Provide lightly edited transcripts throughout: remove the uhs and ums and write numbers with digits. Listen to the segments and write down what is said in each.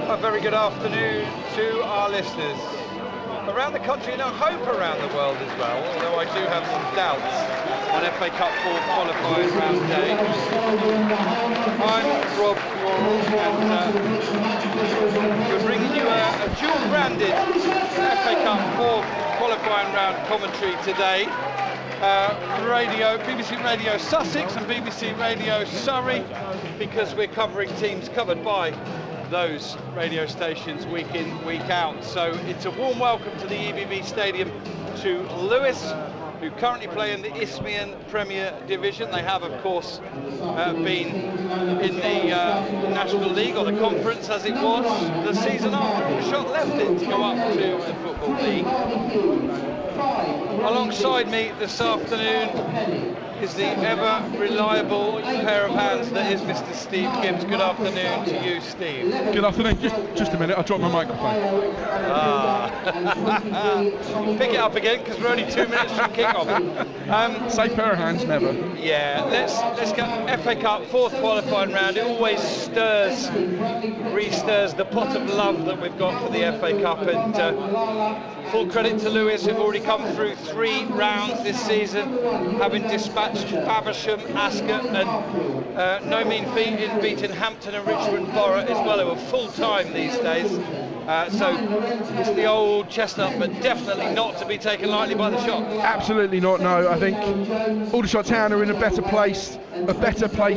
A very good afternoon to our listeners around the country and I hope around the world as well, although I do have some doubts on FA Cup 4 qualifying round day. I'm Rob Worrell and we're bringing you a dual-branded FA Cup 4 qualifying round commentary today. BBC Radio Sussex and BBC Radio Surrey, because we're covering teams covered by those radio stations week in, week out. So it's a warm welcome to the EBB Stadium to Lewes, who currently play in the Isthmian Premier Division. They have, of course, been in the National League, or the Conference as it was, the season after Aldershot left it to go up to the Football League. Alongside me this afternoon is the ever reliable pair of hands that is Mr. Steve Gibbs. Good afternoon to you, Steve. Good afternoon. Just a minute, I dropped my microphone. Pick it up again, because we're only 2 minutes from kick-off. Safe pair of hands, never. Yeah, let's get FA Cup 4th qualifying round. It always restirs the pot of love that we've got for the FA Cup, and full credit to Lewes, who've already come through 3 rounds this season, having dispatched Faversham, Ascot, and no mean feat in beating Hampton and Richmond Borough as well, who are full-time these days. So it's the old chestnut, but definitely not to be taken lightly by the shot. Absolutely not, no. I think Aldershot Town are in a better place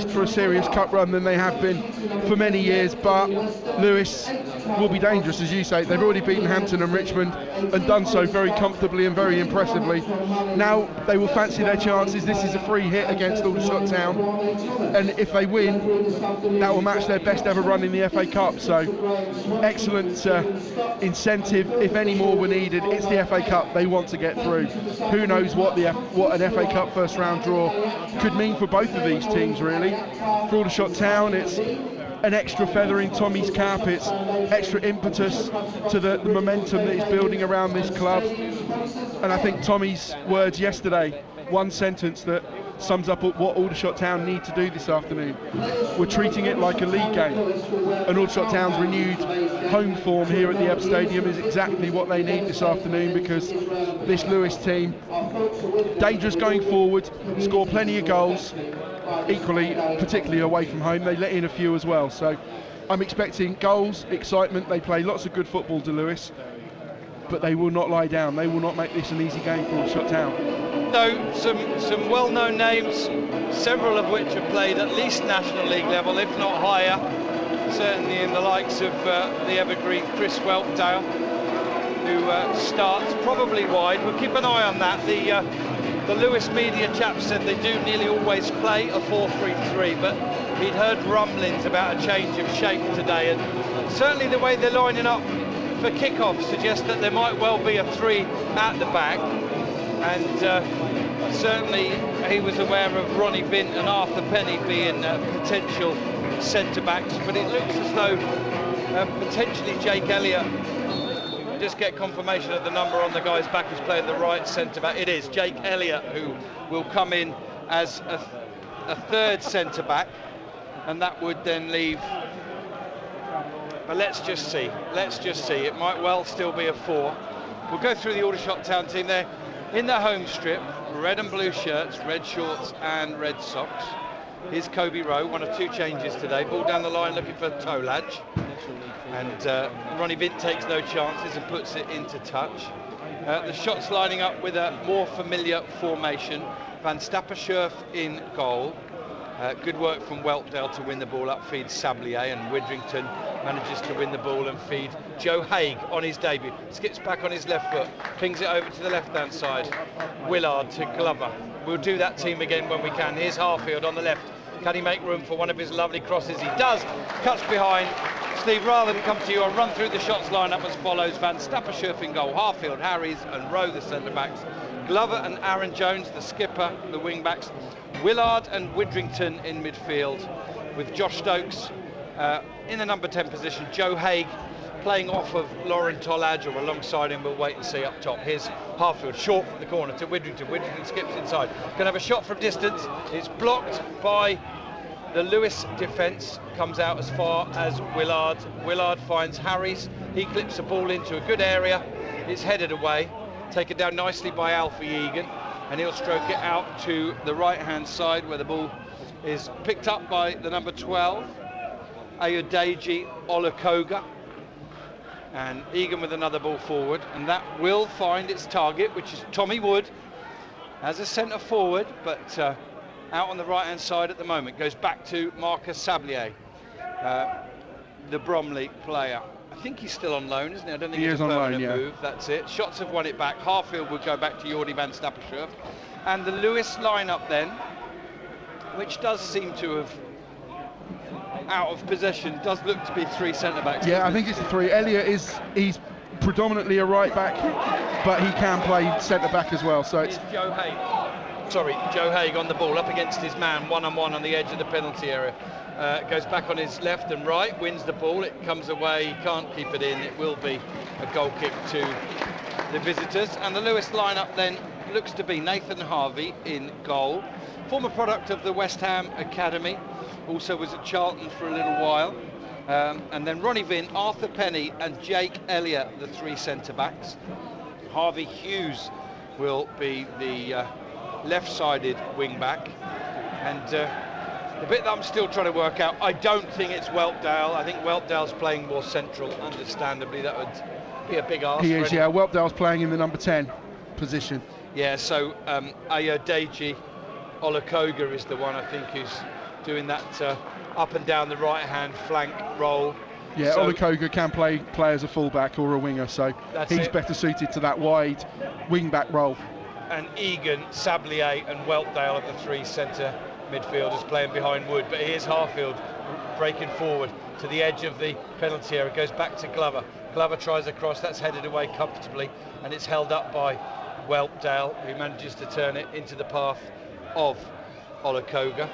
for a serious cup run than they have been for many years, but Lewes will be dangerous, as you say. They've already beaten Hampton and Richmond and done so very comfortably and very impressively. Now they will fancy their chances. This is a free hit against Aldershot Town, and if they win, that will match their best ever run in the FA Cup. So excellent incentive, if any more were needed. It's the FA Cup, they want to get through. Who knows what an FA Cup first round draw could mean for both of these teams, really. For Aldershot Town, it's an extra feather in Tommy's cap, it's extra impetus to the momentum that is building around this club. And I think Tommy's words yesterday, one sentence that sums up what Aldershot Town need to do this afternoon. We're treating it like a league game, and Aldershot Town's renewed home form here at the Ebb Stadium is exactly what they need this afternoon, because this Lewes team, dangerous going forward, score plenty of goals, equally, particularly away from home, they let in a few as well. So I'm expecting goals, excitement. They play lots of good football to Lewes, but they will not lie down. They will not make this an easy game for Aldershot Town. No, some well-known names, several of which have played at least National League level, if not higher. Certainly in the likes of the evergreen Chris Whelpdale, who starts probably wide. We'll keep an eye on that. The Lewes media chaps said they do nearly always play a 4-3-3, but he'd heard rumblings about a change of shape today, and certainly the way they're lining up for kick-off suggests that there might well be a 3 at the back. And certainly he was aware of Ronnie Vint and Arthur Penny being potential centre-backs, but it looks as though potentially Jake Elliott, just get confirmation of the number on the guy's back who's playing the right centre-back. It is Jake Elliott who will come in as a third centre-back, and that would then leave, but let's just see, it might well still be a 4. We'll go through the Aldershot Town team there. In their home strip, red and blue shirts, red shorts and red socks. Here's Kobe Rowe, one of 2 changes today. Ball down the line looking for Tolaj. And Ronnie Vint takes no chances and puts it into touch. The Shots lining up with a more familiar formation. Van Stappershoef in goal. Good work from Whelpdale to win the ball up, feeds Sablier, and Widrington manages to win the ball and feed Joe Haig on his debut. Skips back on his left foot, pings it over to the left-hand side. Willard to Glover. We'll do that team again when we can. Here's Harfield on the left. Can he make room for one of his lovely crosses? He does. Cuts behind. Steve, rather than come to you, I'll run through the Shots lineup as follows. Van Stappershoef in goal, Harfield, Harries and Rowe the centre-backs. Glover and Aaron Jones, the skipper, the wing-backs. Willard and Widrington in midfield, with Josh Stokes in the number 10 position. Joe Haig playing off of Lauren Tolaj or alongside him. We'll wait and see up top. Here's Harfield, short from the corner to Widrington. Widrington skips inside. Can have a shot from distance. It's blocked by The Lewes defence comes out as far as Willard. Willard finds Harries. He clips the ball into a good area. It's headed away, taken down nicely by Alfie Egan, and he'll stroke it out to the right-hand side where the ball is picked up by the number 12, Ayodeji Olukoga. And Egan with another ball forward, and that will find its target, which is Tommy Wood as a centre forward, but out on the right hand side at the moment. Goes back to Marcus Sablier, the Bromley player. I think he's still on loan, isn't he? I don't think it's a permanent move. That's it. Shots have won it back. Harfield would go back to Jordi van Stappershoef. And the Lewes lineup then, which does seem to have out of possession, does look to be three centre backs. Yeah, I think it's three. Elliott he's predominantly a right back, but he can play centre back as well. So it's Joe Haig on the ball up against his man, one-on-one on the edge of the penalty area. Goes back on his left and right, wins the ball, it comes away, he can't keep it in, it will be a goal kick to the visitors. And the Lewes lineup then looks to be Nathan Harvey in goal, former product of the West Ham Academy, also was at Charlton for a little while, and then Ronnie Vint, Arthur Penny and Jake Elliott, the three centre-backs. Harvey Hughes will be the left-sided wing-back, and the bit that I'm still trying to work out, I don't think it's Weltdale. I think Weltdale's playing more central, understandably. That would be a big ask. He is, yeah. Weltdale's playing in the number 10 position. Yeah, so Ayodeji Olukoga is the one, I think, who's doing that up and down the right-hand flank role. Yeah, so Olukoga can play as a full-back or a winger, so he's better suited to that wide wing-back role. And Egan, Sablier and Weltdale are the three centre midfielders playing behind Wood, but here's Harfield breaking forward to the edge of the penalty area, goes back to Glover. Glover tries a cross, that's headed away comfortably, and it's held up by Weltdale, who manages to turn it into the path of Olukoga.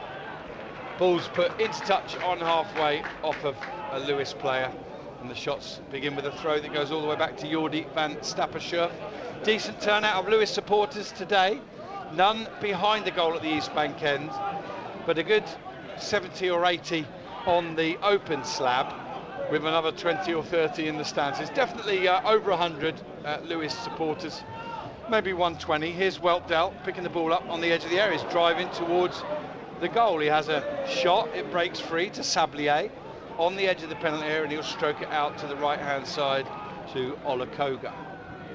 Ball's put into touch on halfway off of a Lewes player, and the shots begin with a throw that goes all the way back to Jordi van Stappershoef. Decent turnout of Lewes supporters today, none behind the goal at the East Bank end, but a good 70 or 80 on the open slab, with another 20 or 30 in the stands. It's definitely over 100 Lewes supporters, maybe 120. Here's Weltdale picking the ball up on the edge of the area. He's driving towards the goal. He has a shot, it breaks free to Sablier on the edge of the penalty area, and he'll stroke it out to the right hand side to Olukoga.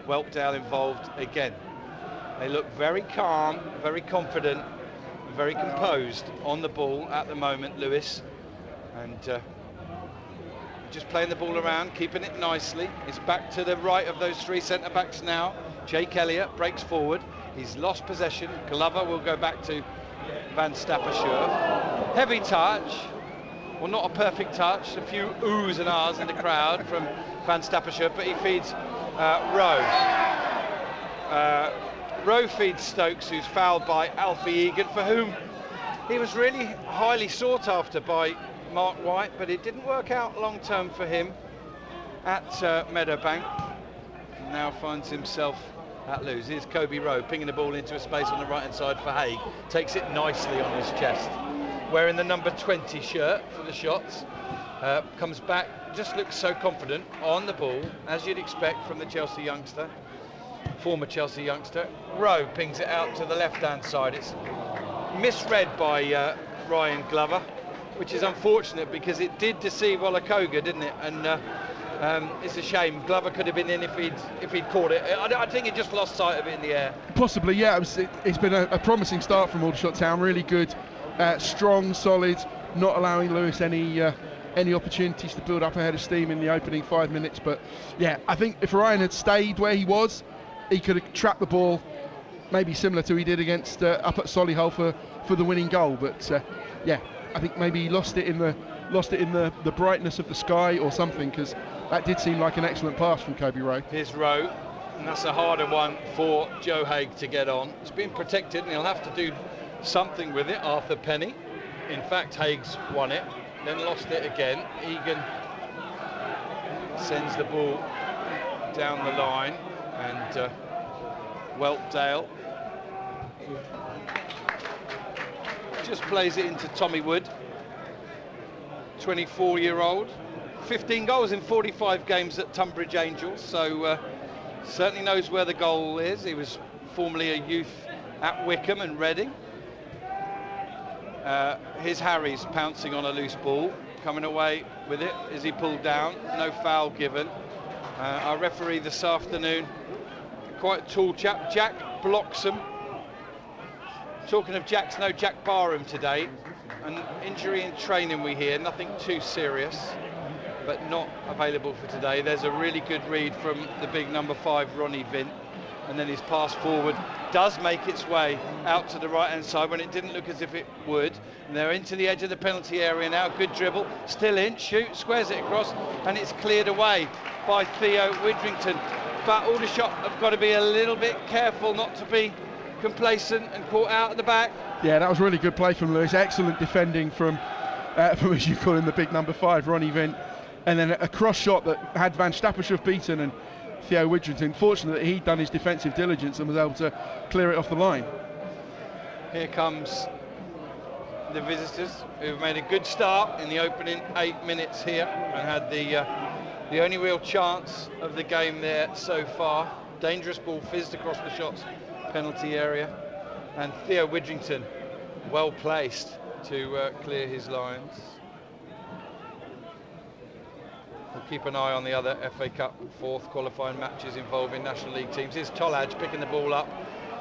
Weltdale involved again. They look very calm, very confident, very composed on the ball at the moment, Lewes, and just playing the ball around, keeping it nicely. It's back to the right of those three centre backs now. Jake Elliott breaks forward, he's lost possession. Glover will go back to Van Stappershoef. Heavy touch, well, not a perfect touch, a few oohs and ahs in the crowd from Van Stappershoef, but he feeds Rowe. Rowe feeds Stokes, who's fouled by Alfie Egan, for whom he was really highly sought after by Mark White, but it didn't work out long term for him at Meadowbank. Now finds himself at Lewes. Here's Kobe Rowe pinging the ball into a space on the right hand side for Haig. Takes it nicely on his chest. Wearing the number 20 shirt for the shots. Comes back, just looks so confident on the ball, as you'd expect from the Chelsea youngster, former Chelsea youngster. Rowe pings it out to the left hand side. It's misread by Ryan Glover, which is unfortunate because it did deceive Olukoga, didn't it? And it's a shame. Glover could have been in if he'd caught it. I think he just lost sight of it in the air. Possibly, yeah. It's been a promising start from Aldershot Town. Really good, strong, solid, not allowing Lewes any opportunities to build up a head of steam in the opening 5 minutes. But yeah, I think if Ryan had stayed where he was, he could have trapped the ball, maybe similar to he did against up at Solihull for the winning goal. But yeah, I think maybe he lost it in the brightness of the sky or something, because that did seem like an excellent pass from Kobe Rowe. Here's Rowe, and that's a harder one for Joe Haig to get on. It's been protected, and he'll have to do something with it, Arthur Penny. In fact, Haig's won it, then lost it again. Egan sends the ball down the line, and Weltdale just plays it into Tommy Wood. 24-year-old. 15 goals in 45 games at Tunbridge Angels, so certainly knows where the goal is. He was formerly a youth at Wickham and Reading. Here's Harry's pouncing on a loose ball, coming away with it. Is he pulled down? No foul given. Our referee this afternoon, quite a tall chap, Jack Bloxham. Talking of Jacks, no Jack Barham today. An injury in training we hear, nothing too serious, but not available for today. There's a really good read from the big number 5, Ronnie Vint, and then his pass forward does make its way out to the right hand side when it didn't look as if it would, and they're into the edge of the penalty area now. Good dribble, still in, shoot, squares it across, and it's cleared away by Theo Widrington. But Aldershot have got to be a little bit careful not to be complacent and caught out at the back. Yeah, that was really good play from Lewes. Excellent defending from as you call him, the big number 5, Ronnie Vint, and then a cross shot that had Van Stappershoef beaten and Theo Widrington. Fortunately, he'd done his defensive diligence and was able to clear it off the line. Here comes the visitors, who've made a good start in the opening 8 minutes here and had the only real chance of the game there so far. Dangerous ball fizzed across the Shots penalty area, and Theo Widrington well placed to clear his lines. We'll keep an eye on the other FA Cup fourth qualifying matches involving National League teams. Here's Tolaj picking the ball up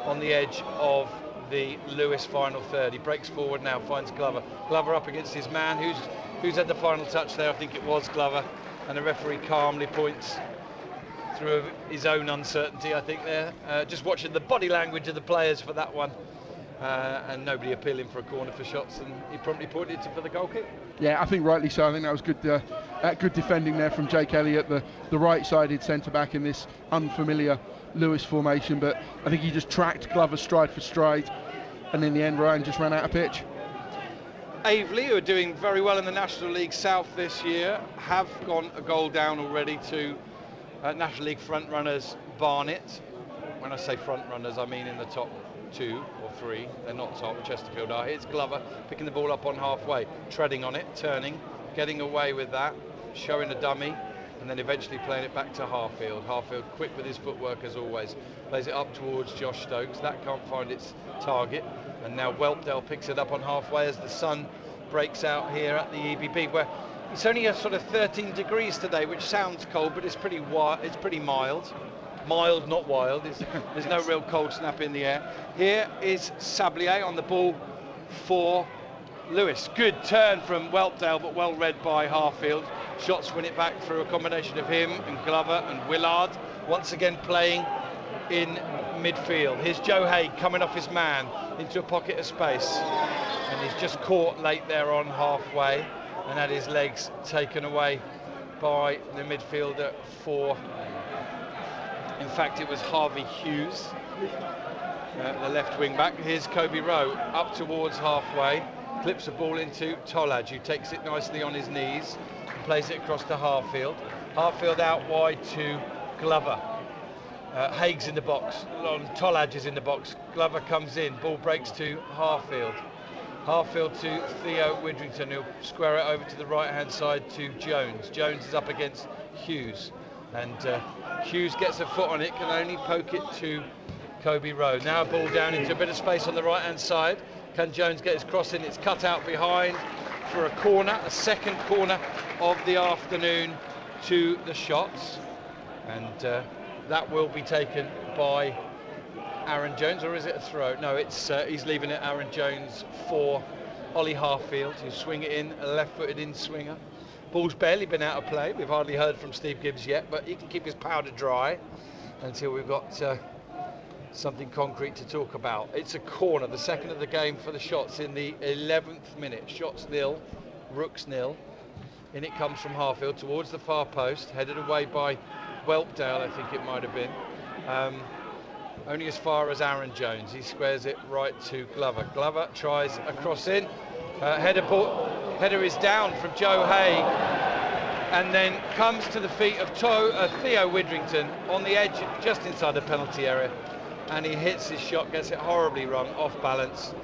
on the edge of the Lewes final third. He breaks forward now, finds Glover. Glover up against his man, who's had the final touch there. I think it was Glover, and the referee calmly points through his own uncertainty, I think there. Just watching the body language of the players for that one, and nobody appealing for a corner for Shots, and he promptly pointed for the goal kick. Yeah, I think rightly so. I think that was good defending there from Jake Elliott, the right-sided centre-back in this unfamiliar Lewes formation, but I think he just tracked Glover stride for stride, and in the end Ryan just ran out of pitch. Aveley, who are doing very well in the National League South this year, have gone a goal down already to National League front runners Barnet. When I say front runners, I mean in the top 2 or 3. They're not top. Chesterfield are. Here's Glover picking the ball up on halfway, treading on it, turning, getting away with that, showing a dummy, and then eventually playing it back to Harfield. Harfield quick with his footwork as always, plays it up towards Josh Stokes. That can't find its target, and now Whelpdale picks it up on halfway as the sun breaks out here at the EBB, where it's only a sort of 13 degrees today, which sounds cold, but it's pretty mild. Mild, not wild. There's no real cold snap in the air. Here is Sablier on the ball for Lewes. Good turn from Whelpdale, but well read by Harfield. Shots win it back through a combination of him and Glover and Willard, once again playing in midfield. Here's Joe Haig coming off his man into a pocket of space, and he's just caught late there on halfway and had his legs taken away by the midfielder for, in fact it was Harvey Hughes, the left wing back. Here's Kobe Rowe up towards halfway, clips the ball into Tolaj, who takes it nicely on his knees and plays it across to Harfield. Harfield out wide to Glover. Haig's in the box, Tolaj is in the box, Glover comes in, ball breaks to Harfield. Harfield to Theo Widrington, who'll square it over to the right hand side to Jones. Jones is up against Hughes, and Hughes gets a foot on it, can only poke it to Kobe Rowe. Now a ball down into a bit of space on the right hand side. Can Jones get his cross in? It's cut out behind for a corner, a second corner of the afternoon to the Shots, and that will be taken by Aaron Jones, or is it a throw? No, it's he's leaving it Aaron Jones for Ollie Harfield, who swing it in, a left-footed in swinger. Ball's barely been out of play. We've hardly heard from Steve Gibbs yet, but he can keep his powder dry until we've got something concrete to talk about. It's a corner, the second of the game for the Shots in the 11th minute. Shots 0, Rooks 0. In it comes from Harfield towards the far post, headed away by Whelpdale, I think it might have been. Only as far as Aaron Jones. He squares it right to Glover. Glover tries a cross in. Header is down from Joe Haig, and then comes to the feet of Theo Widrington on the edge, just inside the penalty area, and he hits his shot, gets it horribly wrong, off balance,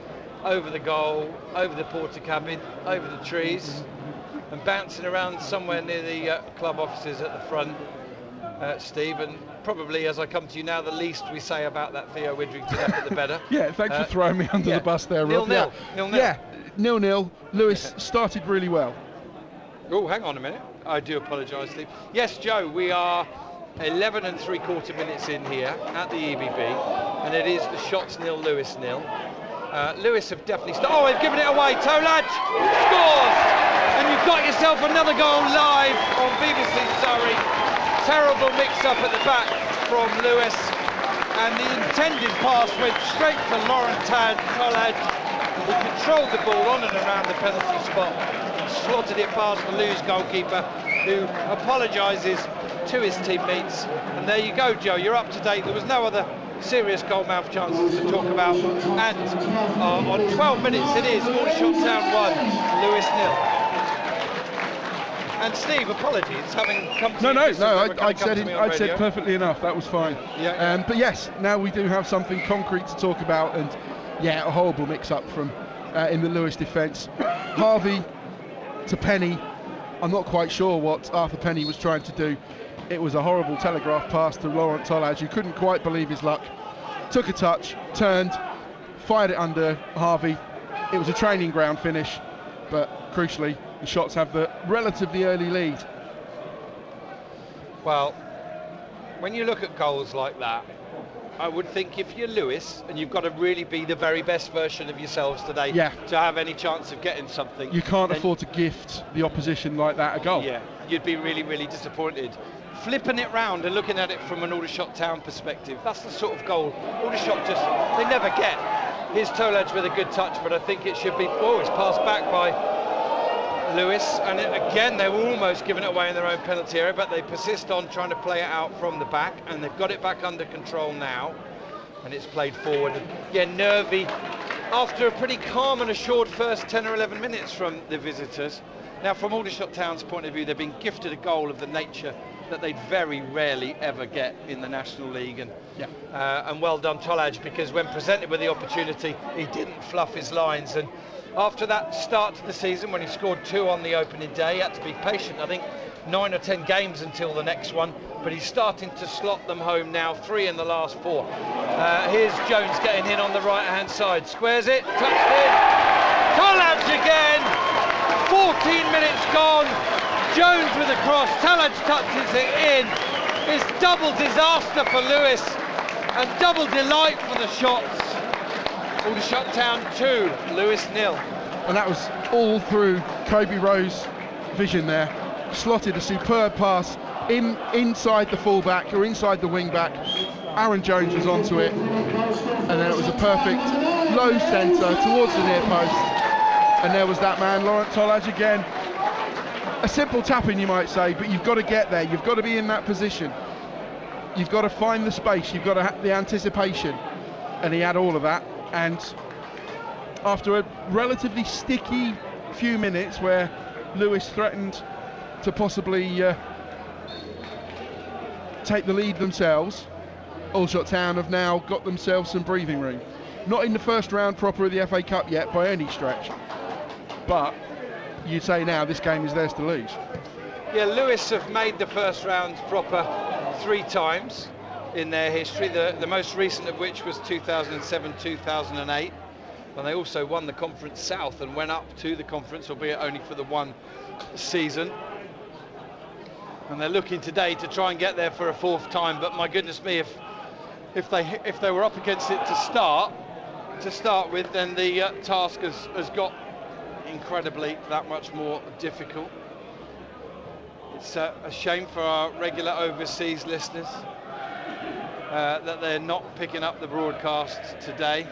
over the goal, over the porter cabin, over the trees, and bouncing around somewhere near the club offices at the front, Steve, and probably as I come to you now, the least we say about that Theo Widdrington effort, the better. Yeah, thanks for throwing me under the bus there, Rob. 0-0. Yeah, 0-0. Lewes started really well. Oh, hang on a minute. I do apologise, Steve. Yes, Joe, we are 11 3/4 minutes in here at the EBB, and it is the Shots 0, Lewes 0. Lewes have definitely started. Oh, they've given it away. Tolaj scores, and you've got yourself another goal live on BBC Surrey. Terrible mix-up at the back from Lewes, and the intended pass went straight to Laurent Tolaj, who controlled the ball on and around the penalty spot and slotted it past the Lewes goalkeeper, who apologises to his teammates. And there you go, Joe, you're up to date. There was no other serious goal-mouth chances to talk about, and on 12 minutes it is Aldershot Town 1, Lewes 0. And Steve, apologies, having come to No, I'd said perfectly enough. That was fine. Yeah. But yes, now we do have something concrete to talk about, and yeah, a horrible mix-up from in the Lewes defence. Harvey to Penny. I'm not quite sure what Arthur Penny was trying to do. It was a horrible telegraph pass to Laurent Tolaj, who couldn't quite believe his luck. Took a touch, turned, fired it under Harvey. It was a training ground finish, but crucially, the Shots have the relatively early lead. Well, when you look at goals like that, I would think if you're Lewes, and you've got to really be the very best version of yourselves today to have any chance of getting something. You can't afford to gift the opposition like that a goal. Yeah, you'd be really, really disappointed. Flipping it round and looking at it from an Aldershot Town perspective, that's the sort of goal Aldershot they never get. Here's Tolaj with a good touch, but I think it should be, it's passed back by Lewes, and again they were almost giving it away in their own penalty area, but they persist on trying to play it out from the back, and they've got it back under control now, and it's played forward. Again, nervy after a pretty calm and assured first 10 or 11 minutes from the visitors. Now, from Aldershot Town's point of view, they've been gifted a goal of the nature that they'd very rarely ever get in the National League, and well done Tolaj, because when presented with the opportunity, he didn't fluff his lines. And after that start to the season, when he scored 2 on the opening day, he had to be patient. I think 9 or 10 games until the next one, but he's starting to slot them home now, 3 in the last 4. Here's Jones getting in on the right-hand side, squares it, touched in, Tolaj again, 14 minutes gone, Jones with a cross, Tolaj touches it in. It's double disaster for Lewes and double delight for the Shots. Aldershot Town 2, Lewes 0. And that was all through Kobe Rowe's vision there. Slotted a superb pass inside the fullback or inside the wing back. Aaron Jones was onto it, and then it was a perfect low centre towards the near post. And there was that man, Laurent Tolaj again. A simple tap-in, you might say, but you've got to get there. You've got to be in that position. You've got to find the space. You've got to have the anticipation. And he had all of that. And after a relatively sticky few minutes where Lewes threatened to possibly take the lead themselves, Aldershot Town have now got themselves some breathing room. Not in the first round proper of the FA Cup yet by any stretch, but you'd say now this game is theirs to lose. Yeah, Lewes have made the first round proper 3 times in their history, the most recent of which was 2007-2008, when they also won the Conference South and went up to the conference, albeit only for the one season. And they're looking today to try and get there for a 4th time, but my goodness me, if they were up against it to start with, then the task has got incredibly that much more difficult. It's a shame for our regular overseas listeners that they're not picking up the broadcast today,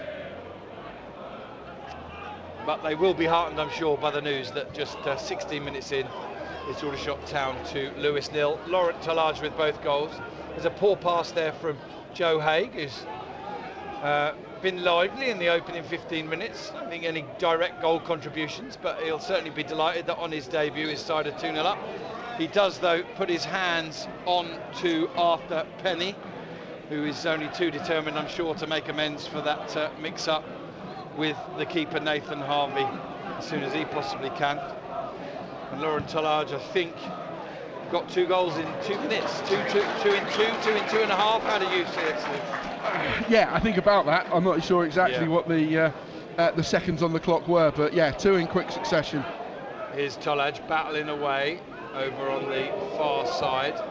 but they will be heartened, I'm sure, by the news that just 16 minutes in, it's Aldershot Town 2, Lewes 0. Laurent Tolaj with both goals. There's a poor pass there from Joe Haig, who's been lively in the opening 15 minutes. I don't think any direct goal contributions, but he'll certainly be delighted that on his debut his side are 2-0 up. He does, though, put his hands on to Arthur Penny, who is only too determined, I'm sure, to make amends for that mix-up with the keeper Nathan Harvey as soon as he possibly can. And Lauren Tollage, I think, got 2 goals in 2 minutes. 2 in 2 and a half. How do you see it, Steve? Yeah, I think about that. I'm not sure exactly what the seconds on the clock were, but yeah, 2 in quick succession. Here's Tollage battling away over on the far side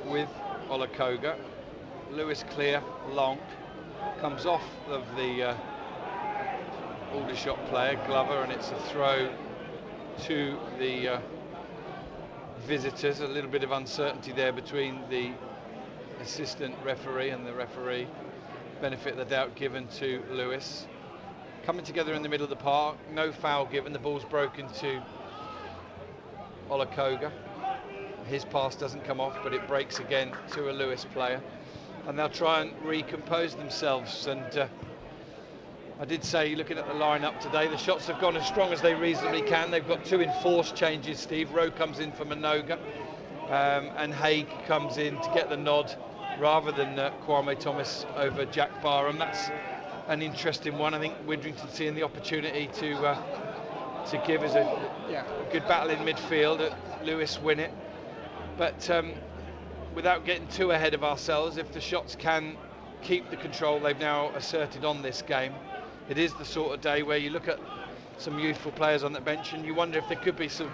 with Olakoga. Lewes clear, long, comes off of the Aldershot player, Glover, and it's a throw to the visitors. A little bit of uncertainty there between the assistant referee and the referee. Benefit of the doubt given to Lewes. Coming together in the middle of the park, no foul given, the ball's broken to Olakoga. His pass doesn't come off, but it breaks again to a Lewes player. And they'll try and recompose themselves. And I did say, looking at the lineup today, the shots have gone as strong as they reasonably can. They've got 2 enforced changes, Steve. Rowe comes in for Minoga, and Haig comes in to get the nod rather than Kwame Thomas over Jack Barham. That's an interesting one. I think Widrington seeing the opportunity to give us a good battle in midfield. Lewes win it. But without getting too ahead of ourselves, if the shots can keep the control they've now asserted on this game, it is the sort of day where you look at some youthful players on the bench and you wonder if there could be some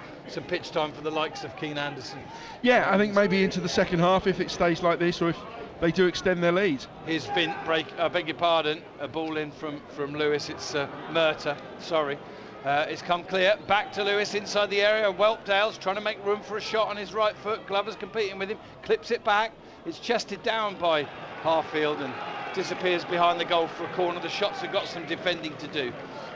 pitch time for the likes of Keane Anderson. Yeah, I think maybe into the second half if it stays like this, or if they do extend their lead. Here's Vint, I beg your pardon, a ball in from Lewes. It's Murta, sorry. It's come clear, back to Lewes inside the area. Whelpdale's trying to make room for a shot on his right foot. Glover's competing with him, clips it back. It's chested down by Harfield and disappears behind the goal for a corner. The shots have got some defending to do.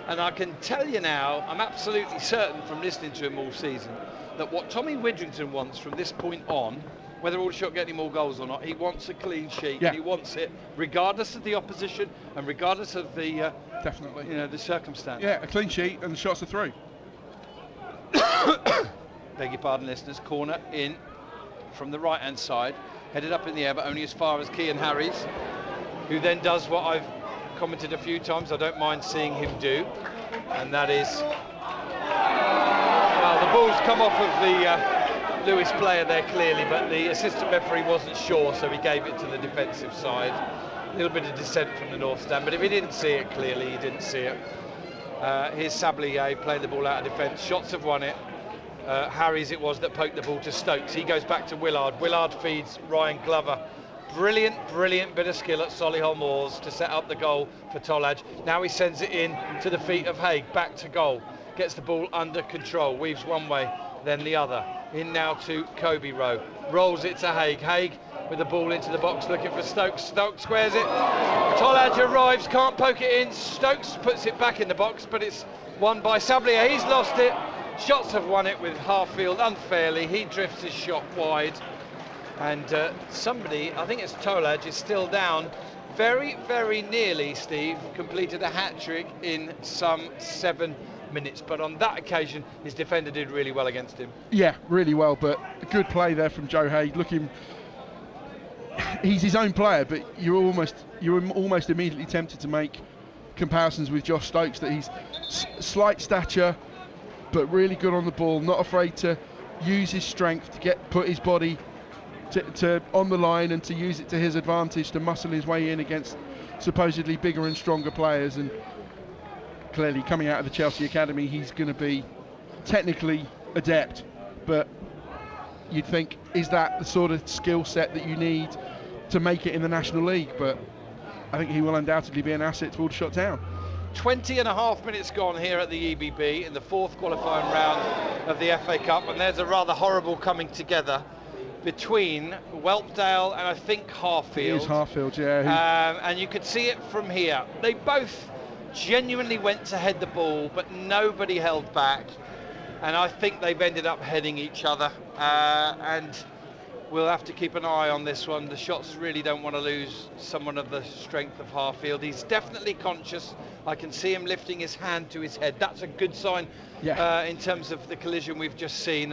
And I can tell you now, I'm absolutely certain from listening to him all season, that what Tommy Widrington wants from this point on, whether Aldershot get any more goals or not, he wants a clean sheet. Yeah. And he wants it regardless of the opposition and regardless of the definitely, the circumstance. Yeah, a clean sheet and the shots are through. Beg your pardon, listeners. Corner in from the right hand side, headed up in the air, but only as far as Kean Harries, who then does what I've commented a few times I don't mind seeing him do, and that is, well, the ball's come off of the Lewes player there clearly, but the assistant referee wasn't sure, so he gave it to the defensive side. A little bit of dissent from the North Stand, but if he didn't see it clearly, he didn't see it. Here's Sablier playing the ball out of defence. Shots have won it. Harries it was that poked the ball to Stokes. He goes back to Willard. Willard feeds Ryan Glover. Brilliant bit of skill at Solihull Moors to set up the goal for Tollage. Now he sends it in to the feet of Haig, back to goal. Gets the ball under control, weaves one way, then the other. In now to Kobe Rowe. Rolls it to Haig. Haig with the ball into the box looking for Stokes. Stokes squares it. Tollage arrives, can't poke it in. Stokes puts it back in the box, but it's won by Sablier. He's lost it. Shots have won it with Harfield unfairly. He drifts his shot wide. And somebody, I think it's Tollage, is still down. Very nearly, Steve, completed a hat-trick in some 7 minutes. But on that occasion, his defender did really well against him. Yeah, really well, but a good play there from Joe Haig. He's his own player, but you're almost immediately tempted to make comparisons with Josh Stokes, that he's slight stature, but really good on the ball, not afraid to use his strength to put his body to on the line and to use it to his advantage to muscle his way in against supposedly bigger and stronger players. And clearly coming out of the Chelsea Academy, he's going to be technically adept, but you'd think, is that the sort of skill set that you need to make it in the National League? But I think he will undoubtedly be an asset to Aldershot Town. 20 and a half minutes gone here at the EBB in the 4th qualifying round of the FA Cup, and there's a rather horrible coming together between Whelpdale and I think Harfield. It is Harfield, yeah. And you could see it from here. They both genuinely went to head the ball, but nobody held back. And I think they've ended up heading each other. And we'll have to keep an eye on this one. The shots really don't want to lose someone of the strength of Harfield. He's definitely conscious. I can see him lifting his hand to his head. That's a good sign in terms of the collision we've just seen.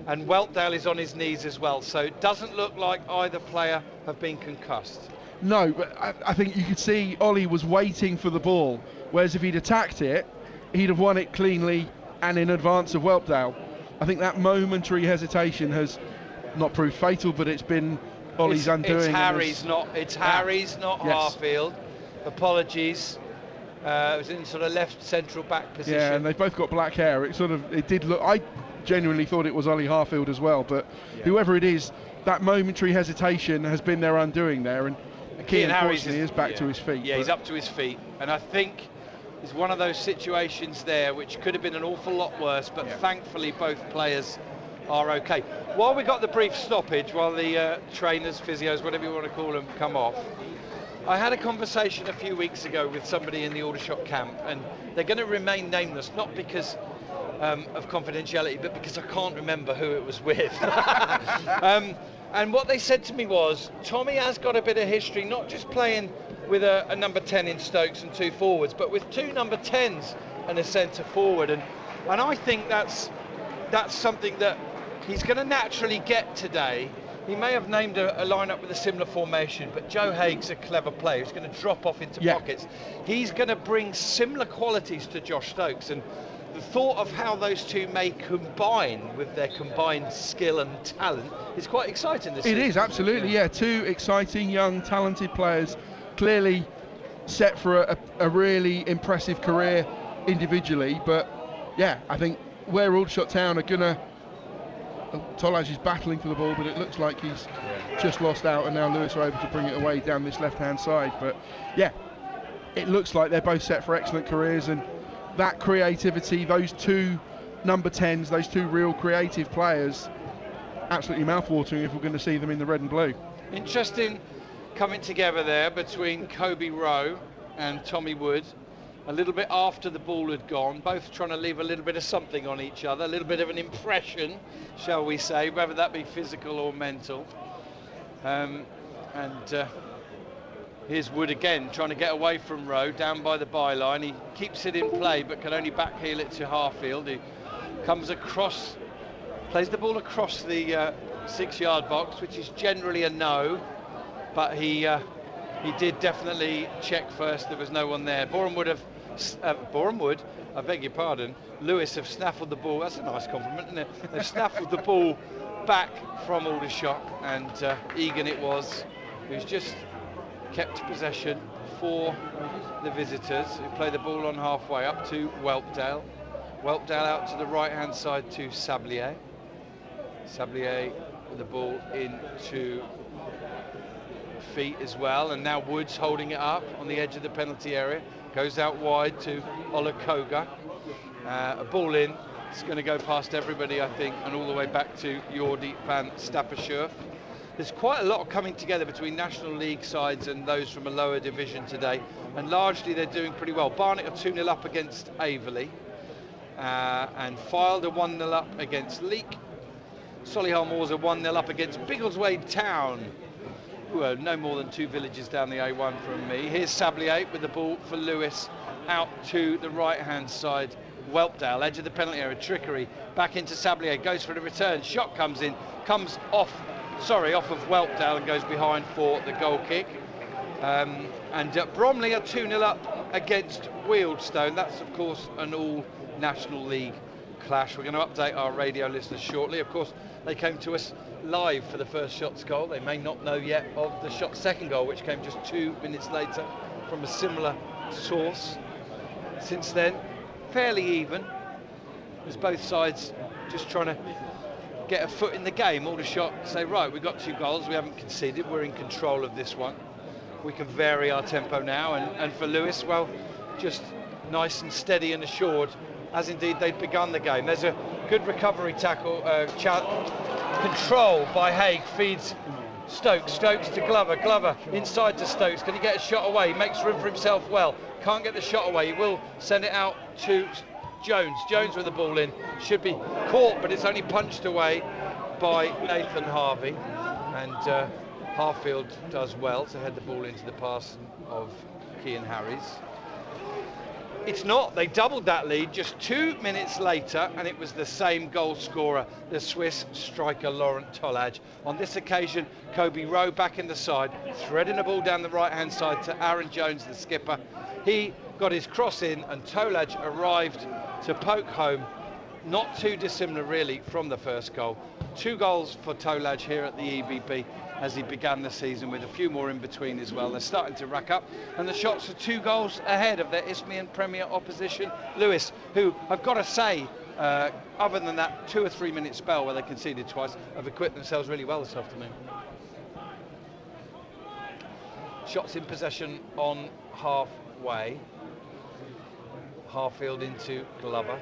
And Whelpdale is on his knees as well. So it doesn't look like either player have been concussed. No, but I think you could see Ollie was waiting for the ball, whereas if he'd attacked it, he'd have won it cleanly and in advance of Whelpdale. I think that momentary hesitation has not proved fatal, but it's been Ollie's undoing. It's Harry's, not Harfield. Apologies. It was in sort of left central back position. Yeah, and they've both got black hair. It did look. I genuinely thought it was Ollie Harfield as well, but whoever it is, that momentary hesitation has been their undoing there, and Keane unfortunately is back to his feet. Yeah, he's up to his feet, and I think it's one of those situations there which could have been an awful lot worse, but thankfully both players are okay. While we got the brief stoppage, while the trainers, physios, whatever you want to call them, come off, I had a conversation a few weeks ago with somebody in the Aldershot camp, and they're going to remain nameless, not because of confidentiality, but because I can't remember who it was with. And what they said to me was, Tommy has got a bit of history, not just playing with a number 10 in Stokes and 2 forwards, but with 2 number 10s and a centre forward. And I think that's something that he's going to naturally get today. He may have named a lineup with a similar formation, but Joe Haig's a clever player. He's going to drop off into pockets. He's going to bring similar qualities to Josh Stokes, and the thought of how those two may combine with their combined skill and talent is quite exciting this season. It is, absolutely, yeah. 2 exciting, young, talented players, clearly set for a really impressive career individually. But yeah, I think where Aldershot Town are going to... Tolaj is battling for the ball, but it looks like he's just lost out, and now Lewes are able to bring it away down this left-hand side. But yeah, it looks like they're both set for excellent careers, and that creativity, those 2 number 10s, those 2 real creative players, absolutely mouth-watering if we're going to see them in the red and blue. Interesting coming together there between Kobe Rowe and Tommy Wood, a little bit after the ball had gone, both trying to leave a little bit of something on each other, a little bit of an impression, shall we say, whether that be physical or mental. Here's Wood again, trying to get away from Rowe, down by the byline. He keeps it in play, but can only backheel it to Harfield, who comes across, plays the ball across the 6-yard box, which is generally a no, but he did definitely check first. There was no one there. I beg your pardon, Lewes have snaffled the ball. That's a nice compliment, isn't it? They've snaffled the ball back from Aldershot, and Egan it was, who's just kept possession for the visitors, who play the ball on halfway up to Whelpdale. Whelpdale out to the right hand side to Sablier. Sablier with the ball into feet as well, and now Woods holding it up on the edge of the penalty area, goes out wide to Olakoga. A ball in, it's going to go past everybody, I think, and all the way back to Jordi van Stappershoef. There's quite a lot coming together between National League sides and those from a lower division today, and largely they're doing pretty well. Barnet are 2-0 up against Averley, and Fylde are 1-0 up against Leek. Solihull Moors are 1-0 up against Biggleswade Town, who are no more than 2 villages down the A1 from me. Here's Sablier with the ball for Lewes, out to the right hand side. Whelpdale, edge of the penalty area, trickery, back into Sablier, goes for the return, shot comes in, comes off of Whelpdale and goes behind for the goal kick. Bromley are 2-0 up against Wealdstone. That's of course an all National League clash. We're going to update our radio listeners shortly. Of course, they came to us live for the first Shots goal. They may not know yet of the Shots second goal, which came just 2 minutes later from a similar source. Since then, fairly even, as both sides just trying to get a foot in the game. Aldershot say, right, we've got 2 goals, we haven't conceded, we're in control of this one, we can vary our tempo now. And for Lewes, well, just nice and steady and assured, as indeed they'd begun the game. There's a good recovery tackle, control by Haig, feeds Stokes to Glover inside to Stokes. Can he get a shot away? He makes room for himself well, can't get the shot away. He will send it out to Jones with the ball in, should be caught, but it's only punched away by Nathan Harvey, and Harfield does well to head the ball into the pass of Keane Harries. It's not, they doubled that lead just 2 minutes later, and it was the same goal scorer, the Swiss striker Laurent Tolaj. On this occasion, Kobe Rowe back in the side, threading the ball down the right hand side to Aaron Jones, the skipper. He got his cross in, and Tolaj arrived to poke home not too dissimilar really from the first goal. 2 goals for Tolaj here at the EBB as he began the season, with a few more in between as well. They're starting to rack up, and the Shots are 2 goals ahead of their Isthmian Premier opposition, Lewes, who I've got to say, other than that 2 or 3 minute spell where they conceded twice, have equipped themselves really well this afternoon. Shots in possession on halfway. Harfield into Glover,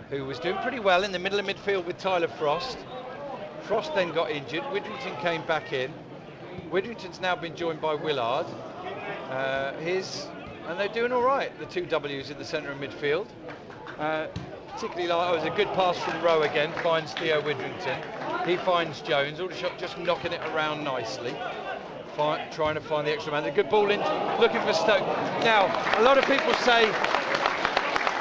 who was doing pretty well in the middle of midfield with Tyler Frost. Frost then got injured. Widrington came back in. Widrington's now been joined by Willard. And they're doing all right, the 2 W's in the centre of midfield. Particularly it was a good pass from Rowe again, finds Theo Widrington. He finds Jones. Aldershot just knocking it around nicely, trying to find the extra man. A good ball in, looking for Stoke. Now, a lot of people say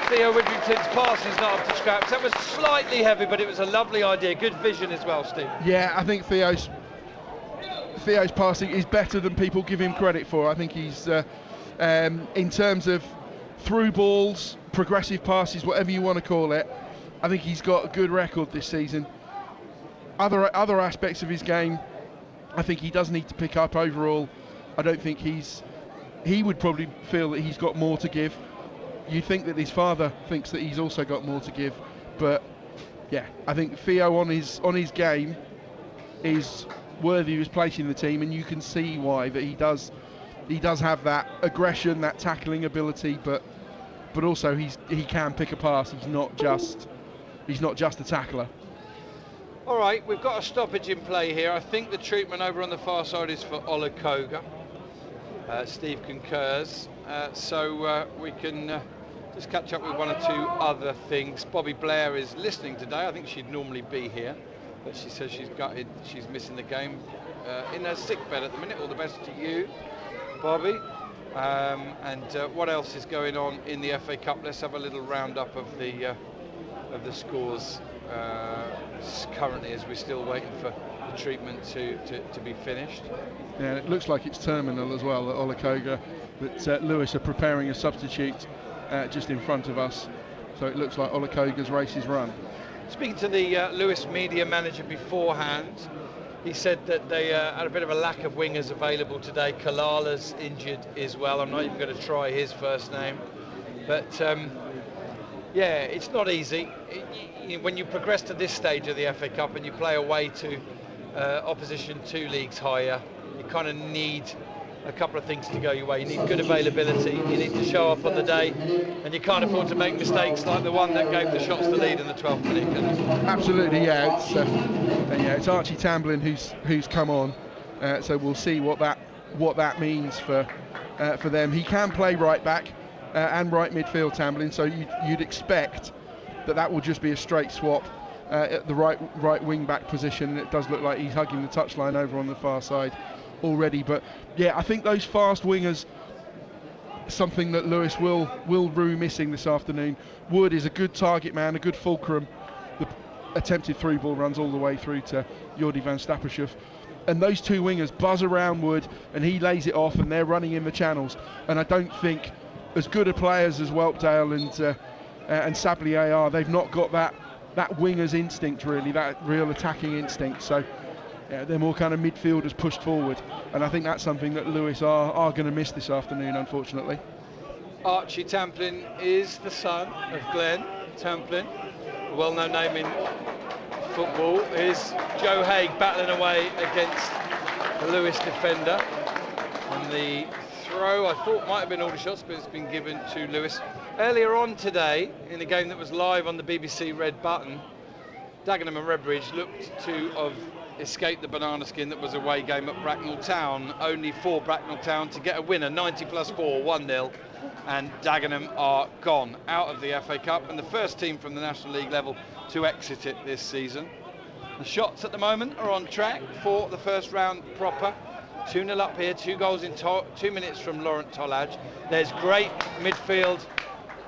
Theo Widrington's pass is not up to scraps. That was slightly heavy, but it was a lovely idea. Good vision as well, Steve. Yeah, I think Theo's passing is better than people give him credit for. I think he's, in terms of through balls, progressive passes, whatever you want to call it, I think he's got a good record this season. Other aspects of his game, I think he does need to pick up overall. I don't think he would probably feel that he's got more to give. You'd think that his father thinks that he's also got more to give, but yeah, I think Theo on his game is worthy of his place in the team, and you can see why that he does have that aggression, that tackling ability, but also he can pick a pass. He's not just a tackler. All right, we've got a stoppage in play here. I think the treatment over on the far side is for Olakoga. Steve concurs, so we can just catch up with 1 or 2 other things. Bobby Blair is listening today. I think she'd normally be here, but she says she's gutted, she's missing the game in her sick bed at the minute. All the best to you, Bobby. And what else is going on in the FA Cup? Let's have a little roundup of the scores currently, as we're still waiting for the treatment to be finished. Yeah, it looks like it's terminal as well at Olakoga, but Lewes are preparing a substitute just in front of us, so it looks like Olakoga's race is run. Speaking to the Lewes media manager beforehand, he said that they had a bit of a lack of wingers available today. Kalala's injured as well. I'm not even going to try his first name, but yeah, it's not easy. When you progress to this stage of the FA Cup and you play away to opposition 2 leagues higher, you kind of need a couple of things to go your way. You need good availability, you need to show up on the day, and you can't afford to make mistakes like the one that gave the Shots the lead in the 12th minute. Absolutely, yeah. It's Archie Tamblin who's come on, so we'll see what that means for them. He can play right back and right midfield, Tamblin, so you'd expect that will just be a straight swap at the right wing back position. It does look like he's hugging the touchline over on the far side already, but yeah, I think those fast wingers, something that Lewes will rue missing this afternoon. Wood is a good target man, a good fulcrum. The attempted through ball runs all the way through to Jordi van Stappershuf, and those 2 wingers buzz around Wood and he lays it off, and they're running in the channels. And I don't think as good a players as Whelpdale and Sablier are, they've not got that winger's instinct, really, that real attacking instinct. So yeah, they're more kind of midfielders pushed forward, and I think that's something that Lewes are going to miss this afternoon, unfortunately. Archie Tamplin is the son of Glenn Tamplin, a well-known name in football. Here's Joe Haig battling away against the Lewes defender, and the throw I thought might have been Aldershot's, but it's been given to Lewes. Earlier on today, in a game that was live on the BBC Red Button, Dagenham and Redbridge looked to have escaped the banana skin that was away game at Bracknell Town, only for Bracknell Town to get a winner, 90 plus 4, 1-0, and Dagenham are gone out of the FA Cup and the first team from the National League level to exit it this season. The Shots at the moment are on track for the first round proper. 2-0 up here, 2 goals in 2 minutes from Laurent Tolaj. There's great midfield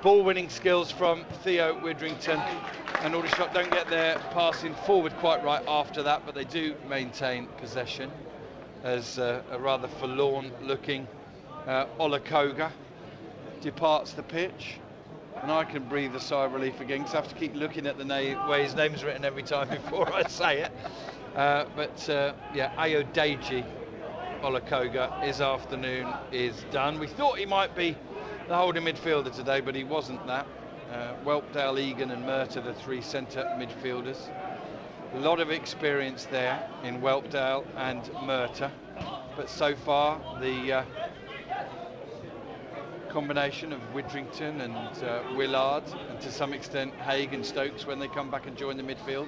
ball winning skills from Theo Widrington, and Aldershot don't get their passing forward quite right after that, but they do maintain possession as a rather forlorn looking Olakoga departs the pitch. And I can breathe a sigh of relief again because I have to keep looking at the way his name's written every time before I say it. Yeah, Ayodeji Olakoga, his afternoon is done. We thought he might be the holding midfielder today, but he wasn't that. Whelpdale, Egan and Murtagh, the three centre midfielders. A lot of experience there in Whelpdale and Murtagh, but so far the combination of Widrington and Willard, and to some extent Haig and Stokes when they come back and join the midfield,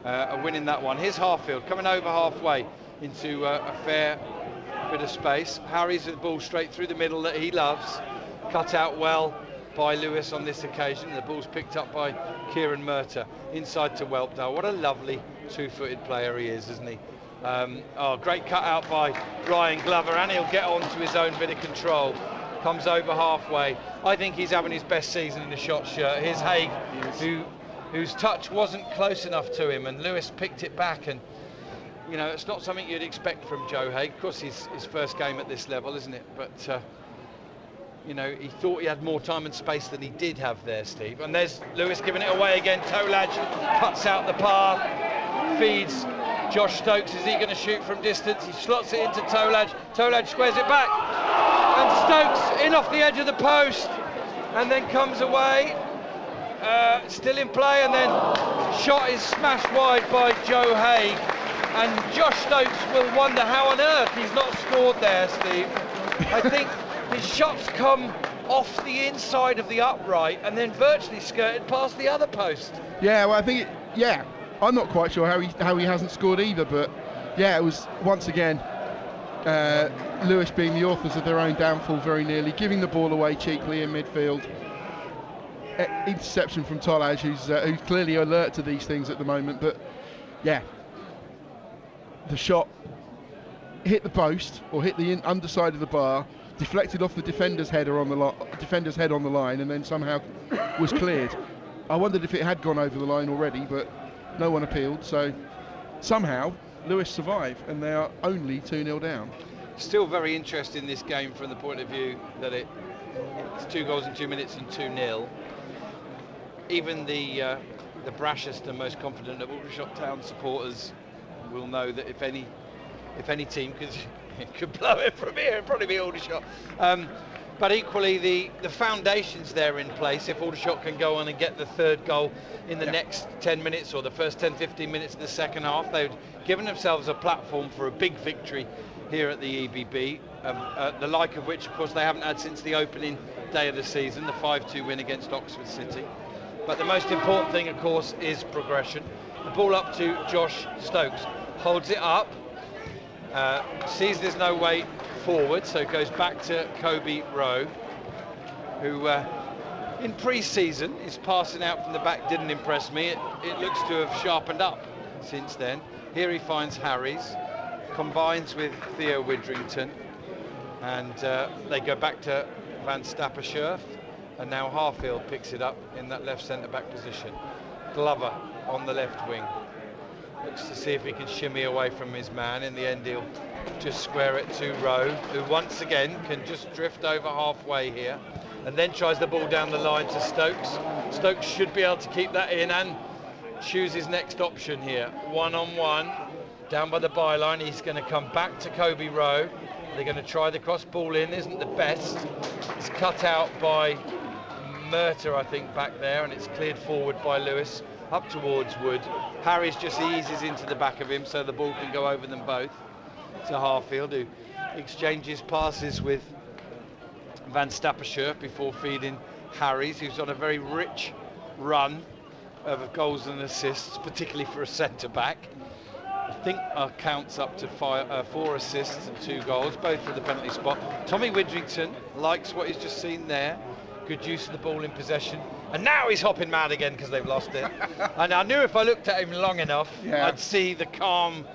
are winning that one. Here's Harfield coming over halfway into a fair bit of space. Harry's the ball straight through the middle that he loves, cut out well by Lewes on this occasion. The ball's picked up by Kieran Murtagh inside to Whelpdale. What a lovely two-footed player he is, isn't he? Great cut out by Ryan Glover, and he'll get on to his own bit of control. Comes over halfway. I think he's having his best season in the shot shirt. Here's Haig, whose touch wasn't close enough to him, and Lewes picked it back. And you know, it's not something you'd expect from Joe Haig. Of course, his first game at this level, isn't it? But you know, he thought he had more time and space than he did have there, Steve. And there's Lewes giving it away again. Tolaj cuts out the path, feeds Josh Stokes. Is he going to shoot from distance? He slots it into Tolaj. Tolaj squares it back, and Stokes in off the edge of the post, and then comes away. Still in play, and then shot is smashed wide by Joe Haig. And Josh Stokes will wonder how on earth he's not scored there, Steve. I think his shots come off the inside of the upright and then virtually skirted past the other post. Yeah, well, I think, I'm not quite sure how he hasn't scored either, but yeah, it was once again Lewes being the authors of their own downfall very nearly, giving the ball away cheaply in midfield. Interception from Tolaj, who's clearly alert to these things at the moment, but yeah, the shot hit the post or hit the underside of the bar, deflected off the defender's head on the line, and then somehow was cleared. I wondered if it had gone over the line already, but no one appealed, so somehow Lewes survive, and they are only 2-0 down. Still very interesting this game from the point of view that it's 2 goals in 2 minutes and 2-0. Even the brashest and most confident of Aldershot Town supporters will know that if any team could blow it from here, it'd probably be Aldershot. But equally, the foundation's there in place. If Aldershot can go on and get the third goal in the next 10 minutes or the first 10-15 minutes of the second half, they've given themselves a platform for a big victory here at the EBB, the like of which, of course, they haven't had since the opening day of the season, the 5-2 win against Oxford City. But the most important thing, of course, is progression. The ball up to Josh Stokes, holds it up, sees there's no way forward, so goes back to Kobe Rowe, who in pre-season his passing out from the back didn't impress me. It looks to have sharpened up since then. Here he finds Harries, combines with Theo Widrington, and they go back to Van Stapperscherf, and now Harfield picks it up in that left centre-back position. Glover on the left wing. Looks to see if he can shimmy away from his man. In the end, he'll just square it to Rowe, who once again can just drift over halfway here, and then tries the ball down the line to Stokes. Stokes should be able to keep that in and choose his next option here. 1-on-1, down by the byline. He's going to come back to Kobe Rowe. They're going to try the cross ball in, isn't the best. It's cut out by Murtagh, I think, back there, and it's cleared forward by Lewes up towards Wood. Harries just eases into the back of him so the ball can go over them both to Harfield, who exchanges passes with Van Stapperscherf before feeding Harries, who's on a very rich run of goals and assists, particularly for a centre-back. I think our count's up to 4 assists and 2 goals, both for the penalty spot. Tommy Widrington likes what he's just seen there. Good use of the ball in possession. And now he's hopping mad again because they've lost it. And I knew if I looked at him long enough, I'd see the calm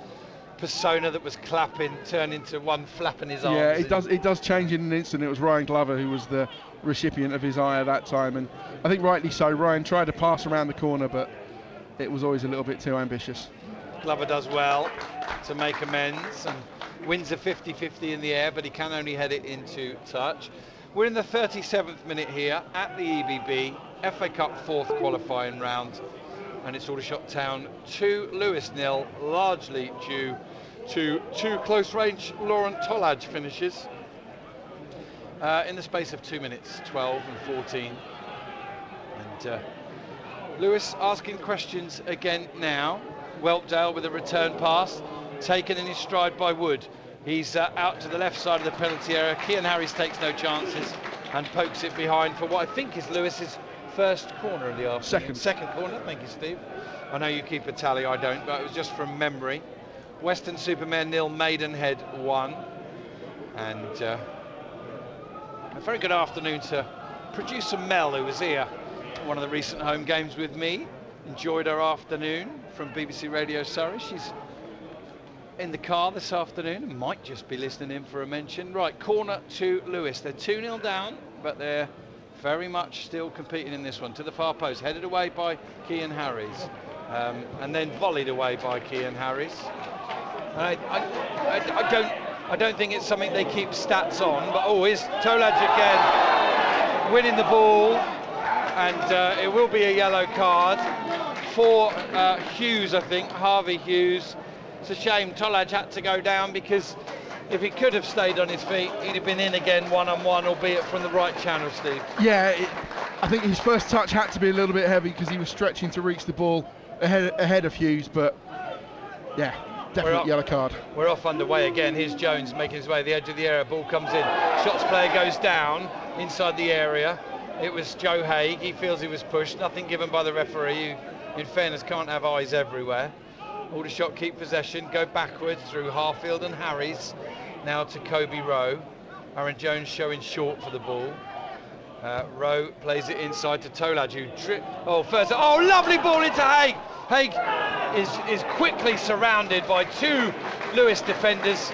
persona that was clapping turn into one flapping his arms. Yeah, it does change in an instant. It was Ryan Glover who was the recipient of his eye at that time, and I think rightly so. Ryan tried to pass around the corner, but it was always a little bit too ambitious. Glover does well to make amends and wins a 50-50 in the air, but he can only head it into touch. We're in the 37th minute here at the EBB, FA Cup 4th qualifying round, and it's Aldershot Town 2, Lewes 0, largely due to two close-range Laurent Tollage finishes in the space of 2 minutes, 12 and 14. And Lewes asking questions again now. Whelpdale with a return pass, taken in his stride by Wood. He's out to the left side of the penalty area. Cian Harries takes no chances and pokes it behind for what I think is Lewis's first corner of the afternoon. Second corner, thank you, Steve. I know you keep a tally, I don't, but it was just from memory. Weston-super-Mare 0, Maidenhead 1. And a very good afternoon to producer Mel, who was here at one of the recent home games with me. Enjoyed her afternoon from BBC Radio Surrey. She's in the car this afternoon and might just be listening in for a mention. Right, corner to Lewes. They're 2-0 down, but they're very much still competing in this one. To the far post, headed away by Cian Harries, and then volleyed away by Cian Harries. I don't think it's something they keep stats on, but here's Tollage again, winning the ball, and it will be a yellow card for Hughes, I think, Harvey Hughes. It's a shame Tollage had to go down, because if he could have stayed on his feet, he'd have been in again one-on-one, albeit from the right channel, Steve. Yeah, I think his first touch had to be a little bit heavy because he was stretching to reach the ball ahead of Hughes, but yeah, definitely yellow card. We're off underway again. Here's Jones making his way to the edge of the area. Ball comes in. Shots player goes down inside the area. It was Joe Haig. He feels he was pushed. Nothing given by the referee, who, in fairness, can't have eyes everywhere. Aldershot keep possession, go backwards through Harfield and Harries, now to Kobe Rowe. Aaron Jones showing short for the ball. Rowe plays it inside to Tollage, who lovely ball into Haig. Haig is quickly surrounded by two Lewes defenders,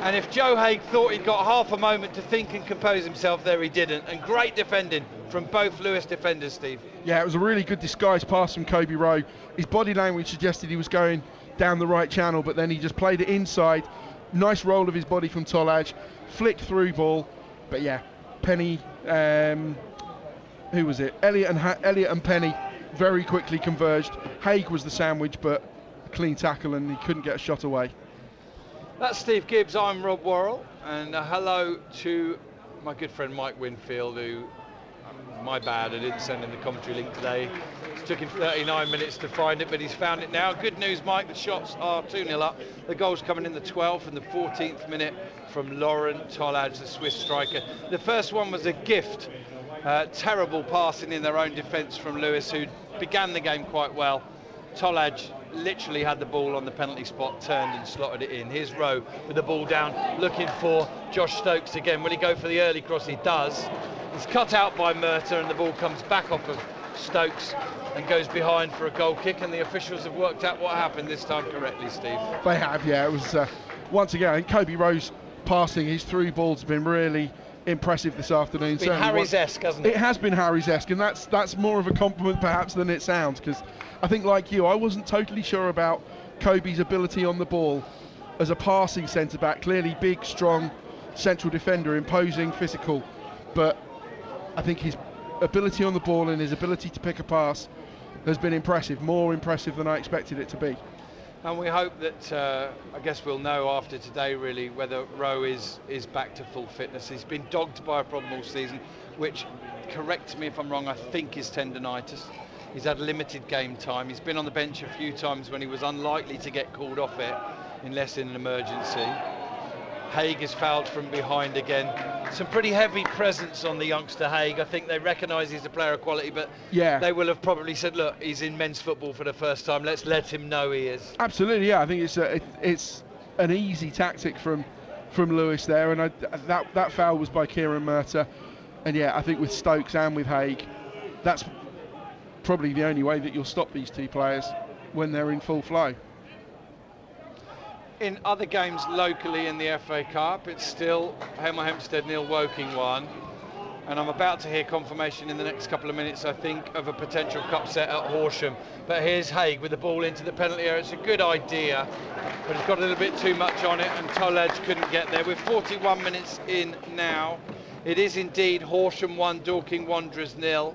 and if Joe Haig thought he'd got half a moment to think and compose himself there, he didn't. And great defending from both Lewes defenders, Steve. Yeah, it was a really good disguised pass from Kobe Rowe. His body language suggested he was going down the right channel, but then he just played it inside. Nice roll of his body from Tollage, flicked through ball. But yeah, Penny, who was it? Elliott and Penny very quickly converged. Haig was the sandwich, but a clean tackle, and he couldn't get a shot away. That's Steve Gibbs, I'm Rob Worrell, and hello to my good friend Mike Winfield, who, my bad, I didn't send him the commentary link today. It took him 39 minutes to find it, but he's found it now. Good news, Mike, the shots are 2-0 up. The goal's coming in the 12th and the 14th minute from Laurent Tollage, the Swiss striker. The first one was a gift. Terrible passing in their own defence from Lewes, who began the game quite well. Tollage literally had the ball on the penalty spot, turned and slotted it in. Here's Rowe with the ball down, looking for Josh Stokes again. Will he go for the early cross? He does. It's cut out by Murtagh, and the ball comes back off of Stokes and goes behind for a goal kick, and the officials have worked out what happened this time correctly, Steve. They have, yeah. It was, once again, I think Kobe Rowe's passing, his through balls have been really impressive this afternoon. It's been Harries-esque, hasn't it? It has been Harries-esque, and that's more of a compliment perhaps than it sounds, because I think, like you, I wasn't totally sure about Kobe's ability on the ball as a passing centre-back. Clearly big, strong central defender, imposing, physical, but I think his ability on the ball and his ability to pick a pass has been impressive, more impressive than I expected it to be. And we hope that, I guess we'll know after today really whether Rowe is back to full fitness. He's been dogged by a problem all season, which, correct me if I'm wrong, I think is tendonitis. He's had limited game time. He's been on the bench a few times when he was unlikely to get called off it unless in an emergency. Haig is fouled from behind again. Some pretty heavy presence on the youngster Haig. I think they recognise he's a player of quality, but yeah, they will have probably said, look, he's in men's football for the first time, let's let him know he is. Absolutely, yeah. I think it's an easy tactic from Lewes there, and that foul was by Kieran Murtagh. And yeah, I think with Stokes and with Haig, that's probably the only way that you'll stop these two players when they're in full flow. In other games locally in the FA Cup, it's still Hemel Hempstead 0, Woking 1. And I'm about to hear confirmation in the next couple of minutes, I think, of a potential cup set at Horsham. But here's Haig with the ball into the penalty area. It's a good idea, but it's got a little bit too much on it, and Tollage couldn't get there. We're 41 minutes in now It is indeed Horsham 1, Dorking Wanderers 0.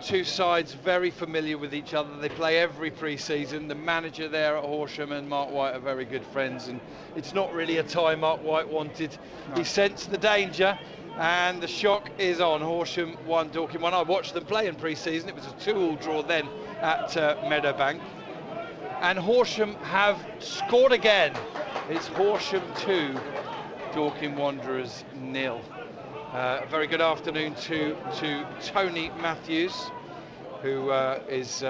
Two sides very familiar with each other. They play every pre-season. The manager there at Horsham and Mark White are very good friends, and it's not really a tie Mark White wanted. No. He sensed the danger, and the shock is on. Horsham 1, Dorking 1. I watched them play in pre-season. It was a 2-2 draw then at Meadowbank, and Horsham have scored again. It's Horsham 2, Dorking Wanderers 0. A very good afternoon to Tony Matthews, who is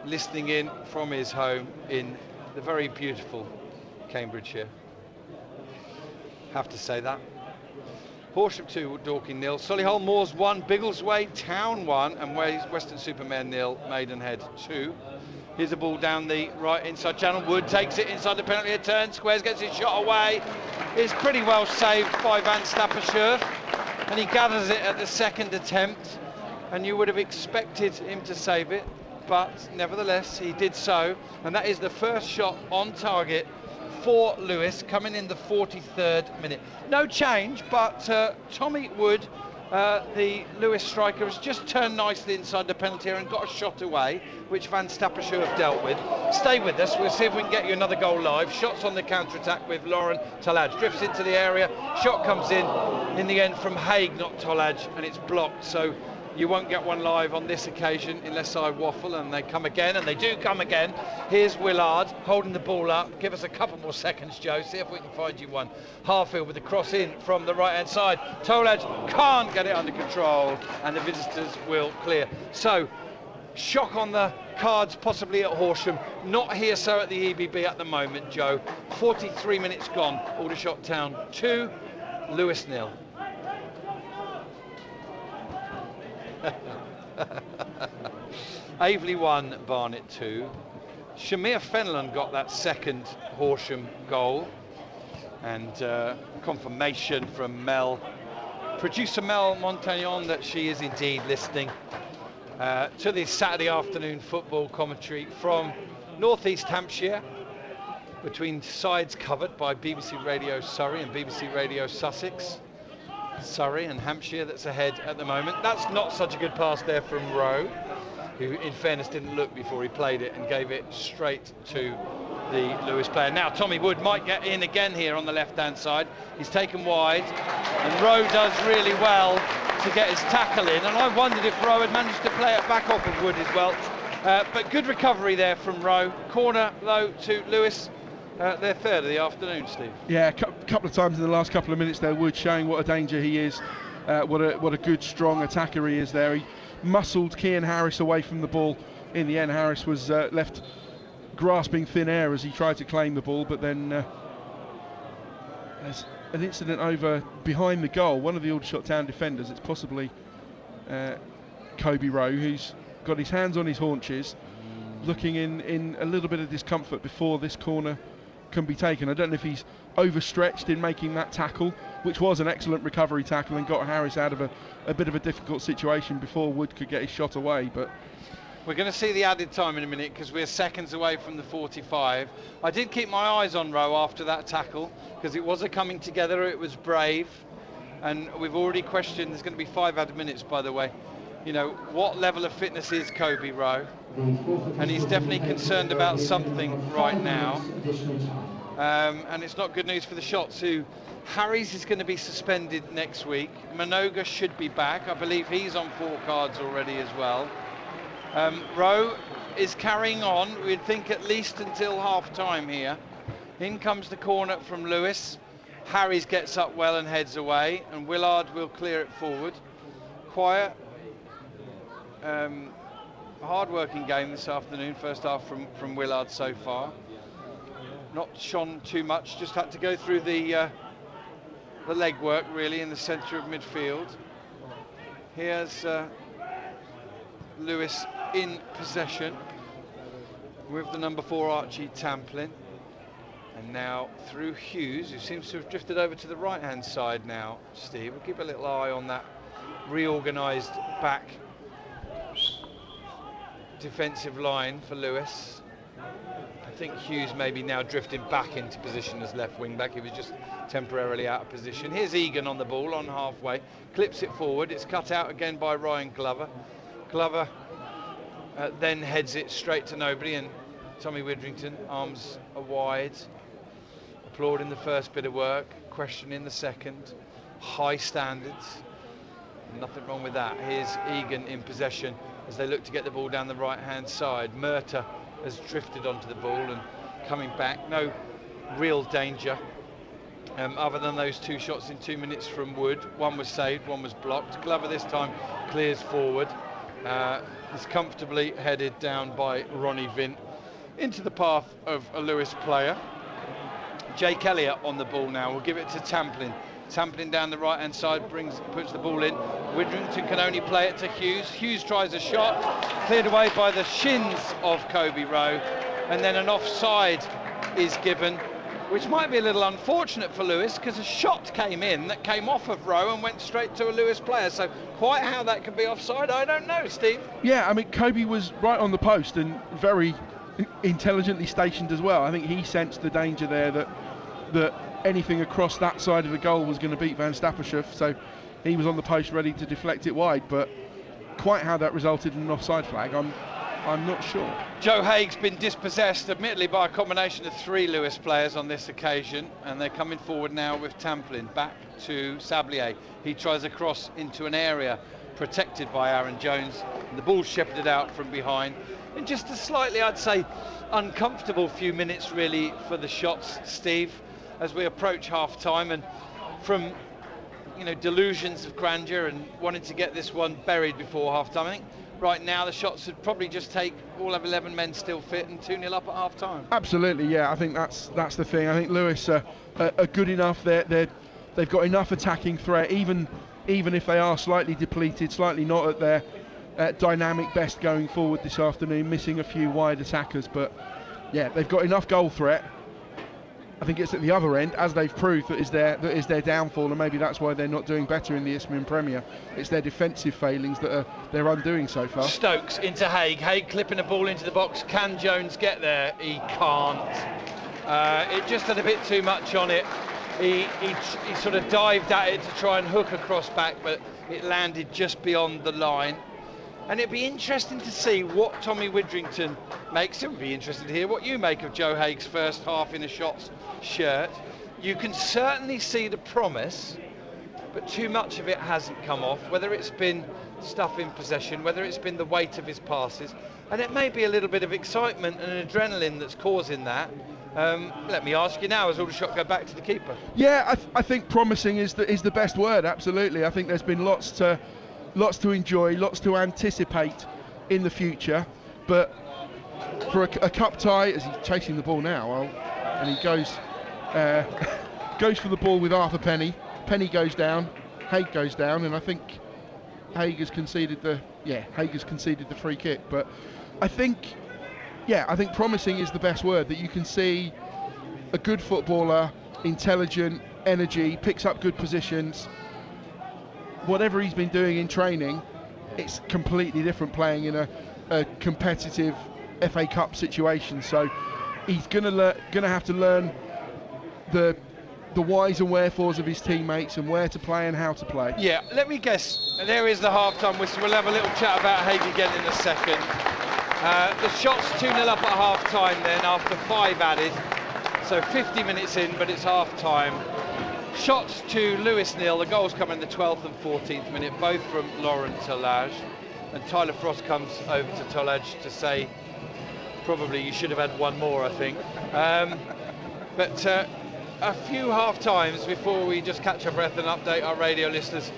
listening in from his home in the very beautiful Cambridgeshire. Have to say that. Horsham 2, Dorking 0. Solihull Moors 1, Biggleswade Town 1, and Weston-super-Mare 0, Maidenhead 2. Here's a ball down the right inside channel. Wood takes it inside the penalty area, turn, squares, gets his shot away. It's pretty well saved by Van Stappershoef, and he gathers it at the second attempt, and you would have expected him to save it, but nevertheless he did so, and that is the first shot on target for Lewes, coming in the 43rd minute. No change, but Tommy Wood, the Lewes striker, has just turned nicely inside the penalty area and got a shot away, which Van Stappershoef dealt with. Stay with us, we'll see if we can get you another goal live. Shots on the counter-attack with Lauren Tolaj. Drifts into the area, shot comes in the end from Haig, not Tolaj, and it's blocked. So you won't get one live on this occasion unless I waffle, and they come again, and they do come again. Here's Willard holding the ball up. Give us a couple more seconds, Joe, see if we can find you one. Harfield with the cross in from the right hand side. Tolaj can't get it under control, and the visitors will clear. So shock on the cards possibly at Horsham, not here so at the EBB at the moment, Joe. 43 minutes gone. Aldershot Town 2, Lewes 0. Aveley 1, Barnet 2. Shamir Fenlon got that second Horsham goal, and confirmation from Mel, producer Mel Montagnon, that she is indeed listening to this Saturday afternoon football commentary from North East Hampshire, between sides covered by BBC Radio Surrey and BBC Radio Sussex. Surrey and Hampshire that's ahead at the moment. That's not such a good pass there from Rowe, who in fairness didn't look before he played it and gave it straight to the Lewes player. Now Tommy Wood might get in again here on the left hand side. He's taken wide, and Rowe does really well to get his tackle in, and I wondered if Rowe had managed to play it back off of Wood as well, but good recovery there from Rowe. Corner though to Lewes. Their third of the afternoon, Steve. Yeah, a couple of times in the last couple of minutes there, Wood showing what a danger he is, what a good, strong attacker he is there. He muscled Cian Harris away from the ball. In the end, Harris was left grasping thin air as he tried to claim the ball, but then there's an incident over behind the goal. One of the Aldershot Town defenders, it's possibly Kobe Rowe, who's got his hands on his haunches, looking in a little bit of discomfort before this corner can be taken. I don't know if he's overstretched in making that tackle, which was an excellent recovery tackle and got Harris out of a bit of a difficult situation before Wood could get his shot away. But we're going to see the added time in a minute, because we're seconds away from the 45. I did keep my eyes on Rowe after that tackle, because it was a coming together, it was brave, and we've already questioned, there's going to be 5 added minutes by the way, you know, what level of fitness is Kobe Rowe? And he's definitely concerned about something right now, and it's not good news for the Shots, who Harries is going to be suspended next week. Minoga should be back. I believe he's on 4 cards already as well. Rowe is carrying on, we'd think at least until half time here. In comes the corner from Lewes. Harries gets up well and heads away, and Willard will clear it forward. Quiet, hard-working game this afternoon, first half from Willard so far. Not shone too much, just had to go through the legwork really in the centre of midfield. Here's Lewes in possession with the number 4 Archie Tamplin, and now through Hughes, who seems to have drifted over to the right-hand side now. Steve, we'll keep a little eye on that reorganised back defensive line for Lewes. I think Hughes maybe now drifting back into position as left wing back. He was just temporarily out of position. Here's Egan on the ball on halfway, clips it forward. It's cut out again by Ryan Glover. Glover then heads it straight to nobody, and Tommy Widrington, arms are wide, applauding the first bit of work, questioning the second. High standards, nothing wrong with that. Here's Egan in possession as they look to get the ball down the right hand side. Murtagh has drifted onto the ball and coming back, no real danger other than those 2 shots in 2 minutes from Wood. One was saved, one was blocked. Glover this time clears forward, is comfortably headed down by Ronnie Vint into the path of a Lewes player. Jake Elliott on the ball now, we'll give it to Tamplin. Tamplin down the right hand side, puts the ball in. Widrington can only play it to Hughes. Hughes tries a shot, cleared away by the shins of Kobe Rowe, and then an offside is given, which might be a little unfortunate for Lewes, because a shot came in that came off of Rowe and went straight to a Lewes player. So quite how that could be offside, I don't know, Steve. Yeah, I mean, Kobe was right on the post and very intelligently stationed as well. I think he sensed the danger there that anything across that side of the goal was going to beat Van Stappershoef, so he was on the post ready to deflect it wide, but quite how that resulted in an offside flag, I'm not sure. Joe Haig's been dispossessed, admittedly, by a combination of 3 Lewes players on this occasion, and they're coming forward now with Tamplin back to Sablier. He tries a cross into an area protected by Aaron Jones, and the ball's shepherded out from behind in just a slightly, I'd say, uncomfortable few minutes really for the shots, Steve, as we approach half time, and from delusions of grandeur and wanting to get this one buried before half time, I think right now the shots would probably just take all of 11 men still fit and 2-0 up at half time. Absolutely, yeah, I think that's the thing. I think Lewes are good enough. They've got enough attacking threat, even if they are slightly depleted, slightly not at their dynamic best going forward this afternoon, missing a few wide attackers, but yeah, they've got enough goal threat. I think it's at the other end, as they've proved, that is their downfall, and maybe that's why they're not doing better in the Isthmian Premier. It's their defensive failings that they're undoing so far. Stokes into Haig. Haig clipping a ball into the box. Can Jones get there? He can't. It just had a bit too much on it. He sort of dived at it to try and hook across back, but it landed just beyond the line. And it'd be interesting to see what Tommy Widrington makes. It would be interesting to hear what you make of Joe Haig's first half in a Shots shirt. You can certainly see the promise, but too much of it hasn't come off, whether it's been stuff in possession, whether it's been the weight of his passes, and it may be a little bit of excitement and adrenaline that's causing that. Let me ask you now, as Aldershot go back to the keeper. Yeah, I think promising is the best word, absolutely. I think there's been lots to enjoy, lots to anticipate in the future, but for a cup tie, as he's chasing the ball now, and he goes for the ball with Arthur Penny. Penny goes down, Haig goes down, and I think Haig has conceded the free kick. But I think promising is the best word. That you can see a good footballer, intelligent, energy, picks up good positions. Whatever he's been doing in training, it's completely different playing in a competitive FA Cup situation. So he's gonna have to learn the whys and wherefores of his teammates and where to play and how to play. Yeah, let me guess. There is the half-time whistle. We'll have a little chat about Haig again in a second. The Shots 2-0 up at half-time then after 5 added. So 50 minutes in, but it's half-time. Shots to Lewes 0. The goals come in the 12th and 14th minute, both from Laurent Tolage. And Tyler Frost comes over to Tolage to say, probably you should have had one more, I think. But a few half-times before we just catch our breath and update our radio listeners.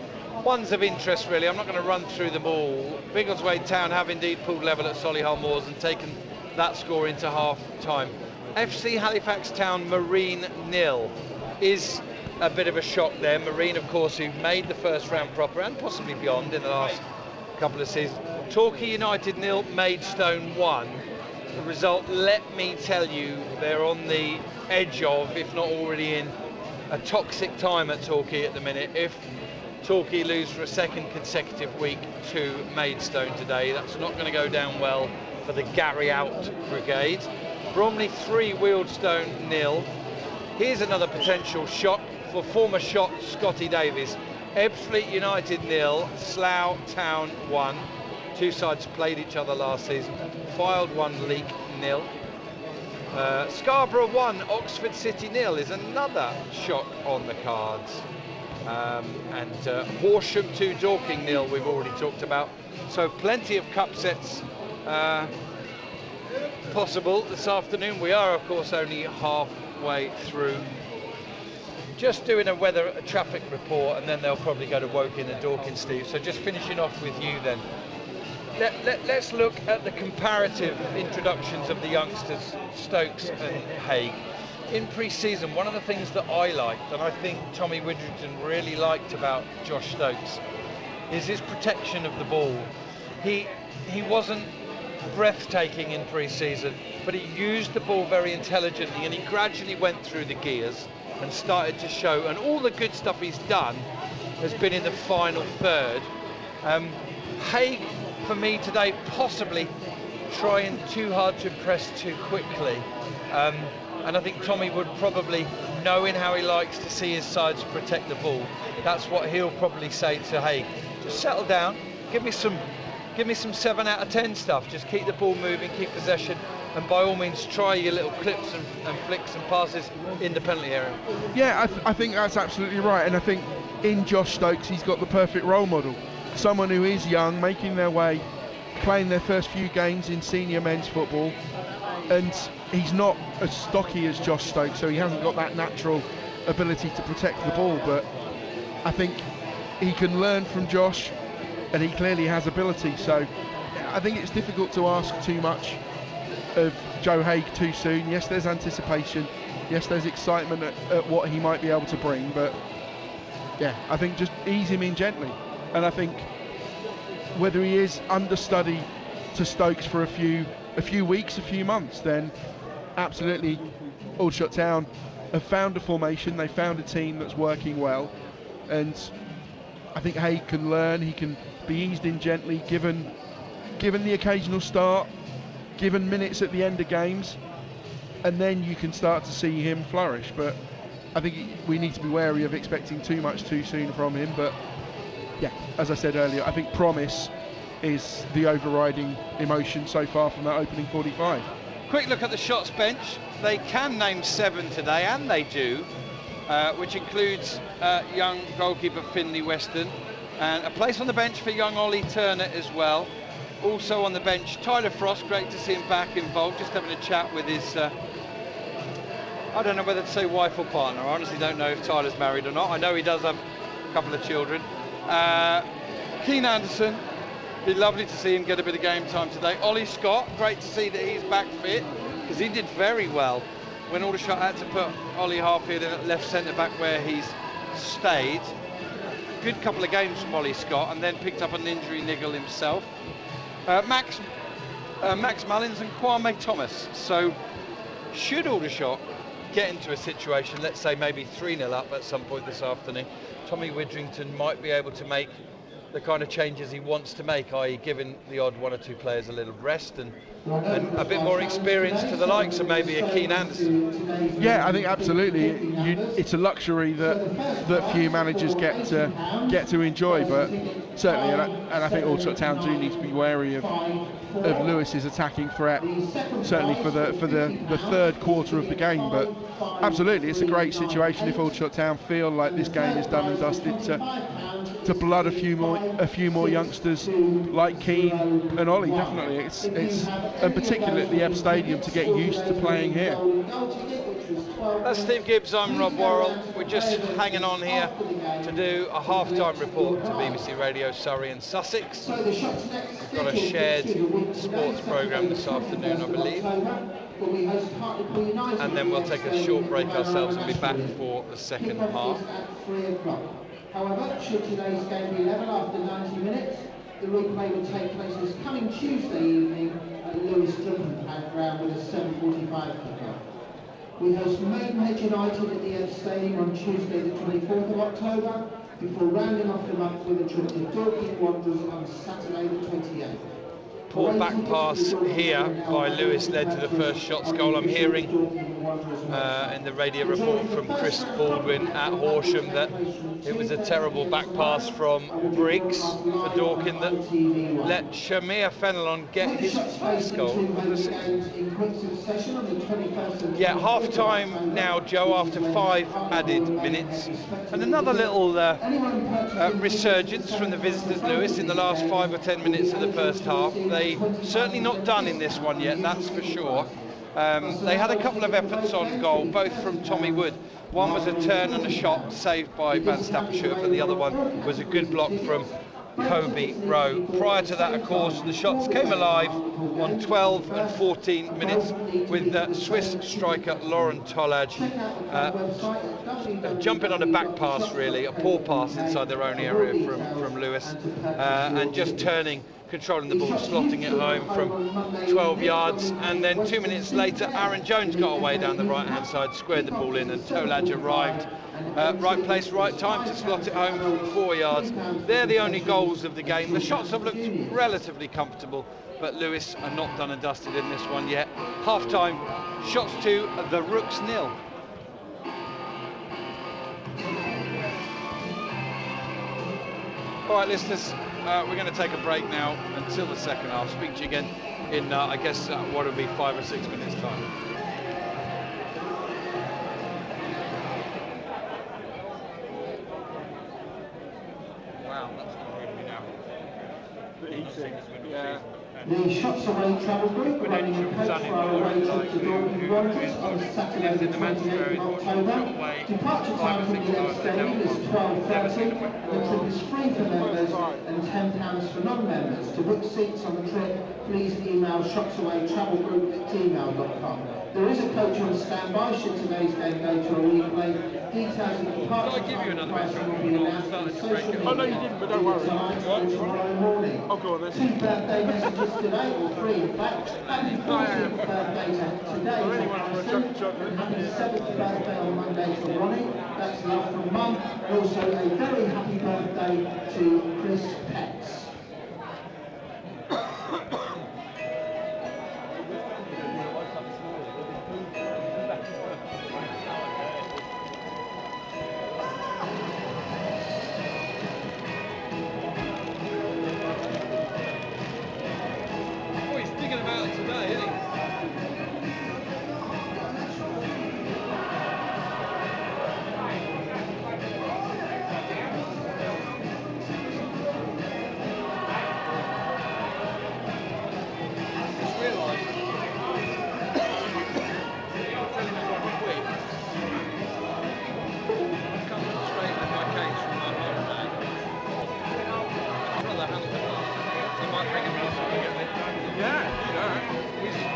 One's of interest, really. I'm not going to run through them all. Biggleswade Town have indeed pulled level at Solihull Moors and taken that score into half-time. FC Halifax Town Marine 0 is a bit of a shock there. Marine, of course, who made the first round proper and possibly beyond in the last couple of seasons. Torquay United 0, Maidstone 1. The result, let me tell you, they're on the edge of, if not already in, a toxic time at Torquay at the minute. If Torquay lose for a second consecutive week to Maidstone today, that's not going to go down well for the Gary Out brigade. Bromley 3, Wealdstone 0. Here's another potential shock for former shot Scotty Davies. Ebbsfleet United 0, Slough Town 1. Two sides played each other last season. Fylde 1, Leek 0. Scarborough 1, Oxford City 0 is another shock on the cards. And Horsham 2, Dorking 0 we've already talked about. So plenty of cup sets possible this afternoon. We are of course only halfway through. Just doing a traffic report, and then they'll probably go to Woking and Dorking, Steve. So just finishing off with you then. Let's look at the comparative introductions of the youngsters, Stokes and Haigh. In pre-season, one of the things that I liked, and I think Tommy Widrington really liked about Josh Stokes, is his protection of the ball. He wasn't breathtaking in pre-season, but he used the ball very intelligently, and he gradually went through the gears and started to show, and all the good stuff he's done has been in the final third. Haigh, for me today, possibly trying too hard to impress too quickly. And I think Tommy would probably, knowing how he likes to see his sides protect the ball, that's what he'll probably say to Haigh. Just settle down, give me some 7 out of 10 stuff, just keep the ball moving, keep possession, and by all means try your little clips and flicks and passes in the penalty area. Yeah, I think that's absolutely right, and I think in Josh Stokes he's got the perfect role model. Someone who is young, making their way, playing their first few games in senior men's football, and he's not as stocky as Josh Stokes, so he hasn't got that natural ability to protect the ball, but I think he can learn from Josh, and he clearly has ability, so I think it's difficult to ask too much of Joe Haigh too soon. Yes, there's anticipation, yes, there's excitement at what he might be able to bring, but yeah, I think just ease him in gently. And I think whether he is understudy to Stokes for a few weeks, a few months, then absolutely Aldershot Town have found a formation, they found a team that's working well, and I think Haigh can learn, he can be eased in gently, given the occasional start, given minutes at the end of games, and then you can start to see him flourish. But I think we need to be wary of expecting too much too soon from him. But yeah, as I said earlier, I think promise is the overriding emotion so far from that opening 45. Quick look at the shots bench. They can name 7 today, and they do, which includes young goalkeeper Finlay Weston, and a place on the bench for young Ollie Turner as well. Also on the bench, Tyler Frost, great to see him back involved, just having a chat with his, I don't know whether to say wife or partner. I honestly don't know if Tyler's married or not. I know he does have a couple of children. Keane Anderson, be lovely to see him get a bit of game time today. Ollie Scott, great to see that he's back fit, because he did very well when Aldershot had to put Ollie Harfield in at left centre back where he's stayed. Good couple of games from Ollie Scott, and then picked up an injury niggle himself. Max Mullins and Kwame Thomas. So should Aldershot get into a situation, let's say maybe 3-0 up at some point this afternoon, Tommy Widrington might be able to make the kind of changes he wants to make, i.e. giving the odd 1 or 2 players a little rest and a bit more experience to the likes of maybe a Keane Anderson. Yeah, I think absolutely. It's a luxury that few managers get to enjoy, but certainly, and I think Aldershot Town do need to be wary of Lewes's attacking threat, certainly for the third quarter of the game. But absolutely, it's a great situation if Aldershot Town feel like this game is done and dusted to blood a few more youngsters like Keane and Ollie. Definitely, it's and particularly at the Ebb Stadium, to get used to playing here. That's Steve Gibbs, I'm Rob Worrell. We're just hanging on here to do a half-time report to BBC Radio Surrey and Sussex. We've got a shared sports programme this afternoon, I believe. And then we'll take a short break ourselves and be back for the second half. However, should today's game be level after 90 minutes, the replay will take place this coming Tuesday evening at Lewes ground with a 7:45 kickoff. We host Maidenhead United at the Ebb Stadium on Tuesday the 24th of October, before rounding off the month with a trip to Dorking Wanderers on Saturday the 28th. poor back pass here by Lewes led to the first Shots goal. I'm hearing in the radio report from Chris Baldwin at Horsham that it was a terrible back pass from Briggs for Dorking that let Shamir Fenelon get his first goal of the season. Yeah, half time now, Joe, after 5 added minutes. And another little resurgence from the visitors, Lewes, in the last 5 or 10 minutes of the first half. They certainly not done in this one yet, that's for sure. They had a couple of efforts on goal, both from Tommy Wood. One was a turn and a shot saved by Van Staffenshire, but the other one was a good block from Kobe Rowe. Prior to that, of course, the Shots came alive on 12 and 14 minutes with Swiss striker Lauren Tollage jumping on a back pass, really, a poor pass inside their own area from Lewes, and just turning, controlling the ball, slotting it home from 12 yards, and then 2 minutes later Aaron Jones got away down the right hand side, squared the ball in, and Tollage arrived right place, right time to slot it home from 4 yards. They're the only goals of the game. The Shots have looked relatively comfortable, but Lewes are not done and dusted in this one yet. Half time, Shots 2, the Rooks 0. All right, listeners, we're going to take a break now until the second half. Speak to you again in, I guess, what will be 5 or 6 minutes' time. Wow, that's not good me now. Yeah. The Shots Away travel group are running a coach for our away trip to Dorking Wanderers on Saturday the 28th of October. Departure time from the next stadium is 12:30. The trip is free for members and £10 for non-members. To book seats on the trip, please email shotsawaytravelgroup@gmail.com. There is a coach on standby should today's game go to a replay. Details of departure time and pricing will be announced on social media. Oh, no, you didn't, but don't worry. Tonight or tomorrow morning. I'll go on then. 2 birthday messages today, or 3 in fact. Happy 14th birthday to today to Harrison, and happy 7th birthday on Monday to Ronnie. That's love from Mum. Also a very happy birthday to Chris Petts.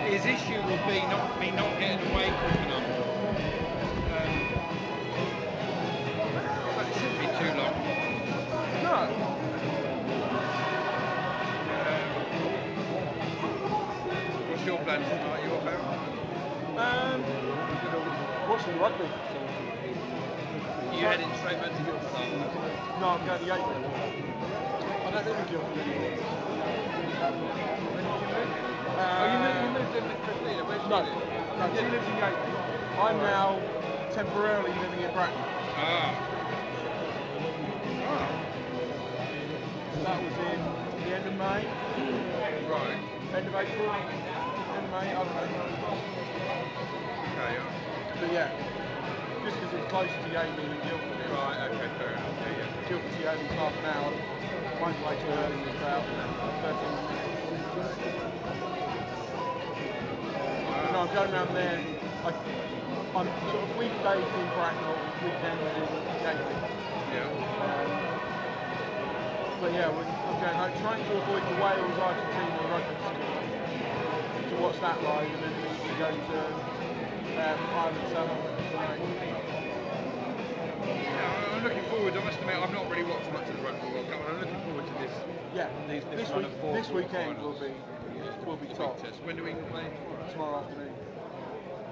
His issue will be me not getting away quick enough. But it shouldn't be too long. No. What's your plan tonight? You off out? Watching the rugby. You heading straight back to Guildford? No, I'm going to the 8th. I don't live in Guildford anymore. You moved in with Christina? Where's she live? No, she lives in Gately. I'm now temporarily living in Bracknell. That was in the end of May. Right. End of April. End of May, I don't know. Okay, But yeah, just because it's closer to Gately than Guildford. Right, okay, fair enough. Yeah. Guildford to Gately's half an hour. Motorway to Early is about 13 minutes. No, I'm going around there. I'm sort of weekdays in Bracknell, weekends in Gately. Yeah. But yeah, I'm going out trying to avoid the Wales Argentina rugby school to watch that live, and then we go to Ireland South tonight. Yeah, I'm looking forward. I must admit, I've not really watched much of the Rugby World Cup, and I'm looking forward to this. Yeah, this weekend will be top. When do we play? Tomorrow afternoon,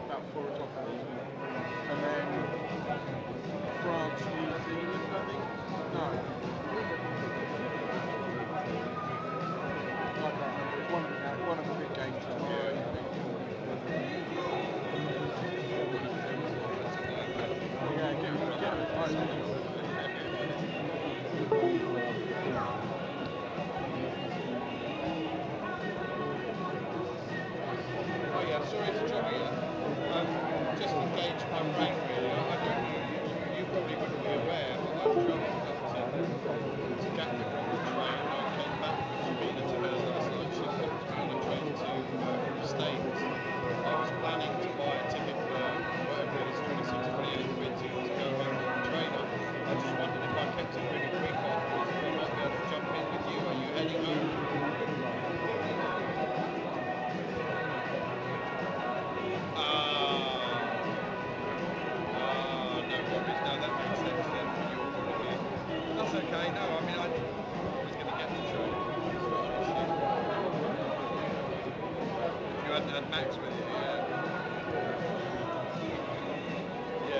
about 4 o'clock. And then France, New Zealand, I think. No. I can't remember. It's one of the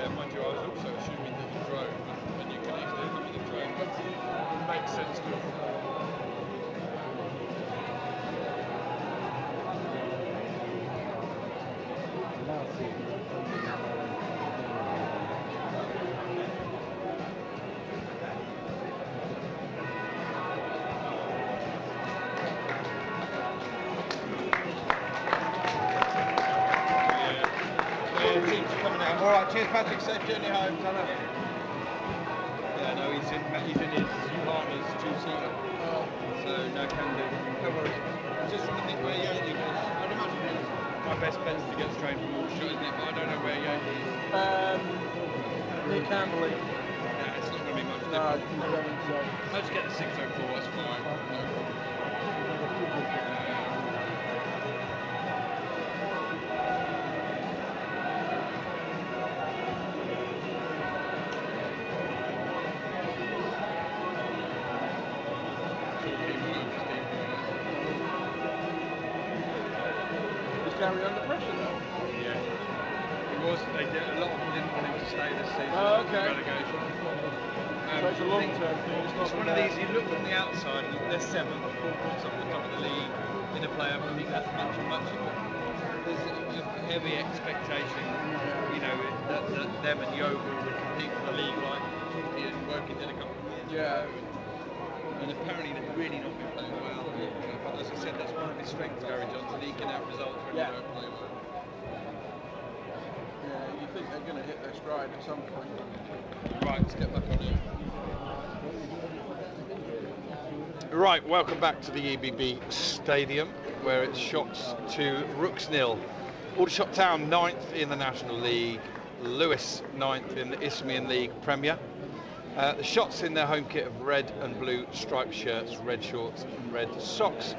Yeah, mind you, I was also assuming that the drone, when you connect it with the drone, it makes sense to All right, cheers, Patrick. Safe journey home. Yeah, no, he's in his partner's two-seater, so no can do. No worries. Just trying to think where Yankee was. I'd imagine it's my best bet to get straight from Aldershot, isn't it? But I don't know where Yankee is. Near Camberley. Yeah, it's not going to be much different. I'll just get the 604. That's fine. No problem. Gary under pressure though. Yeah. It was. A lot of them didn't want him to stay this season. Oh, okay. Relegation. So it's a long-term thing. It's one of these. You look from the outside, and they're 7th, 4 points off the top of the league in a playoff. I think that's much of it. There's a heavy expectation, you know, that them and Yeovil would compete for the league like Ian Working did a couple of years ago. And apparently they've really not been playing well. But as I said, that's one of his strengths, Gary Johnson. He can have results when you don't play well. Yeah, you think they're going to hit their stride at some point. Right, let's get back on here. Right, welcome back to the EBB Stadium, where it's Shots to Rooks 0. Aldershot Town 9th in the National League, Lewes 9th in the Isthmian League Premier. The Shots in their home kit of red and blue striped shirts, red shorts and red socks.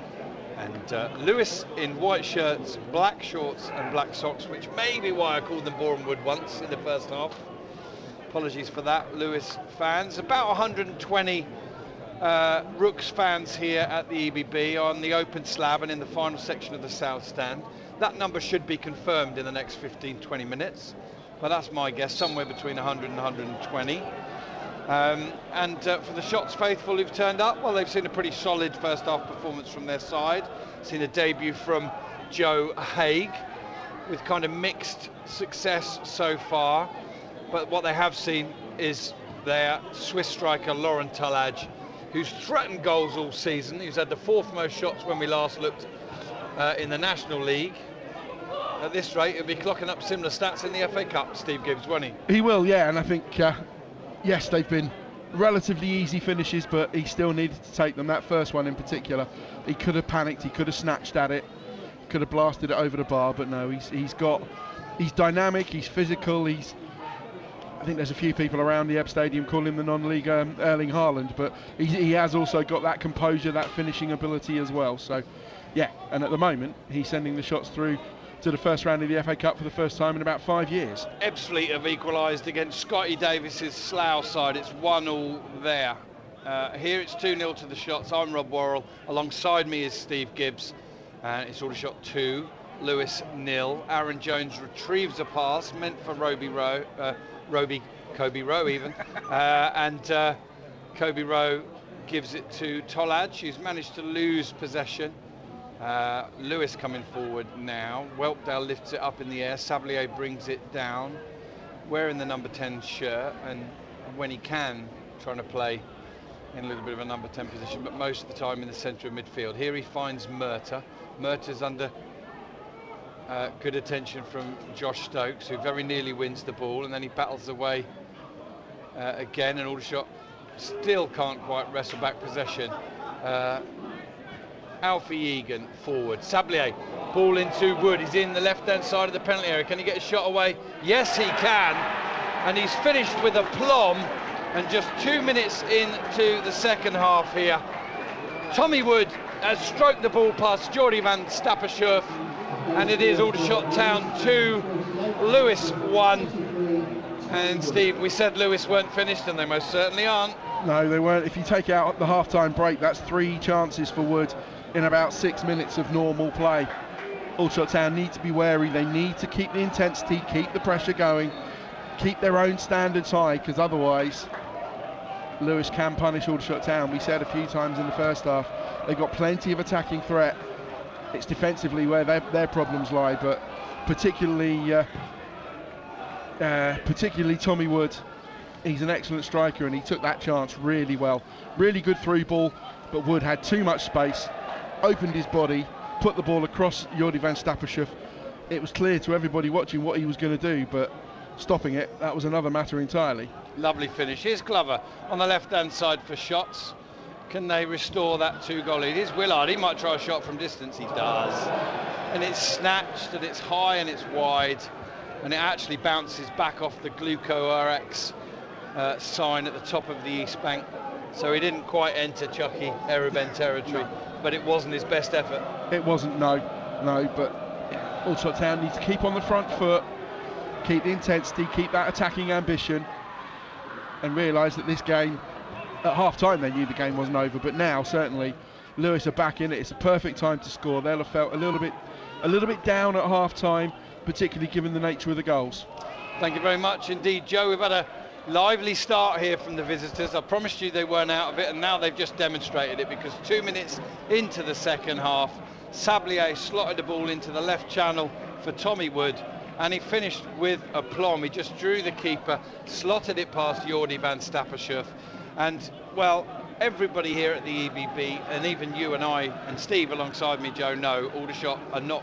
And Lewes in white shirts, black shorts and black socks, which may be why I called them Bournemouth once in the first half. Apologies for that, Lewes fans. About 120 Rooks fans here at the EBB on the open slab and in the final section of the South Stand. That number should be confirmed in the next 15-20 minutes, but that's my guess, somewhere between 100 and 120. For the Shots faithful who've turned up, well, they've seen a pretty solid first half performance from their side. Seen a debut from Joe Haig with kind of mixed success so far. But what they have seen is their Swiss striker, Laurent Tallage, who's threatened goals all season. He's had the 4th most shots when we last looked in the National League. At this rate, he'll be clocking up similar stats in the FA Cup, Steve Gibbs, won't he? He will, yeah, and I think, yes, they've been relatively easy finishes, but he still needed to take them. That first one in particular, he could have panicked, he could have snatched at it, could have blasted it over the bar, but no, he's dynamic, he's physical, I think there's a few people around the Ebb Stadium calling him the non-league Erling Haaland, but he has also got that composure, that finishing ability as well. So, yeah, and at the moment, he's sending the Shots through to the first round of the FA Cup for the first time in about 5 years. Ebbsfleet have equalised against Scotty Davis's Slough side. It's 1-1 there. Here it's 2-0 to the Shots. I'm Rob Worrell. Alongside me is Steve Gibbs. It's Aldershot 2, Lewes 0. Aaron Jones retrieves a pass meant for Kobe Rowe even. Kobe Rowe gives it to Tallage, who's managed to lose possession. Lewes coming forward now. Whelpdale lifts it up in the air. Sablier brings it down, wearing the number 10 shirt, and when he can, trying to play in a little bit of a number 10 position, but most of the time in the centre of midfield. Here he finds Murtagh. Murtagh's under good attention from Josh Stokes, who very nearly wins the ball, and then he battles away again, and Aldershot still can't quite wrestle back possession. Alfie Egan forward. Sablier, ball into Wood. He's in the left-hand side of the penalty area. Can he get a shot away? Yes, he can. And he's finished with aplomb. And just 2 minutes into the second half here, Tommy Wood has stroked the ball past Jordi van Stapperschurf. And it is Aldershot Town 2, Lewes 1. And Steve, we said Lewes weren't finished, and they most certainly aren't. No, they weren't. If you take out the half-time break, that's 3 chances for Wood in about 6 minutes of normal play. Aldershot Town need to be wary. They need to keep the intensity, keep the pressure going. keep their own standards high, because otherwise Lewes can punish Aldershot Town. We said a few times in the first half, they've got plenty of attacking threat. It's defensively where their problems lie, but particularly Tommy Wood. He's an excellent striker, and he took that chance really well. Really good through ball, but Wood had too much space, opened his body, put the ball across Jordi van Stappershoef. It was clear to everybody watching what he was going to do, but stopping it, that was another matter entirely. Lovely finish. Here's Glover on the left-hand side for shots. Can they restore that 2-goal lead? Here's Willard. He might try a shot from distance. He does. And it's snatched, and it's high, and it's wide. And it actually bounces back off the Gluco RX sign at the top of the East Bank. So he didn't quite enter Chucky Eruben territory, but it wasn't his best effort. It wasn't, no, but Aldershot Town needs to keep on the front foot, keep the intensity, keep that attacking ambition, and realise that this game, at half-time they knew the game wasn't over, but now certainly Lewes are back in it. It's a perfect time to score. They'll have felt a little bit down at half-time, particularly given the nature of the goals. Thank you very much indeed, Joe. We've had a lively start here from the visitors. I promised you they weren't out of it, and now they've just demonstrated it, because 2 minutes into the second half, Sablier slotted the ball into the left channel for Tommy Wood, and he finished with aplomb. He just drew the keeper, slotted it past Jordi van Stappershoef, and well, everybody here at the EBB, and even you and I and Steve alongside me, Joe, know Aldershot are not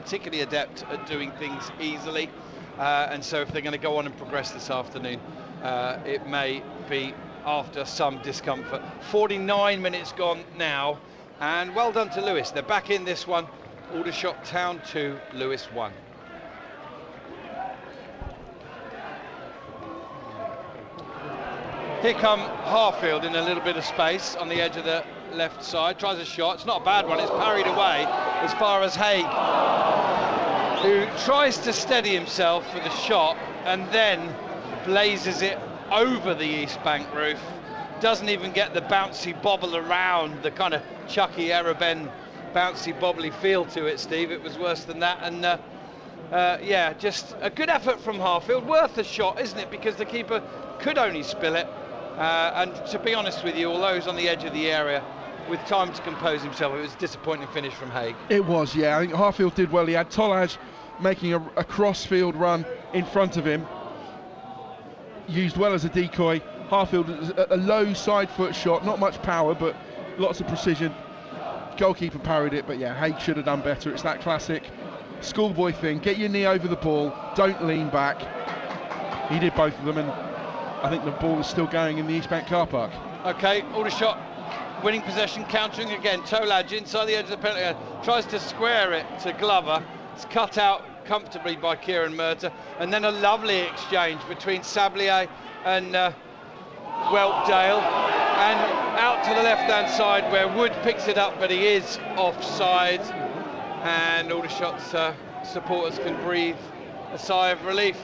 particularly adept at doing things easily, and so if they're going to go on and progress this afternoon, it may be after some discomfort. 49 minutes gone now, and well done to Lewes. They're back in this one. Aldershot Town 2, Lewes 1. Here come Harfield in a little bit of space on the edge of the left side. Tries a shot. It's not a bad one. It's parried away as far as Haig, who tries to steady himself for the shot and then blazes it over the East Bank roof. Doesn't even get the bouncy bobble around, the kind of Chucky Eruben bouncy bobbly feel to it, Steve. It was worse than that, and yeah, just a good effort from Harfield. Worth a shot, isn't it? Because the keeper could only spill it, and to be honest with you, although he's on the edge of the area with time to compose himself, it was a disappointing finish from Haig. It was, yeah. I think Harfield did well. He had Tolaj making a cross-field run in front of him, used well as a decoy. Harfield, a low side foot shot, not much power, but lots of precision. Goalkeeper parried it, but yeah, Haig should have done better. It's that classic schoolboy thing. Get your knee over the ball, don't lean back. He did both of them, and I think the ball is still going in the East Bank car park. Okay, Aldershot winning possession, countering again. Tolaj inside the edge of the penalty area, tries to square it to Glover. It's cut out comfortably by Kieran Murtagh, and then a lovely exchange between Sablier and Whelpdale, and out to the left-hand side where Wood picks it up, but he is offside, and Aldershot's supporters can breathe a sigh of relief.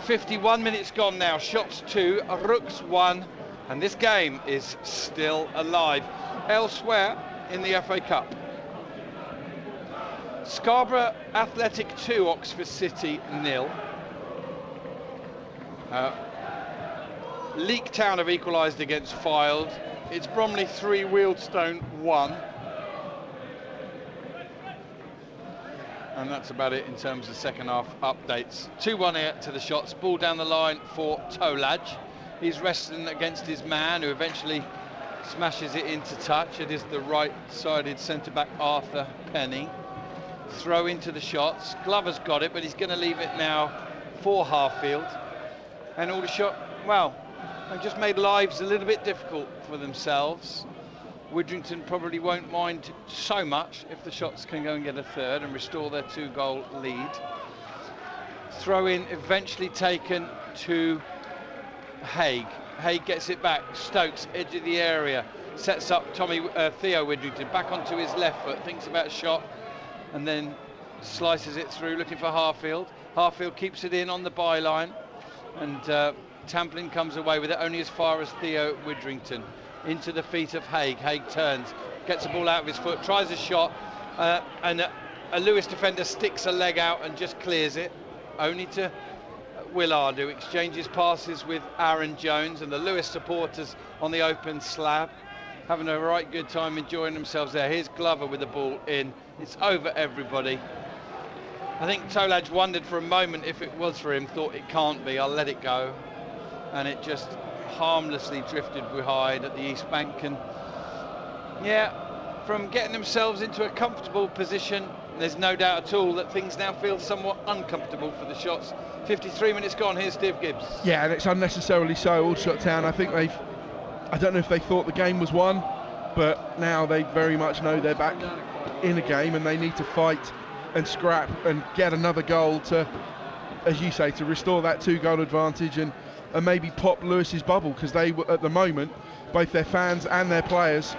51 minutes gone now. Shots 2, Rooks 1, and this game is still alive. Elsewhere in the FA Cup, Scarborough Athletic 2, Oxford City 0. Leek Town have equalised against Fylde. It's Bromley 3, Wealdstone 1. And that's about it in terms of second half updates. 2-1 here to the shots. Ball down the line for Tolaj. He's wrestling against his man, who eventually smashes it into touch. It is the right-sided centre-back Arthur Penny. Throw into the shots. Glover's got it, but he's going to leave it now for Harfield. And Aldershot, well, they've just made lives a little bit difficult for themselves. Widrington probably won't mind so much if the shots can go and get a third and restore their 2-goal lead. Throw in eventually taken to Haig. Haig gets it back. Stokes, edge of the area, sets up Theo Widrington back onto his left foot, thinks about a shot, and then slices it through, looking for Harfield. Harfield keeps it in on the byline, and Tamplin comes away with it only as far as Theo Widrington. Into the feet of Haig. Haig turns, gets the ball out of his foot, tries a shot, and a Lewes defender sticks a leg out and just clears it, only to Willard, who exchanges passes with Aaron Jones, and the Lewes supporters on the open slab having a right good time enjoying themselves there. Here's Glover with the ball in. It's over everybody. I think Tolaj wondered for a moment if it was for him, thought it can't be, I'll let it go. And it just harmlessly drifted behind at the East Bank. And yeah, from getting themselves into a comfortable position, there's no doubt at all that things now feel somewhat uncomfortable for the Shots. 53 minutes gone, here's Steve Gibbs. Yeah, and it's unnecessarily so. Aldershot Town, I think I don't know if they thought the game was won, but now they very much know they're back in a game and they need to fight and scrap and get another goal to, as you say, to restore that 2-goal advantage and maybe pop Lewis's bubble, because they were, at the moment, both their fans and their players,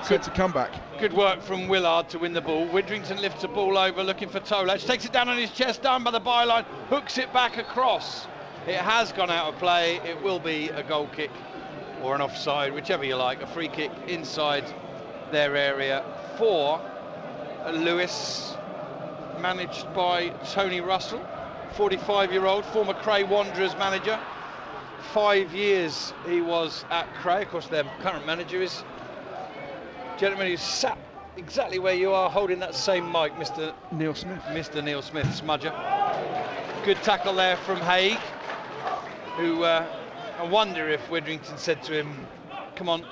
set to come back. Good work from Willard to win the ball. Widrington lifts the ball over, looking for Tolaj, takes it down on his chest, down by the byline, hooks it back across. It has gone out of play. It will be a goal kick or an offside, whichever you like, a free kick inside their area for Lewes, managed by Tony Russell, 45-year-old, former Cray Wanderers manager. 5 years he was at Cray. Of course, their current manager is a gentleman who sat exactly where you are, holding that same mic, Mr. Neil Smith. Mr. Neil Smith, smudger. Good tackle there from Haig, who I wonder if Widrington said to him, come on,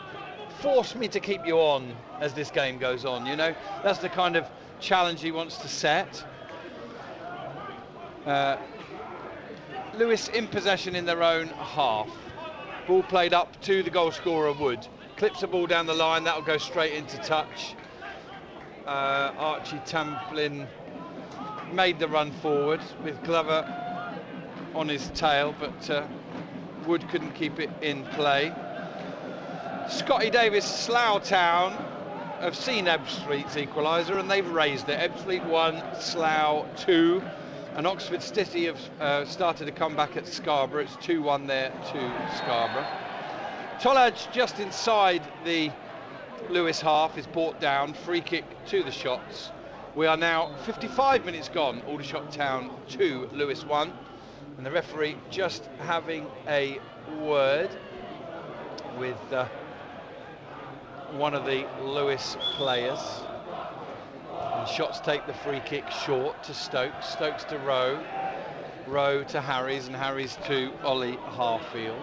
force me to keep you on as this game goes on, you know? That's the kind of challenge he wants to set. Lewes in possession in their own half. Ball played up to the goal scorer Wood. Clips the ball down the line, that'll go straight into touch. Archie Tamplin made the run forward with Glover on his tail, but Wood couldn't keep it in play. Scotty Davis, Slough Town have seen Ebbsfleet's equaliser and they've raised it. Ebbsfleet 1, Slough 2, and Oxford City have started to come back at Scarborough. It's 2-1 there to Scarborough. Tolaj just inside the Lewes half is brought down, free kick to the Shots. We are now 55 minutes gone, Aldershot Town 2, Lewes 1, and the referee just having a word with one of the Lewes players. And Shots take the free kick short to Stokes, Stokes to Rowe, Rowe to Harries, and Harries to Ollie Harfield.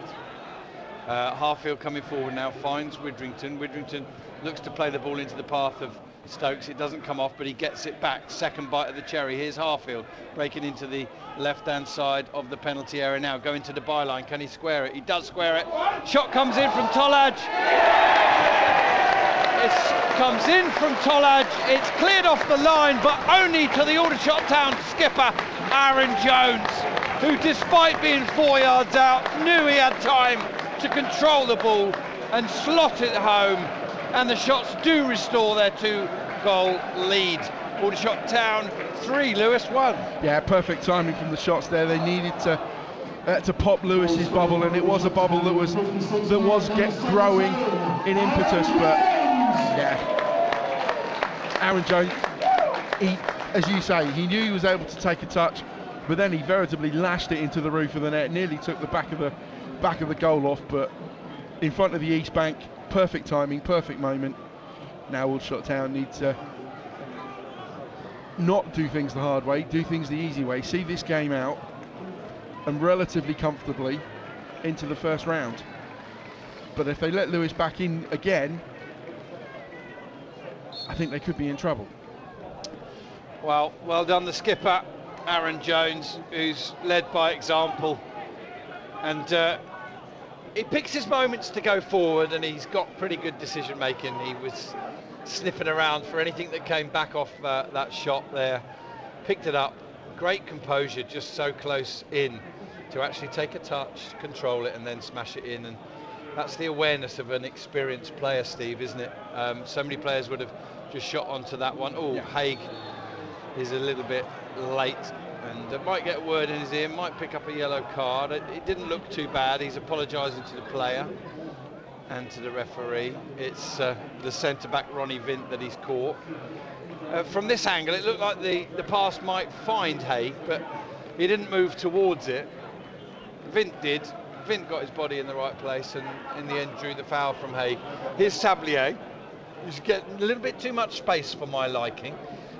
Harfield coming forward now, finds Widrington. Widrington looks to play the ball into the path of Stokes. It doesn't come off, but he gets it back. Second bite of the cherry. Here's Harfield breaking into the left-hand side of the penalty area now, going to the byline. Can he square it? He does square it. Shot comes in from Tolaj. It comes in from Tolaj. It's cleared off the line, but only to the Aldershot Town skipper, Aaron Jones, who, despite being 4 yards out, knew he had time to control the ball and slot it home, and the Shots do restore their 2-goal lead. Aldershot Town 3, Lewes 1. Yeah, perfect timing from the Shots there. They needed to pop Lewis's bubble, and it was a bubble that was growing in impetus, but yeah, Aaron Jones, he, as you say, he knew he was able to take a touch, but then he veritably lashed it into the roof of the net, nearly took the back of the goal off, but in front of the East Bank, perfect timing, perfect moment. Now Aldershot Town need to not do things the hard way, do things the easy way, see this game out and relatively comfortably into the first round. But if they let Lewes back in again, I think they could be in trouble. Well done the skipper, Aaron Jones, who's led by example, and he picks his moments to go forward, and he's got pretty good decision making. He was sniffing around for anything that came back off that shot there, picked it up, great composure, just so close in to actually take a touch, control it, and then smash it in. And that's the awareness of an experienced player, Steve, isn't it? So many players would have just shot onto that one. Oh, yeah. Haig is a little bit late and might get a word in his ear, might pick up a yellow card. It didn't look too bad. He's apologising to the player and to the referee. It's the centre-back Ronnie Vint that he's caught. From this angle, it looked like the pass might find Haig, but he didn't move towards it. Vint did. Vint got his body in the right place and in the end drew the foul from Haig. Here's Sablier, who's getting a little bit too much space for my liking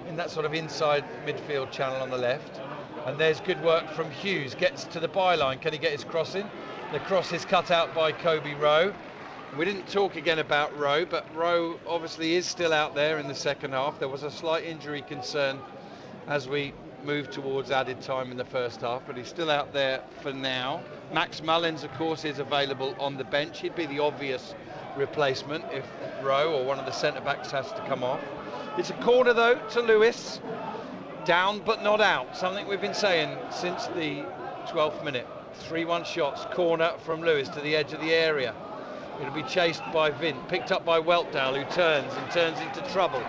in that sort of inside midfield channel on the left. And there's good work from Hughes, gets to the byline. Can he get his cross in? The cross is cut out by Kobe Rowe. We didn't talk again about Rowe, but Rowe obviously is still out there in the second half. There was a slight injury concern as we moved towards added time in the first half, but he's still out there for now. Max Mullins, of course, is available on the bench. He'd be the obvious replacement if Rowe or one of the centre-backs has to come off. It's a corner, though, to Lewes. Down but not out, something we've been saying since the 12th minute. 3-1 shots, corner from Lewes to the edge of the area. It'll be chased by Vint, picked up by Weltdale, who turns into trouble.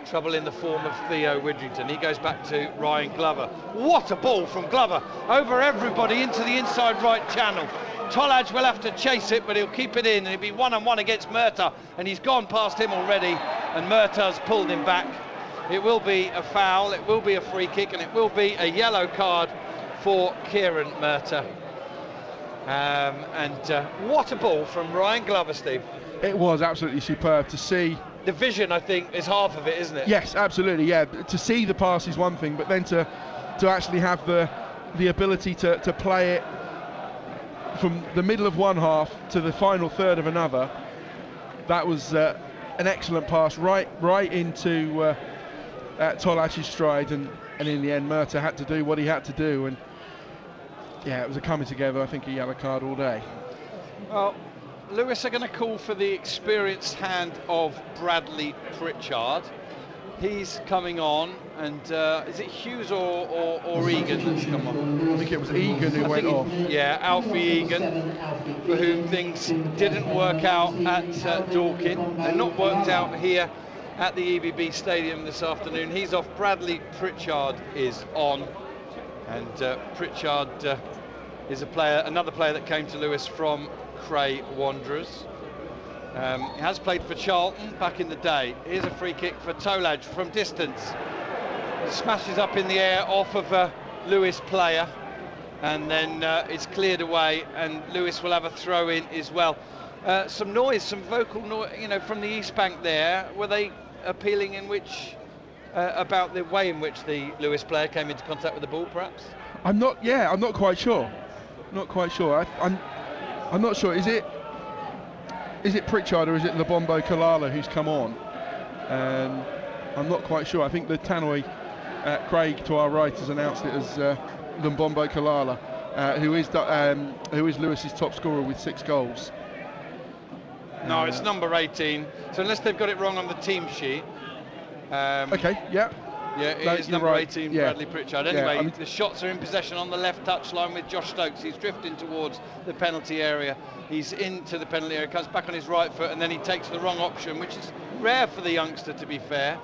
Trouble in the form of Theo Widrington. He goes back to Ryan Glover. What a ball from Glover, over everybody into the inside right channel. Tolaj will have to chase it, but he'll keep it in, and he'll be one-on-one against Murtagh, and he's gone past him already, and Murtagh's pulled him back. It will be a foul, it will be a free kick, and it will be a yellow card for Kieran Murtagh. What a ball from Ryan Glover, Steve. It was absolutely superb to see. The vision, I think, is half of it, isn't it? Yes, absolutely, yeah. To see the pass is one thing, but then to actually have the ability to play it from the middle of one half to the final third of another, that was an excellent pass right into Tolaj's stride, and in the end Murtagh had to do what he had to do, and yeah, it was a coming together. I think a yellow card all day. Well, Lewes are going to call for the experienced hand of Bradley Pritchard. He's coming on, and is it Hughes or Egan that's come on? I think it was Egan who went off. Yeah, Alfie Egan, for whom things didn't work out at Dorking. They're not worked out here at the EBB Stadium this afternoon. He's off. Bradley Pritchard is on, and Pritchard is another player that came to Lewes from Cray Wanderers. He has played for Charlton back in the day. Here's a free kick for Tolaj from distance. Smashes up in the air off of a Lewes player, and then it's cleared away, and Lewes will have a throw in as well. Some noise, some vocal noise, from the East Bank there. Were they appealing about the way in which the Lewes player came into contact with the ball, perhaps? I'm not quite sure. I'm not sure. Is it Pritchard or is it Lubombo Kalala who's come on? I'm not quite sure. I think the tannoy Craig to our right has announced it as Lubombo Kalala, who is Lewis's top scorer with 6 goals. No, it's number 18. So unless they've got it wrong on the team sheet. Okay, yeah. Yeah, it is number 18, yeah. Bradley Pritchard. Anyway, yeah, the shots are in possession on the left touchline with Josh Stokes. He's drifting towards the penalty area. He's into the penalty area, comes back on his right foot, and then he takes the wrong option, which is rare for the youngster, to be fair.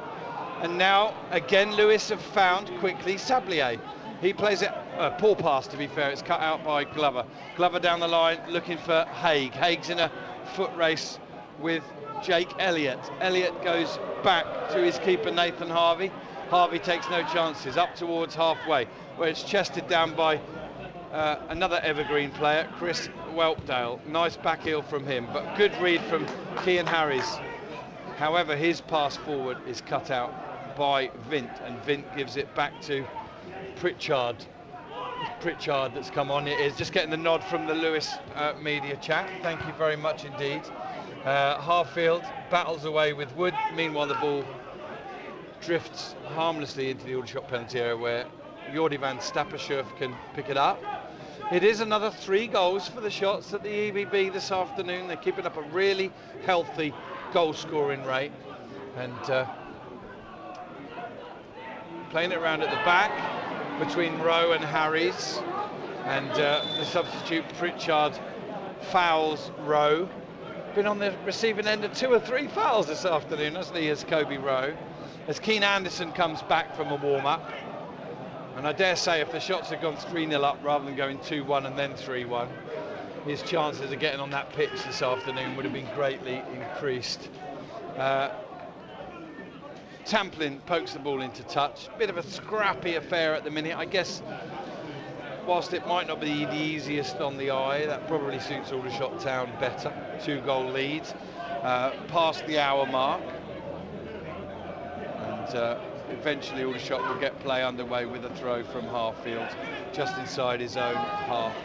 And now, again, Lewes have found quickly Sablier. He plays it, poor pass, to be fair. It's cut out by Glover. Glover down the line, looking for Haig. Haig's in a foot race with Jake Elliott. Elliott goes back to his keeper, Nathan Harvey. Harvey takes no chances, up towards halfway, where it's chested down by another evergreen player, Chris Weltdale. Nice back heel from him, but good read from Kean Harris. However, his pass forward is cut out by Vint, and Vint gives it back to Pritchard. Pritchard that's come on. It is just getting the nod from the Lewes media chat. Thank you very much indeed. Harfield battles away with Wood. Meanwhile, the ball drifts harmlessly into the Aldershot penalty area, where Jordi van Stappershoef can pick it up. It is another 3 goals for the shots at the EBB this afternoon. They're keeping up a really healthy goal scoring rate, and playing it around at the back between Rowe and Harries, and the substitute Pritchard fouls Rowe. Been on the receiving end of 2 or 3 fouls this afternoon, hasn't he, as Kobe Rowe, as Keane Anderson comes back from a warm-up. And I dare say if the shots had gone 3-0 up rather than going 2-1 and then 3-1, his chances of getting on that pitch this afternoon would have been greatly increased. Tamplin pokes the ball into touch. Bit of a scrappy affair at the minute. I guess whilst it might not be the easiest on the eye, that probably suits Aldershot Town better. 2-goal lead, past the hour mark, and eventually Aldershot will get play underway with a throw from Harfield, just inside his own half.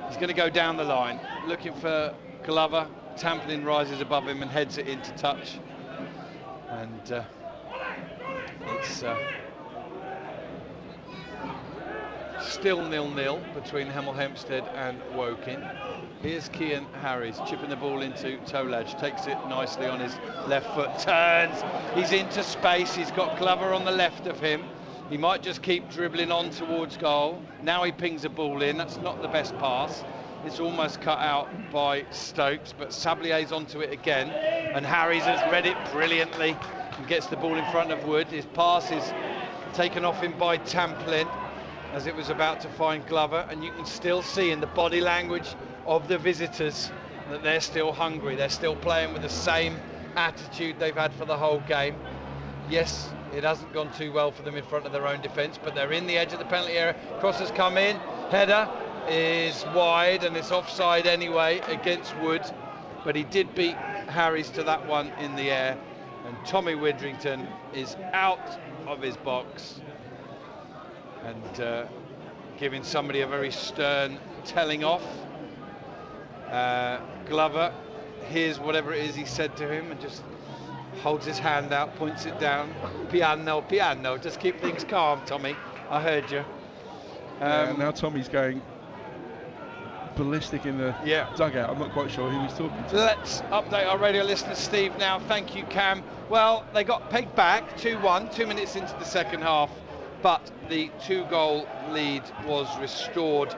He's going to go down the line, looking for Glover. Tamplin rises above him and heads it into touch, and it's still 0-0 between Hemel Hempstead and Woking. Here's Cian Harries chipping the ball into Tolaj, takes it nicely on his left foot, turns, he's into space, he's got Glover on the left of him. He might just keep dribbling on towards goal. Now he pings a ball in, that's not the best pass. It's almost cut out by Stokes, but Sablier's onto it again, and Harries has read it brilliantly and gets the ball in front of Wood. His pass is taken off him by Tamplin as it was about to find Glover, and you can still see in the body language of the visitors that they're still hungry. They're still playing with the same attitude they've had for the whole game. Yes, it hasn't gone too well for them in front of their own defence, but they're in the edge of the penalty area. Cross has come in, header is wide, and it's offside anyway against Wood, but he did beat Harries to that one in the air, and Tommy Widrington is out of his box and giving somebody a very stern telling off. Glover hears whatever it is he said to him and just holds his hand out, points it down. Piano, piano, just keep things calm, Tommy. I heard you. Now Tommy's going ballistic in the dugout. I'm not quite sure who he's talking to. Let's update our radio listeners, Steve, now. Thank you, Cam. Well, they got pegged back 2-1, 2 minutes into the second half, but the 2-goal lead was restored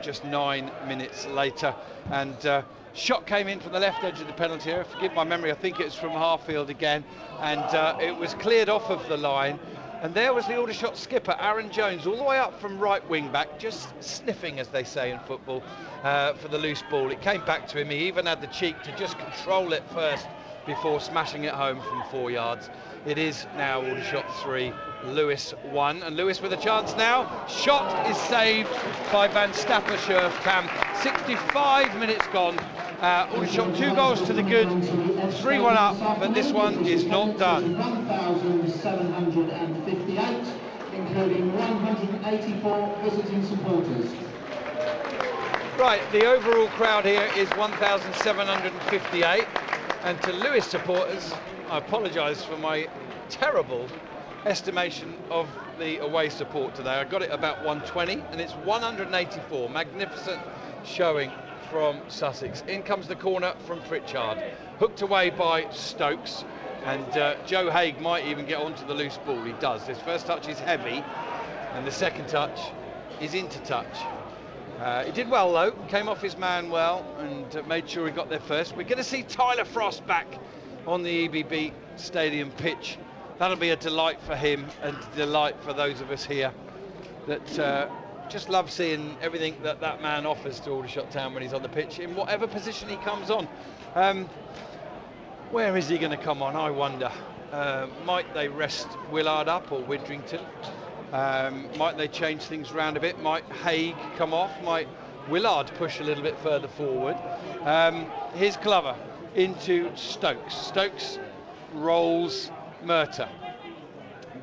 just 9 minutes later, and shot came in from the left edge of the penalty area. Forgive my memory, I think it's from Harfield again, and it was cleared off of the line. And there was the Aldershot skipper, Aaron Jones, all the way up from right wing back, just sniffing, as they say in football, for the loose ball. It came back to him. He even had the cheek to just control it first before smashing it home from 4 yards. It is now Aldershot 3, Lewes 1, and Lewes with a chance now. Shot is saved by Van Stapperscherf, Cam. 65 minutes gone. Aldershot 2 goals to the good, 3-1 up, but this one is not done. 1,758, including 184 visiting supporters. Right, the overall crowd here is 1,758, and to Lewes supporters, I apologise for my terrible estimation of the away support today. I got it about 120, and it's 184. Magnificent showing from Sussex. In comes the corner from Pritchard, hooked away by Stokes, and Joe Haig might even get onto the loose ball. He does. His first touch is heavy, and the second touch is into touch. He did well though, came off his man well, and made sure he got there first. We're going to see Tyler Frost back on the EBB Stadium pitch. That'll be a delight for him and a delight for those of us here that just love seeing everything that that man offers to Aldershot Town when he's on the pitch, in whatever position he comes on. Where is he going to come on, I wonder? Might they rest Willard up, or Widrington? Might they change things around a bit? Might Haig come off? Might Willard push a little bit further forward? Here's Glover into Stokes. Stokes rolls Murtagh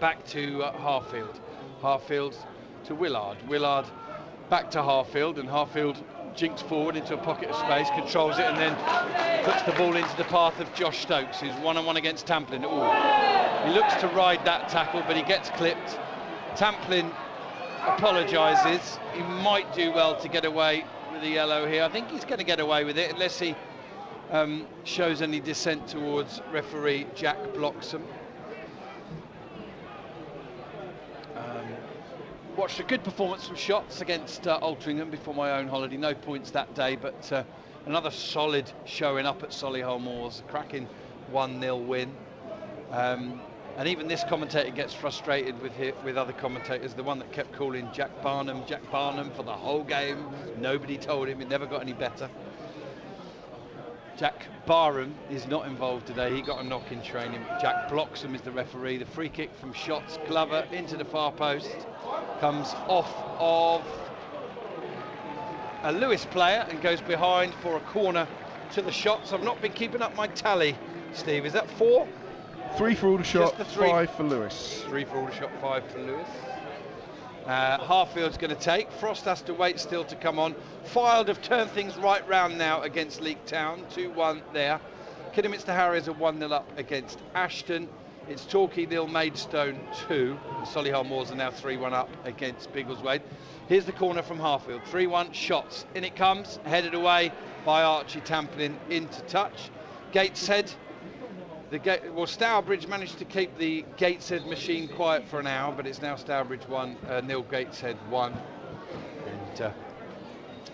back to Harfield. Harfield to Willard. Willard back to Harfield, and Harfield jinks forward into a pocket of space, controls it, and then puts the ball into the path of Josh Stokes, who's one-on-one against Tamplin. Ooh. He looks to ride that tackle, but he gets clipped. Tamplin apologises. He might do well to get away with the yellow here. I think he's going to get away with it, unless he shows any dissent towards referee Jack Bloxham. Watched a good performance from Shots against Altrincham before my own holiday. No points that day, but another solid showing up at Solihull Moors. Cracking 1-0 win. And even this commentator gets frustrated with other commentators. The one that kept calling Jack Barnum for the whole game. Nobody told him. It never got any better. Jack Barham is not involved today. He got a knock in training. Jack Bloxham is the referee. The free kick from Shots. Glover into the far post. Comes off of a Lewes player and goes behind for a corner to the Shots. I've not been keeping up my tally, Steve. Is that 4? 3 for Aldershot, 3. 5 for Lewes. 3 for Aldershot, 5 for Lewes. Harfield's going to take. Frost has to wait still to come on. Fylde have turned things right round now against Leek Town. 2-1 there. Kidderminster Harriers are 1-0 up against Ashton. It's Torquay 0, Maidstone 2. And Solihull Moors are now 3-1 up against Biggleswade. Here's the corner from Harfield. 3-1 Shots. In it comes, headed away by Archie Tamplin into touch. Gateshead. Stourbridge managed to keep the Gateshead machine quiet for an hour, but it's now Stourbridge 1, nil Gateshead 1. And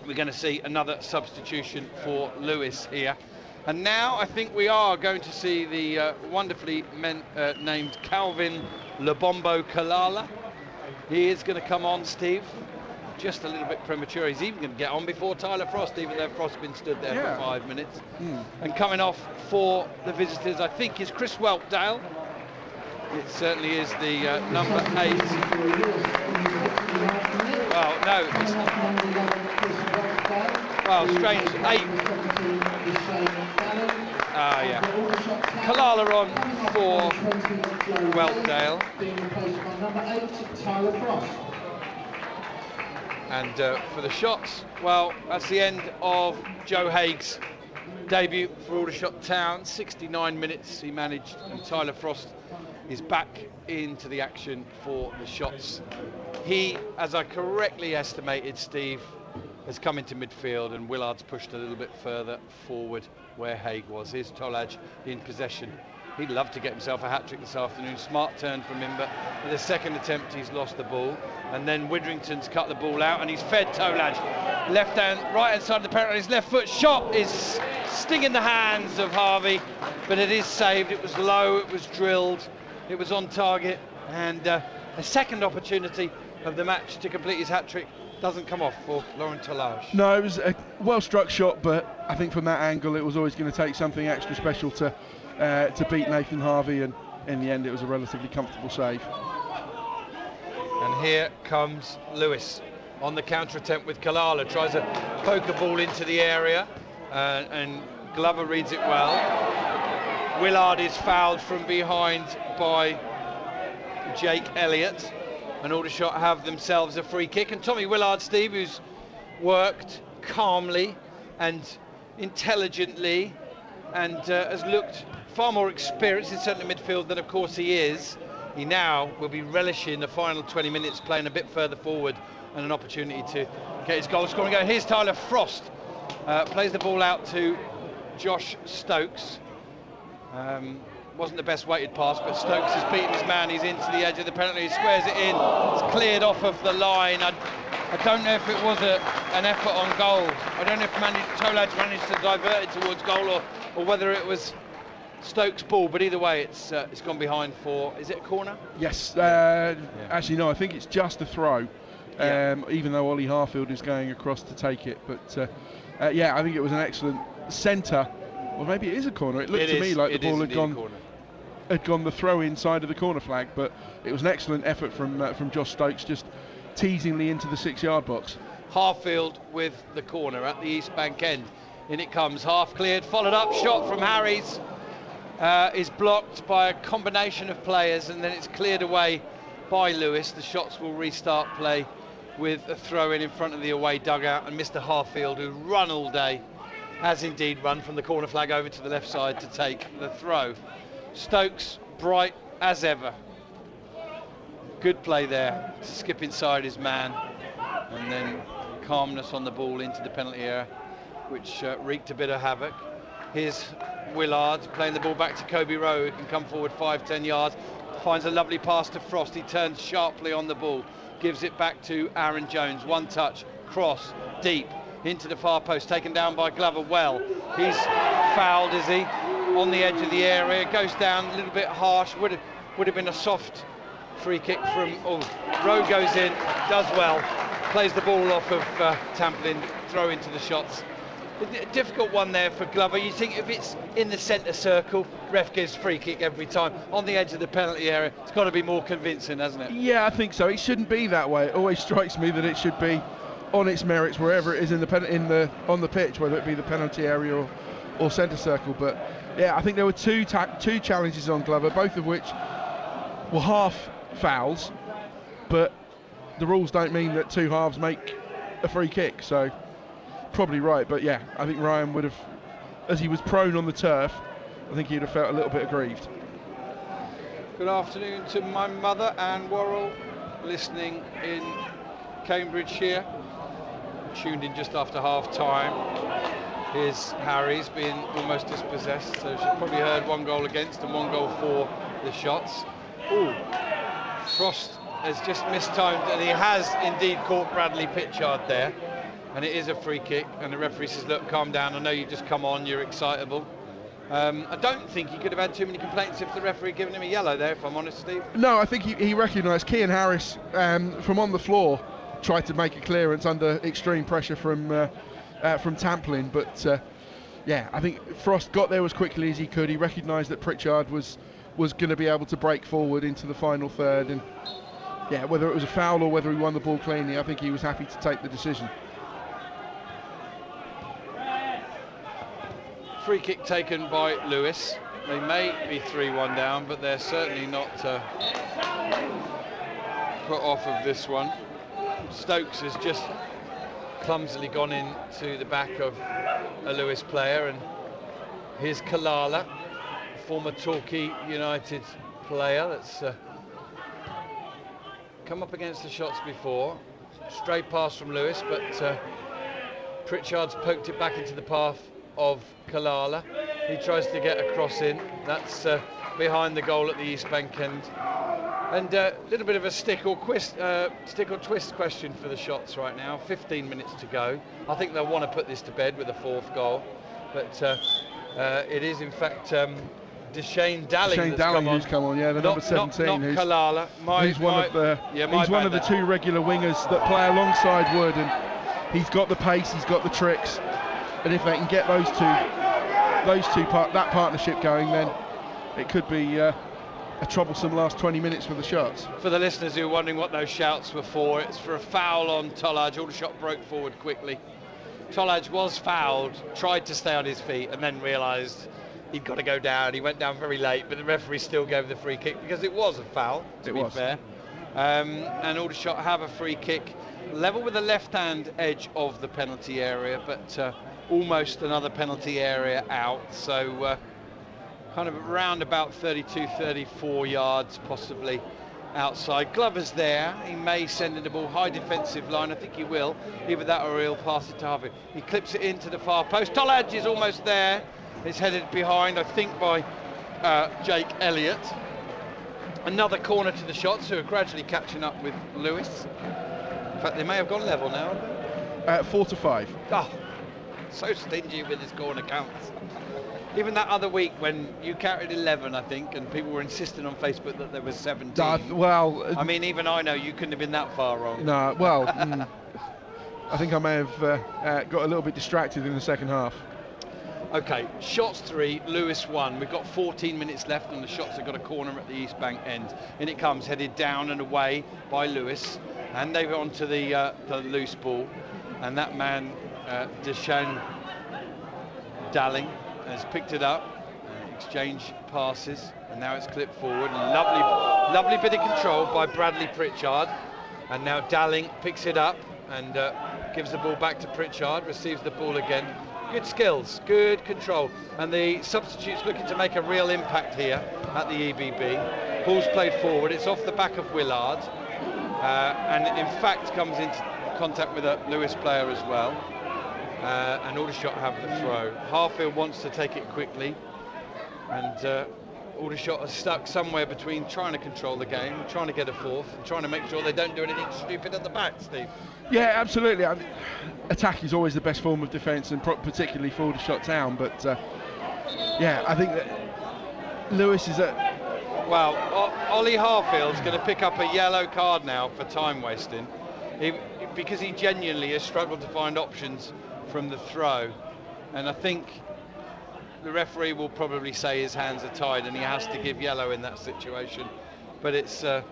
we're going to see another substitution for Lewes here. And now I think we are going to see the wonderfully named Calvin Lebombo Kalala. He is going to come on, Steve. Just a little bit premature. He's even going to get on before Tyler Frost, even though Frost's been stood there for 5 minutes. And coming off for the visitors, I think, is Chris Whelpdale. It certainly is the number 8. Well, no. Well, strange. 8. Yeah. Kalala on for Whelpdale. And for the Shots, well, that's the end of Joe Haig's debut for Aldershot Town. 69 minutes he managed, and Tyler Frost is back into the action for the Shots. He, as I correctly estimated, Steve, has come into midfield, and Willard's pushed a little bit further forward where Haig was. Here's Tolaj in possession. He'd love to get himself a hat-trick this afternoon. Smart turn from him, but at the second attempt he's lost the ball. And then Widrington's cut the ball out and he's fed Tolaj. Left hand, right hand side of the penalty. His left foot shot is stinging the hands of Harvey, but it is saved. It was low, it was drilled, it was on target. And a second opportunity of the match to complete his hat-trick doesn't come off for Laurent Tolaj. No, it was a well-struck shot, but I think from that angle it was always going to take something extra special to beat Nathan Harvey, and in the end it was a relatively comfortable save. And here comes Lewes on the counter attempt with Kalala. Tries a poker ball into the area, and Glover reads it well. Willard is fouled from behind by Jake Elliott, and Aldershot have themselves a free kick. And Tommy Willard, Steve, who's worked calmly and intelligently and has looked far more experienced in centre midfield than of course he is, he now will be relishing the final 20 minutes playing a bit further forward and an opportunity to get his goal scoring going. Here's Tyler Frost, plays the ball out to Josh Stokes. Wasn't the best weighted pass, but Stokes has beaten his man. He's into the edge of the penalty, he squares it in, it's cleared off of the line. I don't know if it was an effort on goal. I don't know if Tolaj managed to divert it towards goal or whether it was Stokes' ball, but either way it's gone behind for, is it a corner? Yes, actually no, I think it's just a throw, even though Ollie Harfield is going across to take it, but yeah, I think it was an excellent centre, or maybe it is a corner. It looked to me like the ball had gone the throw inside of the corner flag, but it was an excellent effort from Josh Stokes, just teasingly into the 6-yard box. Harfield with the corner at the East Bank end. In it comes, half cleared, followed up, shot from Harries. Is blocked by a combination of players, and then it's cleared away by Lewes. The Shots will restart play with a throw in front of the away dugout, and Mr. Harfield, who run all day, has indeed run from the corner flag over to the left side to take the throw. Stokes bright as ever. Good play there to skip inside his man, and then calmness on the ball into the penalty area, which wreaked a bit of havoc. Here's Willard playing the ball back to Kobe Rowe, who can come forward 5-10 yards, finds a lovely pass to Frost. He turns sharply on the ball, gives it back to Aaron Jones. One touch, cross, deep into the far post, taken down by Glover. Well, he's fouled, is he? On the edge of the area, goes down a little bit harsh. Would have been a soft free kick from. Rowe goes in, does well, plays the ball off of Tamplin, throw into the Shots. A difficult one there for Glover. You think if it's in the centre circle, ref gives free kick every time. On the edge of the penalty area, it's got to be more convincing, hasn't it? Yeah, I think so. It shouldn't be that way. It always strikes me that it should be on its merits wherever it is on the pitch, whether it be the penalty area or centre circle. But yeah, I think there were two challenges on Glover, both of which were half fouls, but the rules don't mean that two halves make a free kick, so probably right. But yeah, I think Ryan would have, as he was prone on the turf, I think he'd have felt a little bit aggrieved. Good afternoon to my mother, Anne Worrell, listening in Cambridgeshire. Tuned in just after half time. Here's Harry's being almost dispossessed, so she's probably heard 1 goal against and 1 goal for the shots. Ooh, Frost has just mistimed, and he has indeed caught Bradley Pritchard there, and it is a free kick, and the referee says, look, calm down, I know you just come on, you're excitable. I don't think he could have had too many complaints if the referee had given him a yellow there, if I'm honest, Steve. No, I think he recognised Kean Harris from on the floor tried to make a clearance under extreme pressure from Tamplin, but yeah, I think Frost got there as quickly as he could. He recognised that Pritchard was going to be able to break forward into the final third, and yeah, whether it was a foul or whether he won the ball cleanly, I think he was happy to take the decision. Free kick taken by Lewes. They may be 3-1 down, but they're certainly not put off of this one. Stokes has just clumsily gone into the back of a Lewes player, and here's Kalala, former Torquay United player that's come up against the shots before. Stray pass from Lewes, but Pritchard's poked it back into the path of Kalala. He tries to get a cross in. That's behind the goal at the East Bank end. And a little bit of a stick or twist question for the shots right now. 15 minutes to go. I think they'll want to put this to bed with a 4th goal, but it is in fact Deshane Dalling who's come on. Yeah, the number 17. Not Kalala. He's one of the 2 regular wingers that play alongside Wood, and he's got the pace, he's got the tricks, and if they can get that partnership going, then it could be a troublesome last 20 minutes for the shots. For the listeners who are wondering what those shouts were for, it's for a foul on Tollage. Aldershot broke forward quickly. Tollage was fouled, tried to stay on his feet, and then realised he'd got to go down. He went down very late, but the referee still gave the free kick because it was a foul, to be fair. And Aldershot have a free kick level with the left-hand edge of the penalty area, but almost another penalty area out. So kind of around about 32, 34 yards possibly outside. Glover's there. He may send in the ball high defensive line. I think he will. Either that or he'll pass it to Harvey. He clips it into the far post. Tollage is almost there. It's headed behind, I think, by Jake Elliott. Another corner to the shots, who are gradually catching up with Lewes. In fact, they may have gone level now. 4-5. Oh, so stingy with his corner counts. Even that other week when you counted 11, I think, and people were insisting on Facebook that there was 17. Well, I mean, even I know you couldn't have been that far wrong. No, well, I think I may have got a little bit distracted in the second half. Okay, shots 3, Lewes 1. We've got 14 minutes left, and the shots have got a corner at the East Bank end. In it comes, headed down and away by Lewes, and they've on to the loose ball, and that man, Deshane Dalling, has picked it up, exchange passes, and now it's clipped forward. Lovely bit of control by Bradley Pritchard, and now Dalling picks it up and gives the ball back to Pritchard, receives the ball again. Good skills, good control, and the substitutes looking to make a real impact here at the EBB. Ball's played forward, it's off the back of Willard, and in fact comes into contact with a Lewes player as well. And Aldershot have the throw. Harfield wants to take it quickly, and Aldershot are stuck somewhere between trying to control the game, trying to get a 4th, and trying to make sure they don't do anything stupid at the back, Steve. Yeah, absolutely. I mean, attack is always the best form of defence, and particularly for Aldershot Town, but yeah, I think that Lewes is at... Well, Ollie Harfield's going to pick up a yellow card now for time wasting, because he genuinely has struggled to find options from the throw. And I think the referee will probably say his hands are tied and he has to give yellow in that situation. But it's a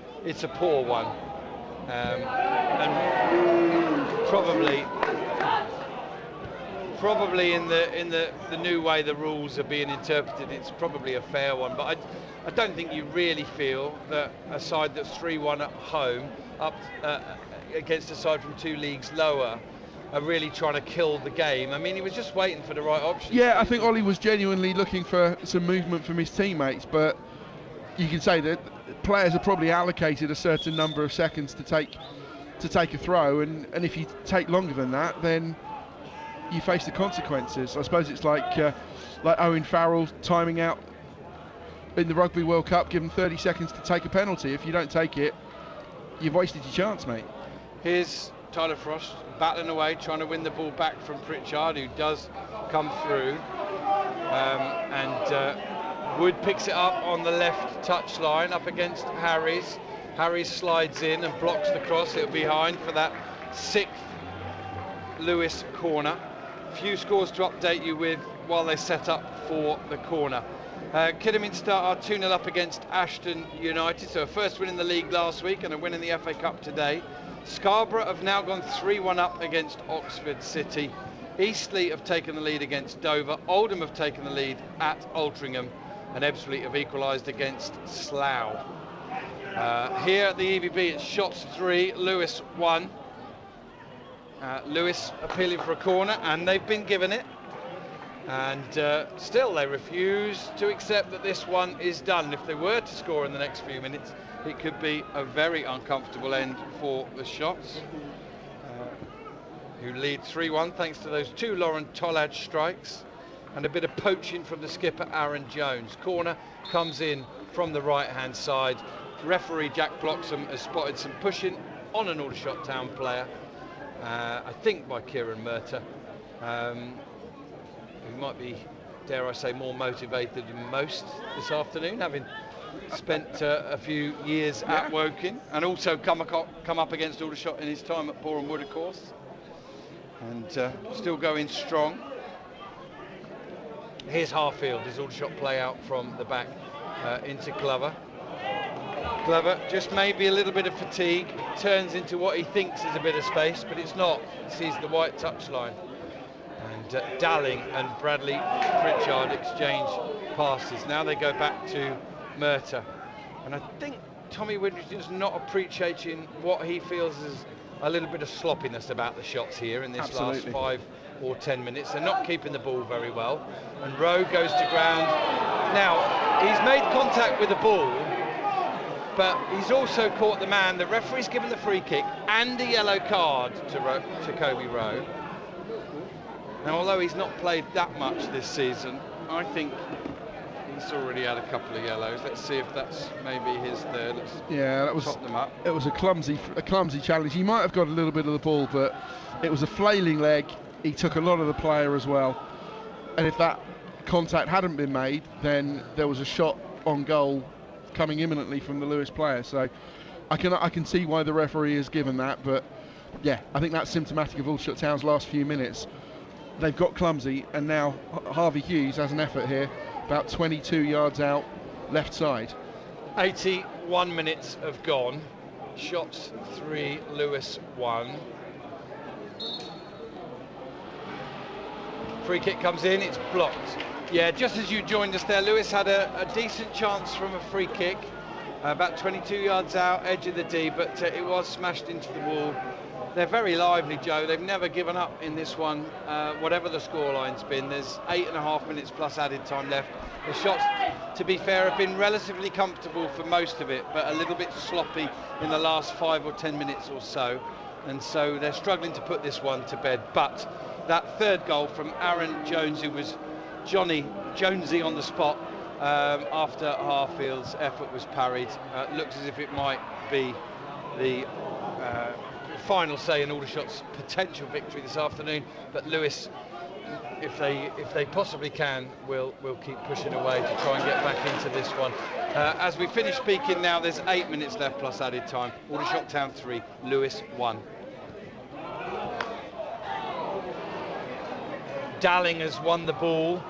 poor one, and probably in the new way the rules are being interpreted, it's probably a fair one. But I don't think you really feel that a side that's 3-1 at home up against a side from 2 leagues lower are really trying to kill the game. I mean, he was just waiting for the right option. Yeah, I think Ollie was genuinely looking for some movement from his teammates, but you can say that players are probably allocated a certain number of seconds to take a throw, and if you take longer than that, then you face the consequences. I suppose it's like Owen Farrell timing out in the Rugby World Cup, given 30 seconds to take a penalty. If you don't take it, you've wasted your chance, mate. Here's Tyler Frost battling away, trying to win the ball back from Pritchard, who does come through, and Wood picks it up on the left touch line up against Harries. Harries slides in and blocks the cross. It'll be behind for that 6th Lewes corner. Few scores to update you with while they set up for the corner. Kidderminster are 2-0 up against Ashton United, so a first win in the league last week and a win in the FA Cup today. Scarborough have now gone 3-1 up against Oxford City. Eastleigh have taken the lead against Dover. Oldham have taken the lead at Altrincham, and Ebbsfleet have equalised against Slough. Here at the EBB, it's Shots 3, Lewes 1. Lewes appealing for a corner, and they've been given it. And still they refuse to accept that this one is done. If they were to score in the next few minutes, it could be a very uncomfortable end for the Shots, who lead 3-1 thanks to those 2 Lauren Tollard strikes and a bit of poaching from the skipper Aaron Jones. Corner comes in from the right hand side. Referee Jack Bloxham has spotted some pushing on an Aldershot Town player, I think by Kieran Murtagh, who might be, dare I say, more motivated than most this afternoon, having spent a few years at Woking, and also come up against Aldershot in his time at Boreham Wood, of course, and still going strong. Here's Harfield as Aldershot play out from the back into Glover. Glover, just maybe a little bit of fatigue, turns into what he thinks is a bit of space, but it's not. He sees the white touchline. And Dalling and Bradley Pritchard exchange passes. Now they go back to Murtagh. And I think Tommy Woodridge is not appreciating what he feels is a little bit of sloppiness about the shots here in this last 5 or 10 minutes. They're not keeping the ball very well. And Rowe goes to ground. Now, he's made contact with the ball, but he's also caught the man. The referee's given the free kick and a yellow card to Kobe Rowe. Now, although he's not played that much this season, I think he's already had a couple of yellows. Let's see if that's maybe his third. That was top them up. It was a clumsy challenge. He might have got a little bit of the ball, but it was a flailing leg. He took a lot of the player as well. And if that contact hadn't been made, then there was a shot on goal coming imminently from the Lewes player. So I can see why the referee has given that, but yeah, I think that's symptomatic of Aldershot Town's last few minutes. They've got clumsy, and now Harvey Hughes has an effort here, about 22 yards out, left side. 81 minutes have gone. Shots 3, Lewes 1. Free kick comes in, it's blocked. Yeah, just as you joined us there, Lewes had a decent chance from a free kick, about 22 yards out, edge of the D, but it was smashed into the wall. They're very lively, Joe. They've never given up in this one, whatever the scoreline's been. There's 8.5 minutes plus added time left. The shots, to be fair, have been relatively comfortable for most of it, but a little bit sloppy in the last 5 or 10 minutes or so. And so they're struggling to put this one to bed. But that third goal from Aaron Jones, who was Johnny Jonesy on the spot after Harfield's effort was parried, looks as if it might be the final say in Aldershot's potential victory this afternoon. But Lewes, if they possibly can, will keep pushing away to try and get back into this one. As we finish speaking now, there's 8 minutes left plus added time. Aldershot Town 3, Lewes 1. Dalling has won the ball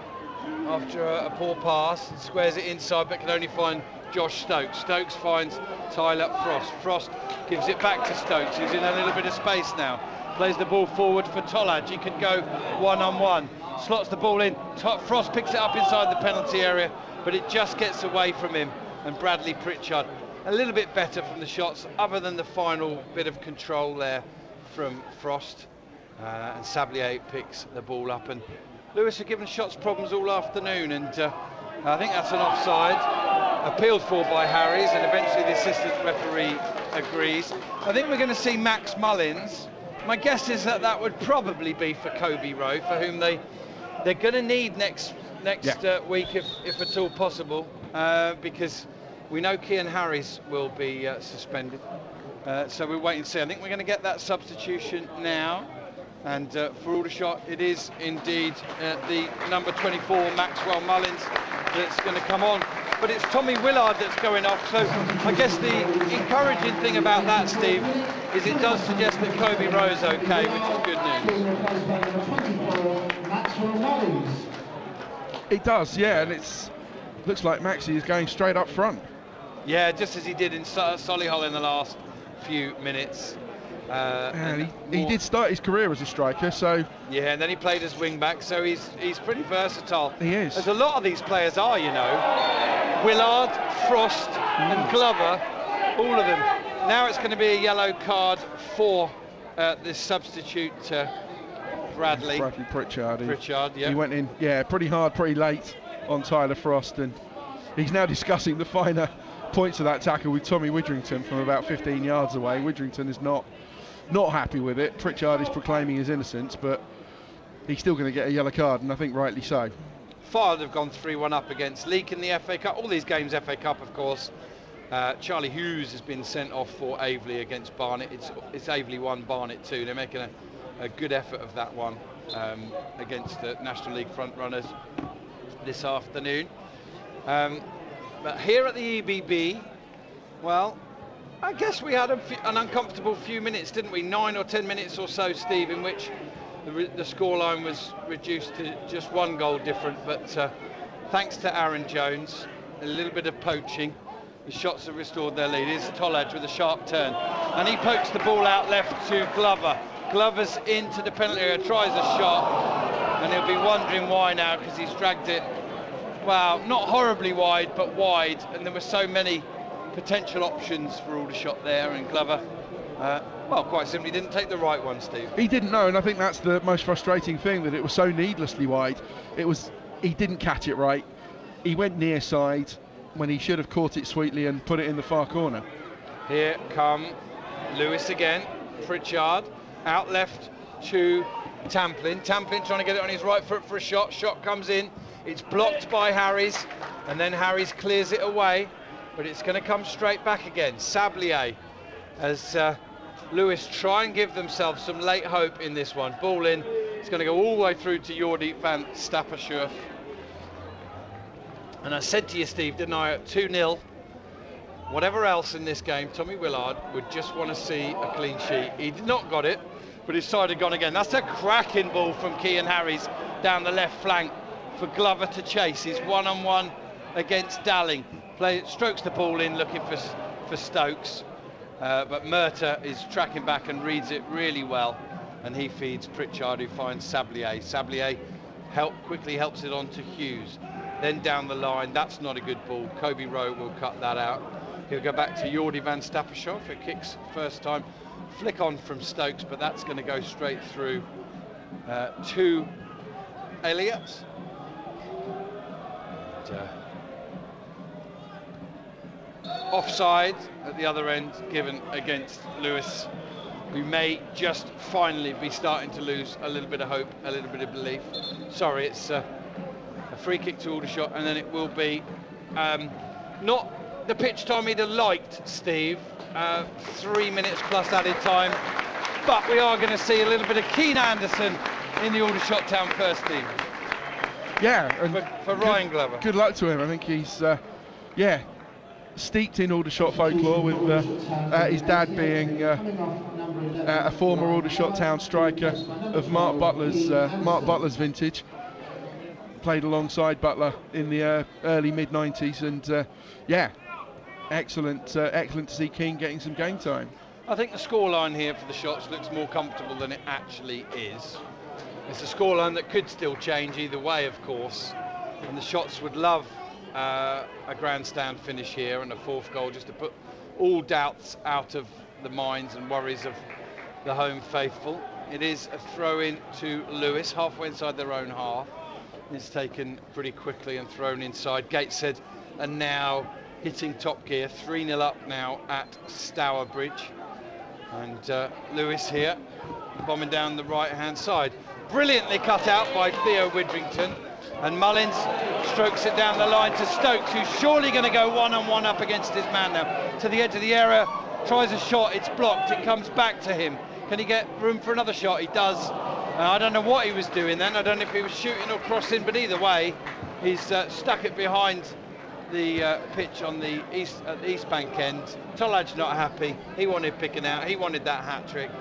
after a poor pass, squares it inside but can only find Josh Stokes. Stokes finds Tyler Frost. Frost gives it back to Stokes, who's in a little bit of space now. Plays the ball forward for Tollage. He could go one-on-one. Slots the ball in. Frost picks it up inside the penalty area, but it just gets away from him. And Bradley Pritchard a little bit better from the shots, other than the final bit of control there from Frost. And Sablier picks the ball up. And Lewes have given shots problems all afternoon, and I think that's an offside. Appealed for by Harries, and eventually the assistant referee agrees. I think we're going to see Max Mullins. My guess is that would probably be for Kobe Rowe, for whom they're going to need next week, if at all possible, because we know Kean Harries will be suspended. So we'll wait and see. I think we're going to get that substitution now. And for Aldershot, it is indeed the number 24, Maxwell Mullins, that's going to come on. But it's Tommy Willard that's going off. So I guess the encouraging thing about that, Steve, is it does suggest that Kobe Rowe's okay, which is good news. It does, yeah, and looks like Maxi is going straight up front. Yeah, just as he did in Solihull in the last few minutes. And he did start his career as a striker, so yeah, and then he played as wing back, so he's pretty versatile. He is. As a lot of these players are, you know. Willard, Frost, and Glover, all of them. Now it's going to be a yellow card for this substitute Bradley Pritchard. Yeah. He went in, pretty hard, pretty late on Tyler Frost, and he's now discussing the finer points of that tackle with Tommy Widrington from about 15 yards away. Widrington is not happy with it. Pritchard is proclaiming his innocence, but he's still going to get a yellow card, and I think rightly so. Fylde have gone 3-1 up against Leek in the FA Cup. All these games FA Cup, of course. Charlie Hughes has been sent off for Aveley against Barnet. It's Aveley 1, Barnet 2. They're making a good effort of that one against the National League front runners this afternoon. But here at the EBB, well, I guess we had an uncomfortable few minutes, didn't we? 9 or 10 minutes or so, Steve, in which the scoreline was reduced to just one goal different. But thanks to Aaron Jones, a little bit of poaching, the shots have restored their lead. Here's Tollage with a sharp turn, and he pokes the ball out left to Glover. Glover's into the penalty area, tries a shot, and he'll be wondering why now, because he's dragged it, well, not horribly wide, but wide, and there were so many potential options for Aldershot there, and Glover, well, quite simply didn't take the right one, Steve. He didn't know, and I think that's the most frustrating thing, that it was so needlessly wide. He didn't catch it right. He went near side when he should have caught it sweetly and put it in the far corner. Here come Lewes again. Pritchard out left to Tamplin. Tamplin trying to get it on his right foot for a shot. Shot comes in. It's blocked by Harries, and then Harries clears it away, but it's going to come straight back again. Sablier, as Lewes try and give themselves some late hope in this one. Ball in. It's going to go all the way through to Jordi van Stappershoef. And I said to you, Steve, didn't I, at 2-0, whatever else in this game, Tommy Willard would just want to see a clean sheet. He did not got it, but his side had gone again. That's a cracking ball from Kean Harries down the left flank for Glover to chase. He's one-on-one against Dalling. Strokes the ball in, looking for Stokes. But Murta is tracking back and reads it really well. And he feeds Pritchard, who finds Sablier. Sablier quickly helps it on to Hughes. Then down the line, that's not a good ball. Kobe Rowe will cut that out. He'll go back to Jordi van Stappershoef. It kicks first time. Flick on from Stokes, but that's going to go straight through to Elliott. Offside at the other end given against Lewes, who may just finally be starting to lose a little bit of hope, a little bit of belief. Sorry, it's a free kick to Aldershot, and then it will be not the pitch time he'd have liked, Steve. 3 minutes plus added time, but we are going to see a little bit of Keane Anderson in the Aldershot Town first team. Yeah, and for Ryan Glover. Good luck to him. I think he's steeped in Aldershot folklore, with his dad being a former Aldershot Town striker of Mark Butler's vintage. Played alongside Butler in the early mid-90s, and yeah, excellent to see King getting some game time. I think the scoreline here for the Shots looks more comfortable than it actually is. It's a scoreline that could still change either way, of course, and the Shots would love a grandstand finish here and a fourth goal just to put all doubts out of the minds and worries of the home faithful. It is a throw-in to Lewes, halfway inside their own half. It's taken pretty quickly and thrown inside. Gateshead are now hitting top gear, 3-0 up now at Stourbridge. And Lewes here, bombing down the right-hand side. Brilliantly cut out by Theo Widrington. And Mullins strokes it down the line to Stokes, who's surely going to go one-on-one up against his man now. To the edge of the area, tries a shot, it's blocked, it comes back to him. Can he get room for another shot? He does. I don't know what he was doing then. I don't know if he was shooting or crossing, but either way, he's stuck it behind the pitch on the east bank end. Tolaj not happy. He wanted picking out. He wanted that hat-trick.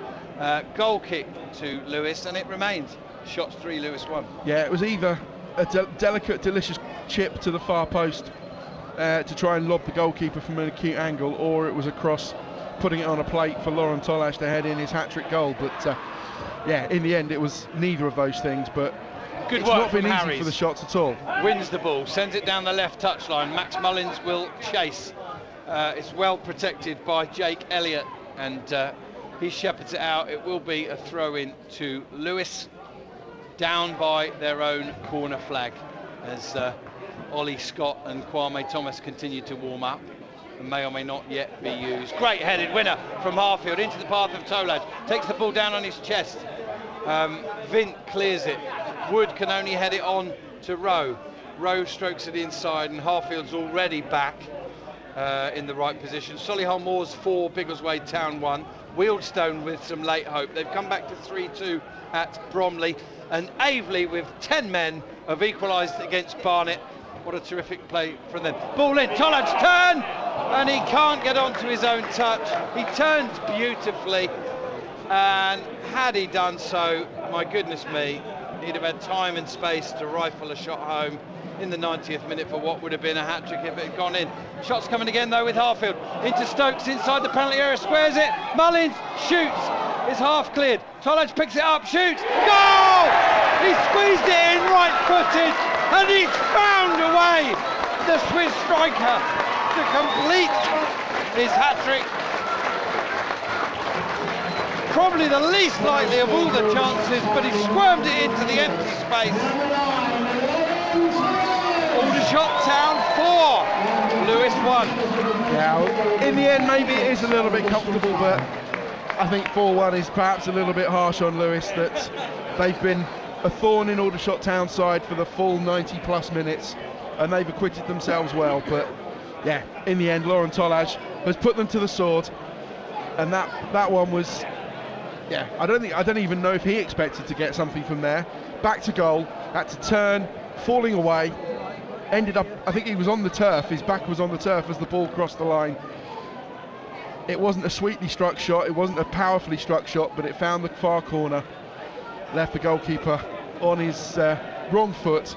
Goal kick to Lewes, and it remains. Shots 3, Lewes 1. Yeah, it was either a delicate, delicious chip to the far post to try and lob the goalkeeper from an acute angle, or it was a cross, putting it on a plate for Lauren Tolaj to head in his hat-trick goal. But yeah, in the end it was neither of those things, but good it's work not been from easy Harries. for the Shots at all. Wins the ball, sends it down the left touchline. Max Mullins will chase. It's well protected by Jake Elliott, and he shepherds it out. It will be a throw-in to Lewes, down by their own corner flag, as Ollie Scott and Kwame Thomas continue to warm up and may or may not yet be used. Great headed winner from Harfield into the path of Tolaj, takes the ball down on his chest. Vint clears it. Wood can only head it on to Rowe. Rowe strokes it inside, and Harfield's already back in the right position. Solihull Moors 4, Biggleswade Town 1. Wealdstone with some late hope. They've come back to 3-2 at Bromley, and Aveley with 10 men have equalised against Barnet. What a terrific play from them. Ball in, Tolaj turn, and he can't get onto his own touch. He turns beautifully, and had he done so, my goodness me, he'd have had time and space to rifle a shot home in the 90th minute for what would have been a hat-trick if it had gone in. Shots coming again though with Harfield. Into Stokes, inside the penalty area, squares it. Mullins shoots, it's half cleared. Tolaj picks it up, shoots, goal! He squeezed it in right-footed, and he's found a way, the Swiss striker, to complete his hat-trick. Probably the least likely of all the chances, but he squirmed it into the empty space. Aldershot Town 4, Lewes 1. Yeah, in the end maybe it is a little bit comfortable, but I think 4-1 is perhaps a little bit harsh on Lewes, that they've been a thorn in Aldershot Town side for the full 90 plus minutes, and they've acquitted themselves well. But yeah, in the end Lauren Tolaj has put them to the sword, and that one was, yeah, I don't even know if he expected to get something from there. Back to goal, had to turn, falling away, ended up, I think he was on the turf, his back was on the turf as the ball crossed the line. It wasn't a sweetly struck shot, it wasn't a powerfully struck shot, but it found the far corner, left the goalkeeper on his wrong foot,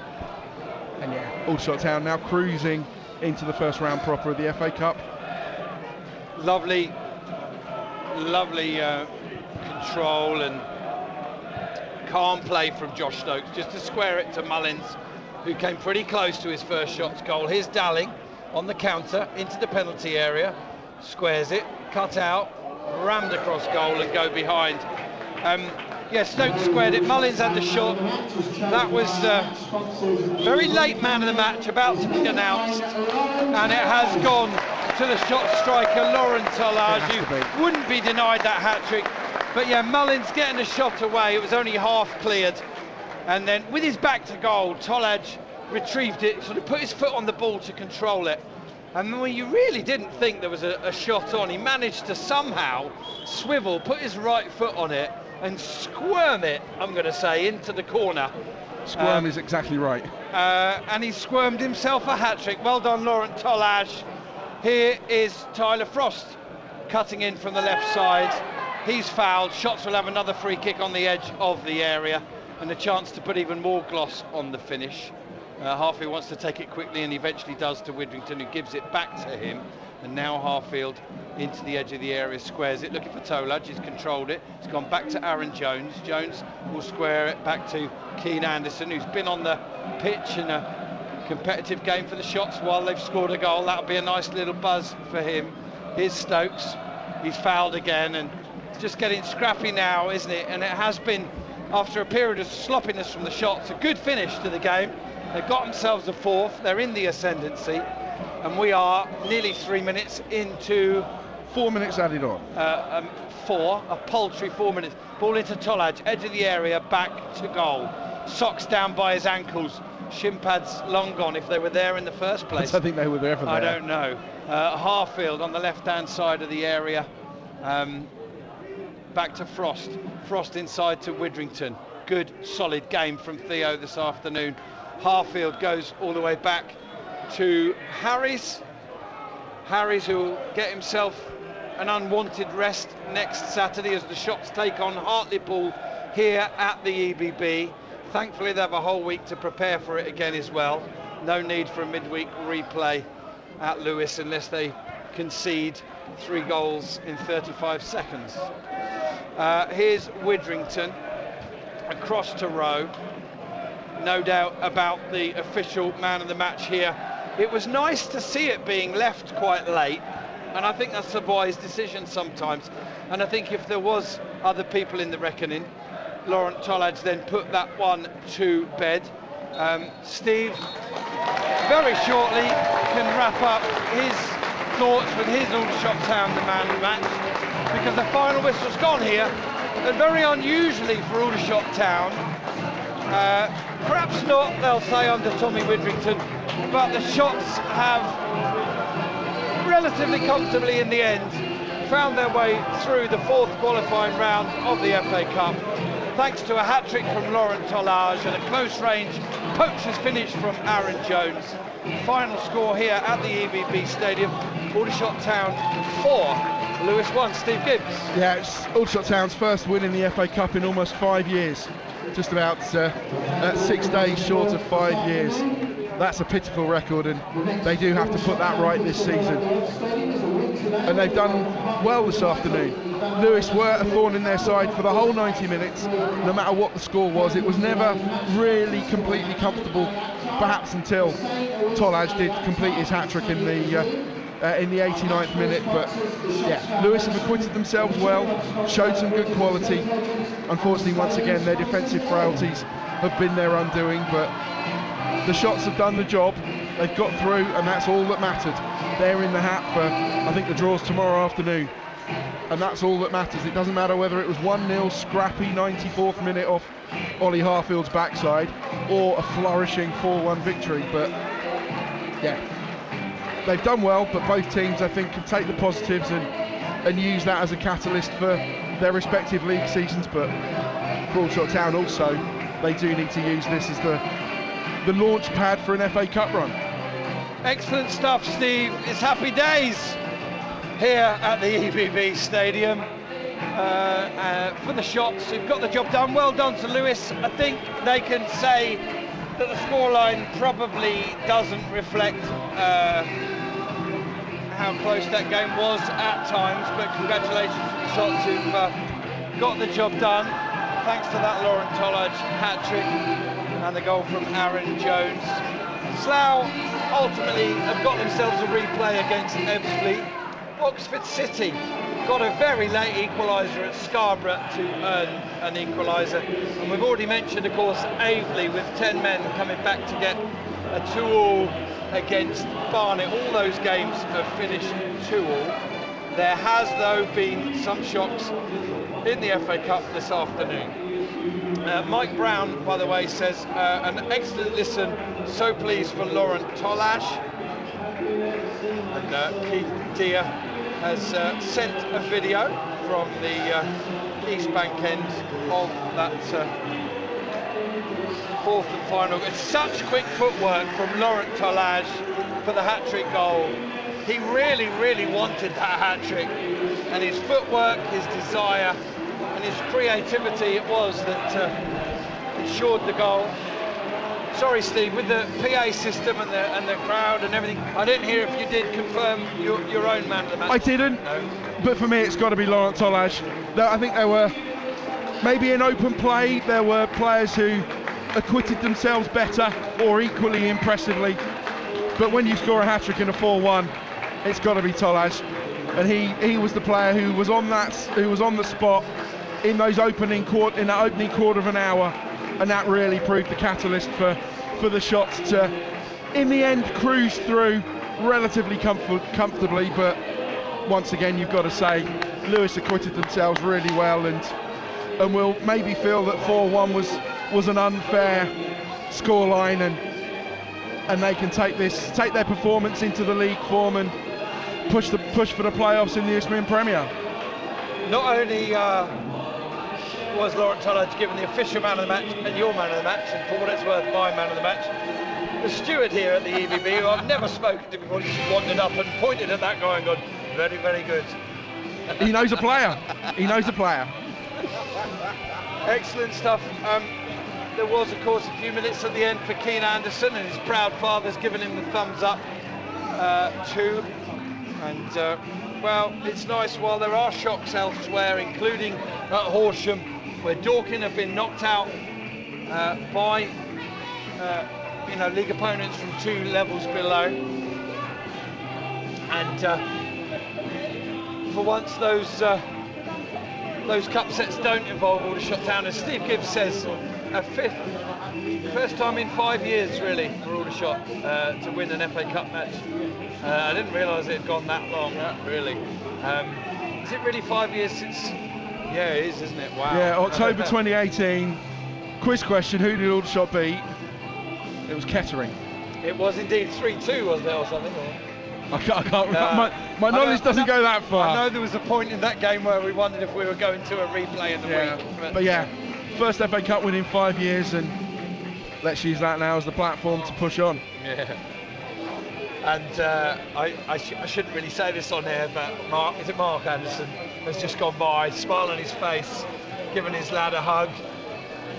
and yeah, Aldershot Town now cruising into the first round proper of the FA Cup. Lovely control and calm play from Josh Stokes, just to square it to Mullins, who came pretty close to his first shot's goal. Here's Dalling on the counter into the penalty area, squares it, cut out, rammed across goal and go behind. Yeah, Stokes squared it, Mullins had the shot. That was very late man of the match, about to be announced, and it has gone to the shot striker Lauren Tolaj, who wouldn't be denied that hat-trick. But yeah, Mullins getting a shot away, it was only half cleared, and then with his back to goal, Tolaj retrieved it, sort of put his foot on the ball to control it, and when you really didn't think there was a shot on, he managed to somehow swivel, put his right foot on it and squirm it, I'm going to say, into the corner. Squirm is exactly right. And he squirmed himself a hat-trick. Well done, Laurent Tolaj. Here is Tyler Frost cutting in from the left side. He's fouled. Shots will have another free kick on the edge of the area and a chance to put even more gloss on the finish. Harfield wants to take it quickly and eventually does to Widrington, who gives it back to him. And now Harfield into the edge of the area, squares it, looking for Tolaj. He's controlled it. It's gone back to Aaron Jones. Jones will square it back to Keane Anderson, who's been on the pitch in a competitive game for the Shots while they've scored a goal. That'll be a nice little buzz for him. Here's Stokes. He's fouled again, and it's just getting scrappy now, isn't it? And it has been, after a period of sloppiness from the Shots, a good finish to the game. They've got themselves a fourth. They're in the ascendancy, and we are nearly 3 minutes into 4 minutes added on. A paltry 4 minutes. Ball into Tolaj, edge of the area, back to goal. Socks down by his ankles. Shin pads long gone if they were there in the first place. I don't think they were ever there. I don't know. Harfield on the left-hand side of the area. Back to Frost. Frost inside to Widrington. Good, solid game from Theo this afternoon. Harfield goes all the way back to Harries. Harries, who will get himself an unwanted rest next Saturday as the Shots take on Hartlepool here at the EBB. Thankfully, they have a whole week to prepare for it again as well. No need for a midweek replay at Lewes unless they concede 3 goals in 35 seconds. Here's Widrington across to Rowe. No doubt about the official man of the match here. It was nice to see it being left quite late, and I think that's a wise decision sometimes. And I think if there was other people in the reckoning, Laurent Tolaj then put that one to bed. Steve, very shortly, can wrap up his thoughts with his Aldershot Town, the man of the match, because the final whistle's gone here, and very unusually for Aldershot Town. Perhaps not, they'll say, under Tommy Widrington, but the Shots have relatively comfortably in the end found their way through the 4th qualifying round of the FA Cup, thanks to a hat-trick from Laurent Tolaj and a close-range poacher's finish from Aaron Jones. Final score here at the EBB Stadium, Aldershot Town 4, Lewes 1. Steve Gibbs. Yeah, it's Aldershot Town's first win in the FA Cup in almost 5 years. Just about 6 days short of 5 years. That's a pitiful record, and they do have to put that right this season. And they've done well this afternoon. Lewes were a thorn in their side for the whole 90 minutes, no matter what the score was. It was never really completely comfortable, perhaps until Tolaj did complete his hat-trick in the 89th minute. But yeah, Lewes have acquitted themselves well, showed some good quality. Unfortunately, once again, their defensive frailties have been their undoing, but the Shots have done the job. They've got through, and that's all that mattered. They're in the hat for, I think, the draw's tomorrow afternoon, and that's all that matters. It doesn't matter whether it was 1-0 scrappy 94th minute off Ollie Harfield's backside or a flourishing 4-1 victory. But yeah, they've done well, but both teams, I think, can take the positives and use that as a catalyst for their respective league seasons. But for Aldershot Town also, they do need to use this as the launch pad for an FA Cup run. Excellent stuff, Steve. It's happy days here at the EBB Stadium for the Shots. Who've got the job done. Well done to Lewes. I think they can say that the scoreline probably doesn't reflect how close that game was at times, but congratulations to the Shots who've got the job done, thanks to that Laurent Tolaj hat-trick and the goal from Aaron Jones. Slough ultimately have got themselves a replay against Ebbsfleet. Oxford City got a very late equaliser at Scarborough to earn an equaliser, and we've already mentioned, of course, Aveley with 10 men coming back to get a 2-2 against Barnet. All those games have finished 2-2. There has, though, been some shocks in the FA Cup this afternoon. Mike Brown, by the way, says an excellent listen, so pleased for Laurent Tolaj. And Keith Deere has sent a video from the East Bank end of that 4th and final. It's such quick footwork from Laurent Tolaj for the hat-trick goal. He really, really wanted that hat-trick. and his footwork, his desire, and his creativity it was that ensured the goal. Sorry, Steve, with the PA system and the crowd and everything, I didn't hear if you did confirm your own man of the match. I didn't, no. But for me it's got to be Laurent Tolage. I think there were, maybe in open play, there were players who acquitted themselves better or equally impressively. But when you score a hat-trick in a 4-1, it's got to be Tolage. And he was the player who was on the spot in that opening quarter of an hour. And that really proved the catalyst for the shots to, in the end, cruise through relatively comfortably. But once again, you've got to say, Lewes acquitted themselves really well, and will maybe feel that 4-1 was an unfair scoreline, and they can take their performance into the league form and push for the playoffs in the Isthmian Premier. Not only was Laurent Tolage given the official man of the match and your man of the match, and for what it's worth, my man of the match, the steward here at the EBB, who I've never spoken to before, just wandered up and pointed at that guy and gone, very, very good. He knows a player. He knows a player. Excellent stuff. There was, of course, a few minutes at the end for Keane Anderson, and his proud father's given him the thumbs up too. And well, it's nice while there are shocks elsewhere, including at Horsham, where Dorking have been knocked out by league opponents from 2 levels below, and for once those cup sets don't involve Aldershot Town, as Steve Gibbs says, first time in 5 years really for Aldershot to win an FA Cup match. I didn't realise it had gone that long, really. Is it really 5 years since? Yeah, it is, isn't it? Wow. Yeah, October 2018. Quiz question, who did Aldershot beat? It was Kettering. It was indeed 3-2, wasn't it, or something? I can't my knowledge doesn't go that far. I know there was a point in that game where we wondered if we were going to a replay in the week. But yeah, first FA Cup win in 5 years, and let's use that now as the platform to push on. Yeah. And I shouldn't really say this on air, but Mark Anderson has just gone by, smile on his face, given his lad a hug,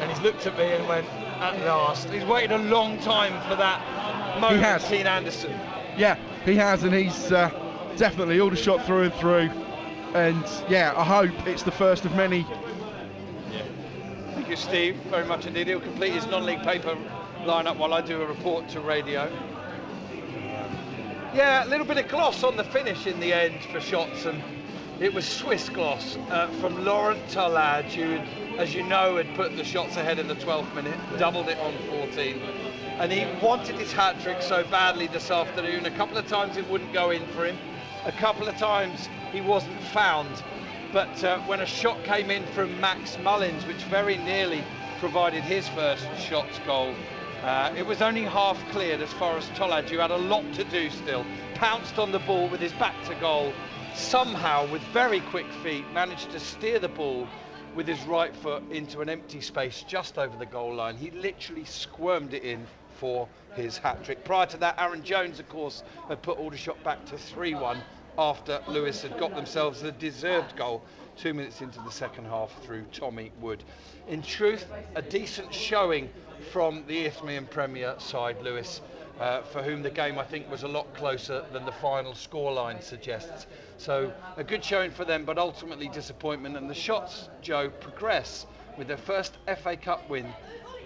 and he's looked at me and went, at last. He's waited a long time for that moment. He has. Keane Anderson. Yeah, he has, and he's definitely Aldershot through and through. And yeah, I hope it's the first of many. Yeah. Thank you, Steve, very much indeed. He'll complete his non-league paper lineup while I do a report to radio. Yeah, a little bit of gloss on the finish in the end for shots, and it was Swiss gloss from Laurent Tolage, who, as you know, had put the shots ahead in the 12th minute, doubled it on 14. And he wanted his hat-trick so badly this afternoon. A couple of times it wouldn't go in for him. A couple of times he wasn't found. But when a shot came in from Max Mullins, which very nearly provided his first shots goal, it was only half cleared as far as Tolage, who had a lot to do still, pounced on the ball with his back to goal, somehow with very quick feet managed to steer the ball with his right foot into an empty space just over the goal line. He literally squirmed it in for his hat-trick. Prior to that, Aaron Jones, of course, had put Aldershot back to 3-1 after Lewes had got themselves the deserved goal 2 minutes into the second half through Tommy Wood. In truth, a decent showing from the Isthmian Premier side, Lewes, for whom the game, I think, was a lot closer than the final scoreline suggests. So a good showing for them, but ultimately disappointment. And the shots, Joe, progress with their first FA Cup win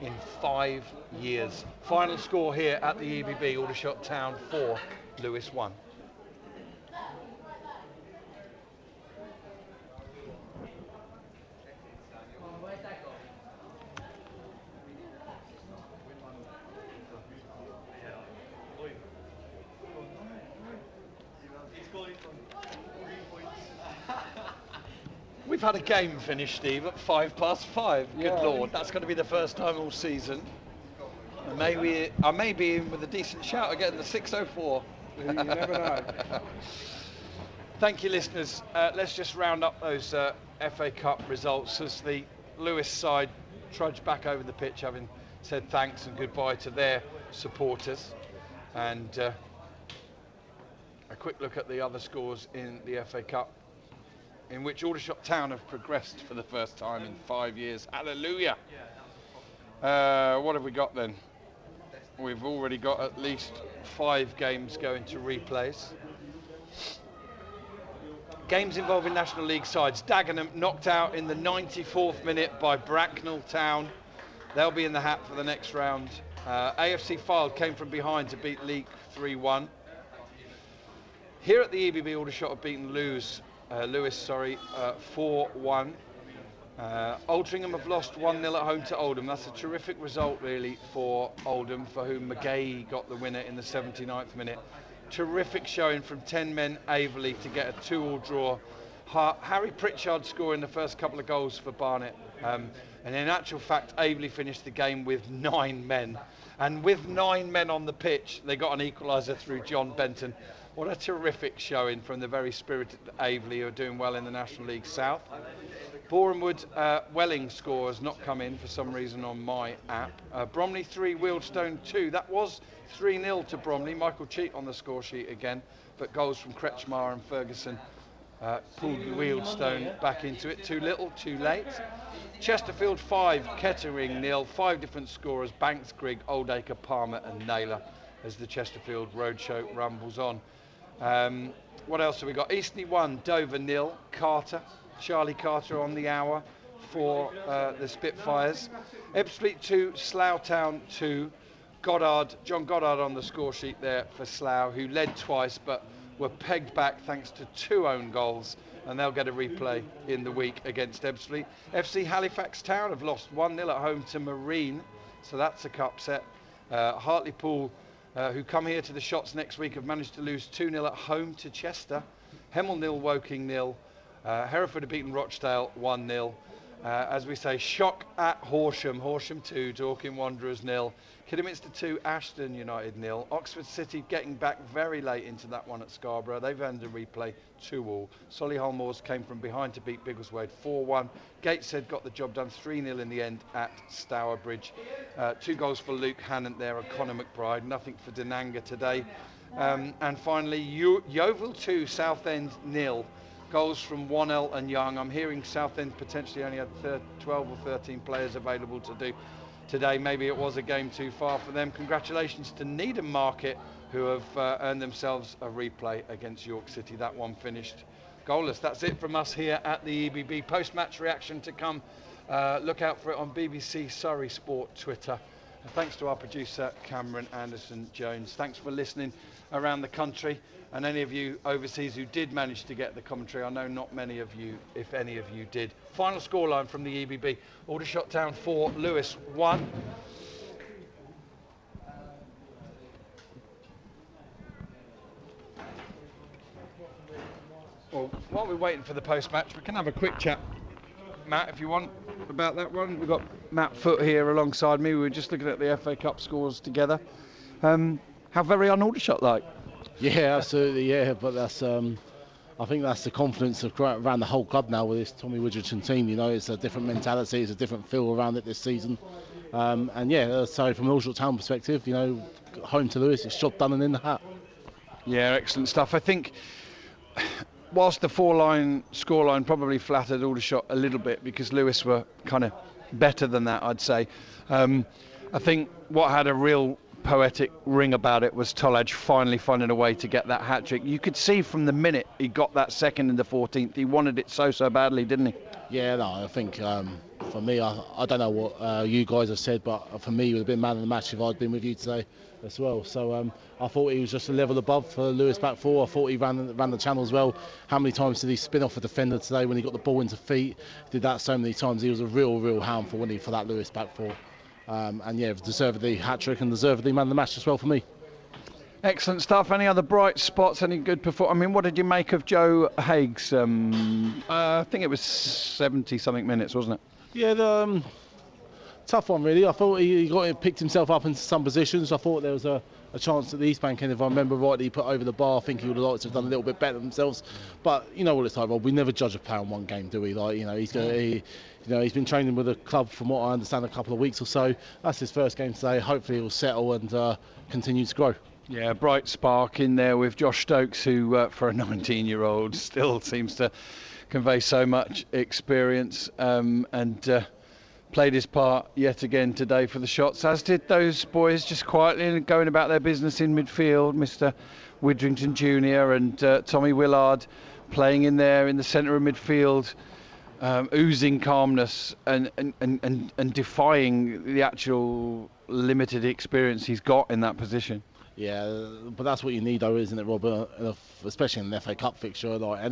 in 5 years. Final score here at the EBB, Aldershot Town 4, Lewes 1. We've had a game finish, Steve, at 5:05. Good Lord, that's going to be the first time all season. And maybe I may be in with a decent shout again, the 6:04. You never know. Thank you, listeners. Let's just round up those FA Cup results as the Lewes side trudge back over the pitch, having said thanks and goodbye to their supporters. And a quick look at the other scores in the FA Cup. in which Aldershot Town have progressed for the first time in 5 years. Hallelujah. What have we got then? We've already got at least 5 games going to replays. Games involving National League sides. Dagenham knocked out in the 94th minute by Bracknell Town. They'll be in the hat for the next round. AFC Fylde came from behind to beat Leek 3-1. Here at the EBB, Aldershot have beaten Lewes 4-1. Altrincham have lost 1-0 at home to Oldham. That's a terrific result, really, for Oldham, for whom McGahey got the winner in the 79th minute. Terrific showing from 10 men Averley to get a 2-2 draw. Harry Pritchard scoring the first couple of goals for Barnet. And in actual fact, Averley finished the game with 9 men. And with 9 men on the pitch, they got an equaliser through John Benton. What a terrific showing from the very spirited Averley, who are doing well in the National League South. Borehamwood Welling score has not come in for some reason on my app. Bromley 3, Wealdstone 2. That was 3-0 to Bromley. Michael Cheat on the score sheet again, but goals from Kretschmar and Ferguson pulled Wealdstone back into it. Too little, too late. Chesterfield 5, Kettering 0. 5 different scorers: Banks, Grigg, Oldacre, Palmer and Naylor, as the Chesterfield Roadshow rumbles on. What else have we got? Eastney 1, Dover 0. Carter, Charlie Carter on the hour for the Spitfires. Ebbsfleet 2, Slough Town 2. John Goddard on the score sheet there for Slough, who led twice but were pegged back thanks to 2 own goals, and they'll get a replay in the week against Ebbsfleet. FC Halifax Town have lost 1-0 at home to Marine, so that's a cup set. Hartlepool, who come here to the Shots next week, have managed to lose 2-0 at home to Chester. Hemel 0, Woking 0. Hereford have beaten Rochdale 1-0. As we say, shock at Horsham. Horsham 2, Dorking Wanderers 0. Kidderminster 2, Ashton United 0. Oxford City getting back very late into that one at Scarborough. They've earned a replay 2-2. Solihull Moors came from behind to beat Biggleswade 4-1. Gateshead got the job done 3-0 in the end at Stourbridge. 2 goals for Luke Hannant there and Conor McBride. Nothing for Denanga today. And finally, Yeovil 2, Southend 0. Goals from Wannell and Young. I'm hearing Southend potentially only had 12 or 13 players available to do today. Maybe it was a game too far for them. Congratulations to Needham Market, who have earned themselves a replay against York City. That one finished goalless. That's it from us here at the EBB. Post-match reaction to come. Look out for it on BBC Surrey Sport Twitter. And thanks to our producer Cameron Anderson-Jones. Thanks for listening around the country, and any of you overseas who did manage to get the commentary. I know not many of you, if any of you did. Final scoreline from the EBB: Aldershot Town 4, Lewes 1. Well, while we're waiting for the post-match, we can have a quick chat, Matt, if you want, about that one. We've got Matt Foote here alongside me. We were just looking at the FA Cup scores together. How very un-Aldershot like? Yeah, absolutely, yeah. But that's, I think that's the confidence of around the whole club now with this Tommy Widgerton team. You know, it's a different mentality, it's a different feel around it this season. And yeah, so from an Aldershot Town perspective, you know, home to Lewes, it's job done and in the hat. Yeah, excellent stuff. I think, whilst the 4-line scoreline probably flattered Aldershot a little bit because Lewes were kind of better than that, I'd say. I think what had a real poetic ring about it was Tolaj finally finding a way to get that hat-trick. You could see from the minute he got that second in the 14th, he wanted it so badly, didn't he? Yeah, no, I think for me, I don't know what you guys have said, but for me, he would have been man of the match if I'd been with you today as well. So I thought he was just a level above for Lewes back four. I thought he ran the channels well. How many times did he spin off a defender today when he got the ball into feet? He did that so many times. He was a real handful, wasn't he, for that Lewes back four. And yeah, deservedly hat-trick and deservedly man of the match as well for me. Excellent stuff. Any other bright spots? Any good performance? I mean, what did you make of Joe Haig's? I think it was 70-something minutes, wasn't it? Yeah, tough one really. I thought he picked himself up into some positions. I thought there was a chance at the East Bank end, if I remember rightly, he put over the bar. I think he would have liked to have done a little bit better themselves. But you know what it's like, Rob. We never judge a player on one game, do we? Like, you know, he's been training with the club, from what I understand, a couple of weeks or so. That's his first game today. Hopefully he'll settle and continue to grow. Yeah, bright spark in there with Josh Stokes, who for a 19-year-old still seems to convey so much experience, and played his part yet again today for the Shots, as did those boys just quietly going about their business in midfield. Mr. Widrington Jr. and Tommy Willard playing in there in the centre of midfield, oozing calmness and defying the actual limited experience he's got in that position. Yeah, but that's what you need, though, isn't it, Rob? Especially in an FA Cup fixture, like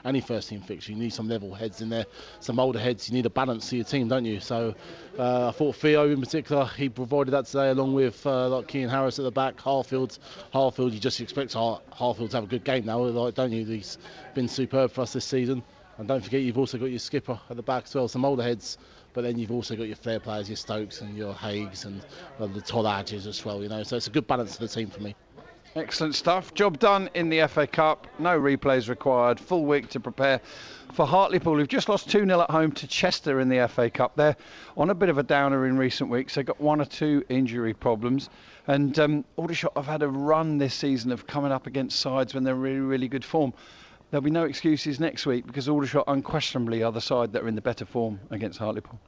any first team fixture, you need some level heads in there, some older heads. You need a balance to your team, don't you? So I thought Theo in particular, he provided that today, along with like Keane Harris at the back, Harfield, you just expect Harfield to have a good game now, like, don't you? He's been superb for us this season. And don't forget, you've also got your skipper at the back as well, some older heads. But then you've also got your flair players, your Stokes and your Haigs and the Todd Adges as well, you know. So it's a good balance to the team for me. Excellent stuff. Job done in the FA Cup. No replays required. Full week to prepare for Hartlepool, who've just lost 2-0 at home to Chester in the FA Cup. They're on a bit of a downer in recent weeks. They've got 1 or 2 injury problems. And Aldershot have had a run this season of coming up against sides when they're in really, really good form. There'll be no excuses next week, because Aldershot unquestionably are the side that are in the better form against Hartlepool.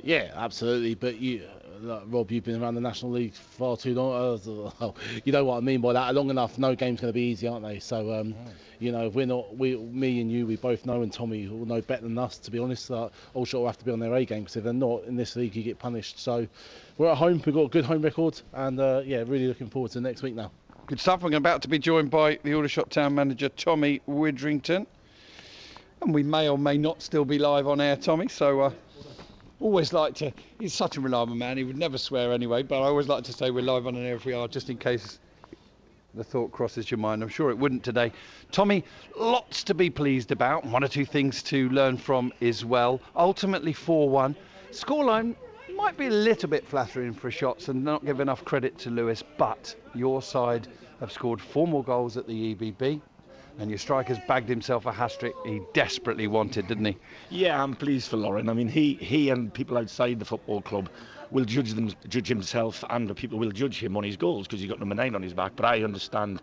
Yeah, absolutely. But you, Rob, you've been around the National League far too long. You know what I mean by that. Long enough, no game's going to be easy, aren't they? So, you know, if we're not, me and you, we both know, and Tommy will know better than us, to be honest. Aldershot will have to be on their A game, because if they're not in this league, you get punished. So, we're at home. We've got a good home record, and yeah, really looking forward to next week now. Good stuff. We're about to be joined by the Aldershot town manager, Tommy Widrington. And we may or may not still be live on air, Tommy. So always like to, he's such a reliable man. He would never swear anyway, but I always like to say we're live on air if we are, just in case the thought crosses your mind. I'm sure it wouldn't today. Tommy, lots to be pleased about. 1 or 2 things to learn from as well. Ultimately 4-1. Scoreline might be a little bit flattering for Shots and not give enough credit to Lewes, but your side have scored 4 more goals at the EBB, and your striker's bagged himself a hat-trick he desperately wanted, didn't he? Yeah, I'm pleased for Lauren. I mean, he and people outside the football club will judge himself, and the people will judge him on his goals, because he's got number 9 on his back. But I understand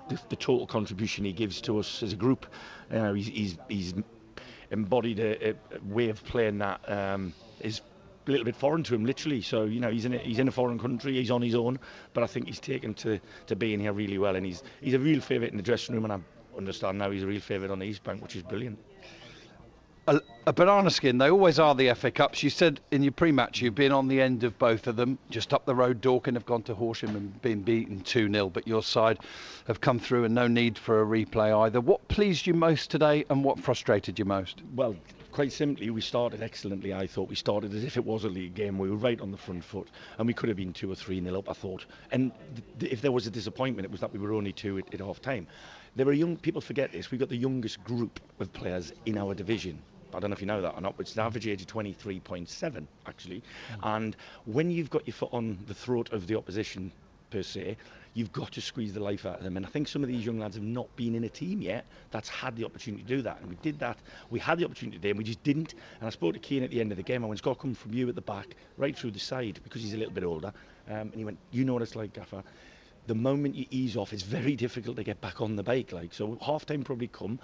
the total contribution he gives to us as a group. You know, he's embodied a way of playing that is a little bit foreign to him, literally. So, you know, he's in a foreign country, he's on his own, but I think he's taken to being here really well, and he's a real favourite in the dressing room, and I understand now he's a real favourite on the East Bank, which is brilliant. A banana skin, they always are, the FA Cups. You said in your pre-match you've been on the end of both of them. Just up the road, Dorking have gone to Horsham and been beaten 2-0, but your side have come through and no need for a replay either. What pleased you most today, and what frustrated you most? Well, quite simply, we started excellently. I thought we started as if it was a league game. We were right on the front foot, and we could have been 2 or 3-0 up, I thought. And if there was a disappointment, it was that we were only 2 at half time. There were young people forget this. We've got the youngest group of players in our division. I don't know if you know that or not, but it's an average age of 23.7 actually. And when you've got your foot on the throat of the opposition per se, you've got to squeeze the life out of them. And I think some of these young lads have not been in a team yet that's had the opportunity to do that. And we did that. We had the opportunity today, and we just didn't. And I spoke to Keane at the end of the game. I went, "Scott, come from you at the back, right through the side," because he's a little bit older. And he went, "You know what it's like, Gaffer. The moment you ease off, it's very difficult to get back on the bike. Like, so half time probably come.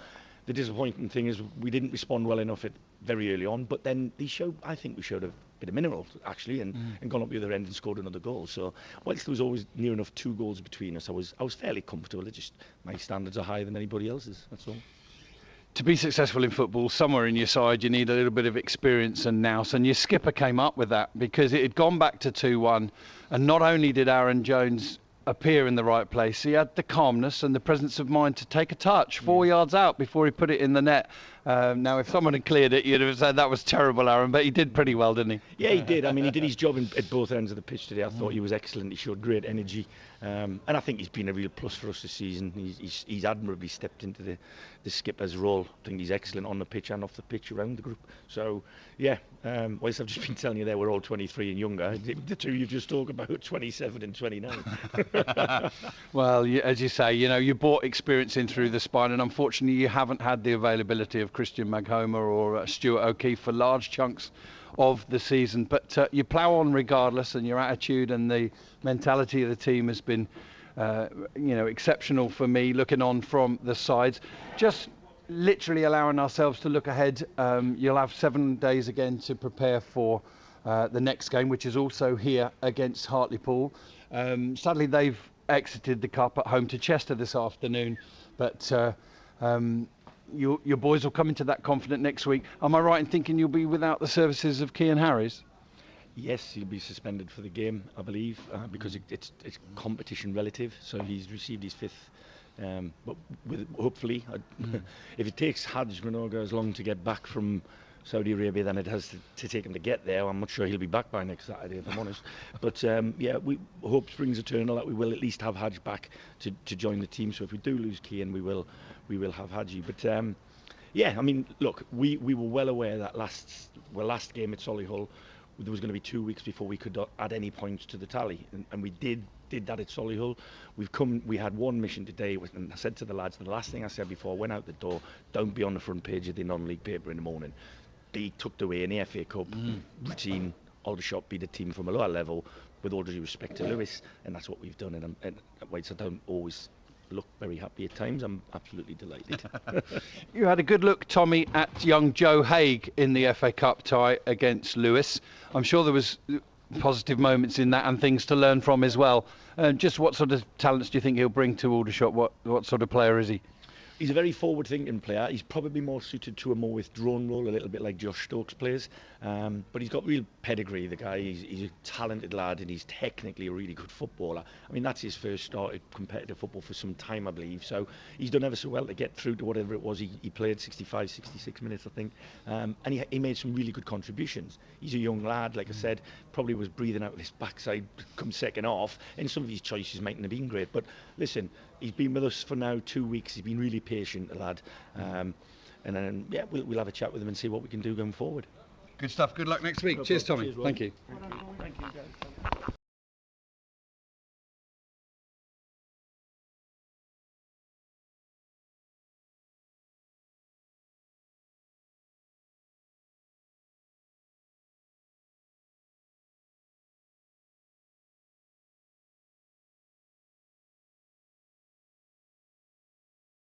The disappointing thing is we didn't respond well enough very early on, but then I think we showed a bit of mineral actually, and gone up the other end and scored another goal. So whilst there was always near enough 2 goals between us, I was fairly comfortable. It just, my standards are higher than anybody else's, that's all. To be successful in football, somewhere in your side you need a little bit of experience and nous, and your skipper came up with that, because it had gone back to 2-1, and not only did Aaron Jones appear in the right place, he had the calmness and the presence of mind to take a touch 4 yards out before he put it in the net. Now, if someone had cleared it, you'd have said that was terrible, Aaron, but he did pretty well, didn't he? Yeah, he did. I mean, he did his job at both ends of the pitch today. I thought he was excellent. He showed great energy, and I think he's been a real plus for us this season. He's admirably stepped into the skipper's role. I think he's excellent on the pitch and off the pitch around the group. So, yeah, whilst I've just been telling you there we're all 23 and younger, the two you've just talked about, 27 and 29. Well, as you say, you know, you brought experience in through the spine, and unfortunately you haven't had the availability of Christian Maghomer or Stuart O'Keefe for large chunks of the season, but you plough on regardless, and your attitude and the mentality of the team has been exceptional for me, looking on from the sides. Just literally allowing ourselves to look ahead. You'll have 7 days again to prepare for the next game, which is also here against Hartlepool. Sadly, they've exited the cup at home to Chester this afternoon, but your boys will come into that confident next week. Am I right in thinking you'll be without the services of Cian Harris? Yes, he'll be suspended for the game, I believe, because it's competition relative. So he's received his 5th. But hopefully, if it takes Haj Granoga as long to get back from Saudi Arabia than it has to take him to get there, I'm not sure he'll be back by next Saturday, if I'm honest. But we hope springs eternal that we will at least have Haj back to join the team. So if we do lose Cian, we will have Haji. But I mean, look, we were well aware that last game at Solihull, there was going to be 2 weeks before we could add any points to the tally, and we did that at Solihull. We had one mission today, and I said to the lads, the last thing I said before I went out the door, don't be on the front page of the non-league paper in the morning. Be tucked away in the FA Cup, routine. Aldershot beat a team from a lower level, with all due respect to Lewes, and that's what we've done. And whilst I don't always look very happy at times, I'm absolutely delighted. You had a good look, Tommy, at young Joe Haig in the FA Cup tie against Lewes. I'm sure there was positive moments in that and things to learn from as well. Just what sort of talents do you think he'll bring to Aldershot? What sort of player is he? He's a very forward-thinking player. He's probably more suited to a more withdrawn role, a little bit like Josh Stokes plays. But he's got real pedigree, the guy. He's a talented lad, and he's technically a really good footballer. I mean, that's his first start at competitive football for some time, I believe. So he's done ever so well to get through to whatever it was. He played 65, 66 minutes, I think. And he made some really good contributions. He's a young lad, like I said, probably was breathing out with his backside come second half, and some of his choices mightn't have been great. But listen, he's been with us for now 2 weeks. He's been really patient, the lad. And then, we'll have a chat with him and see what we can do going forward. Good stuff. Good luck next week. Cheers, Tommy. Cheers, Thank you. Thank you, guys.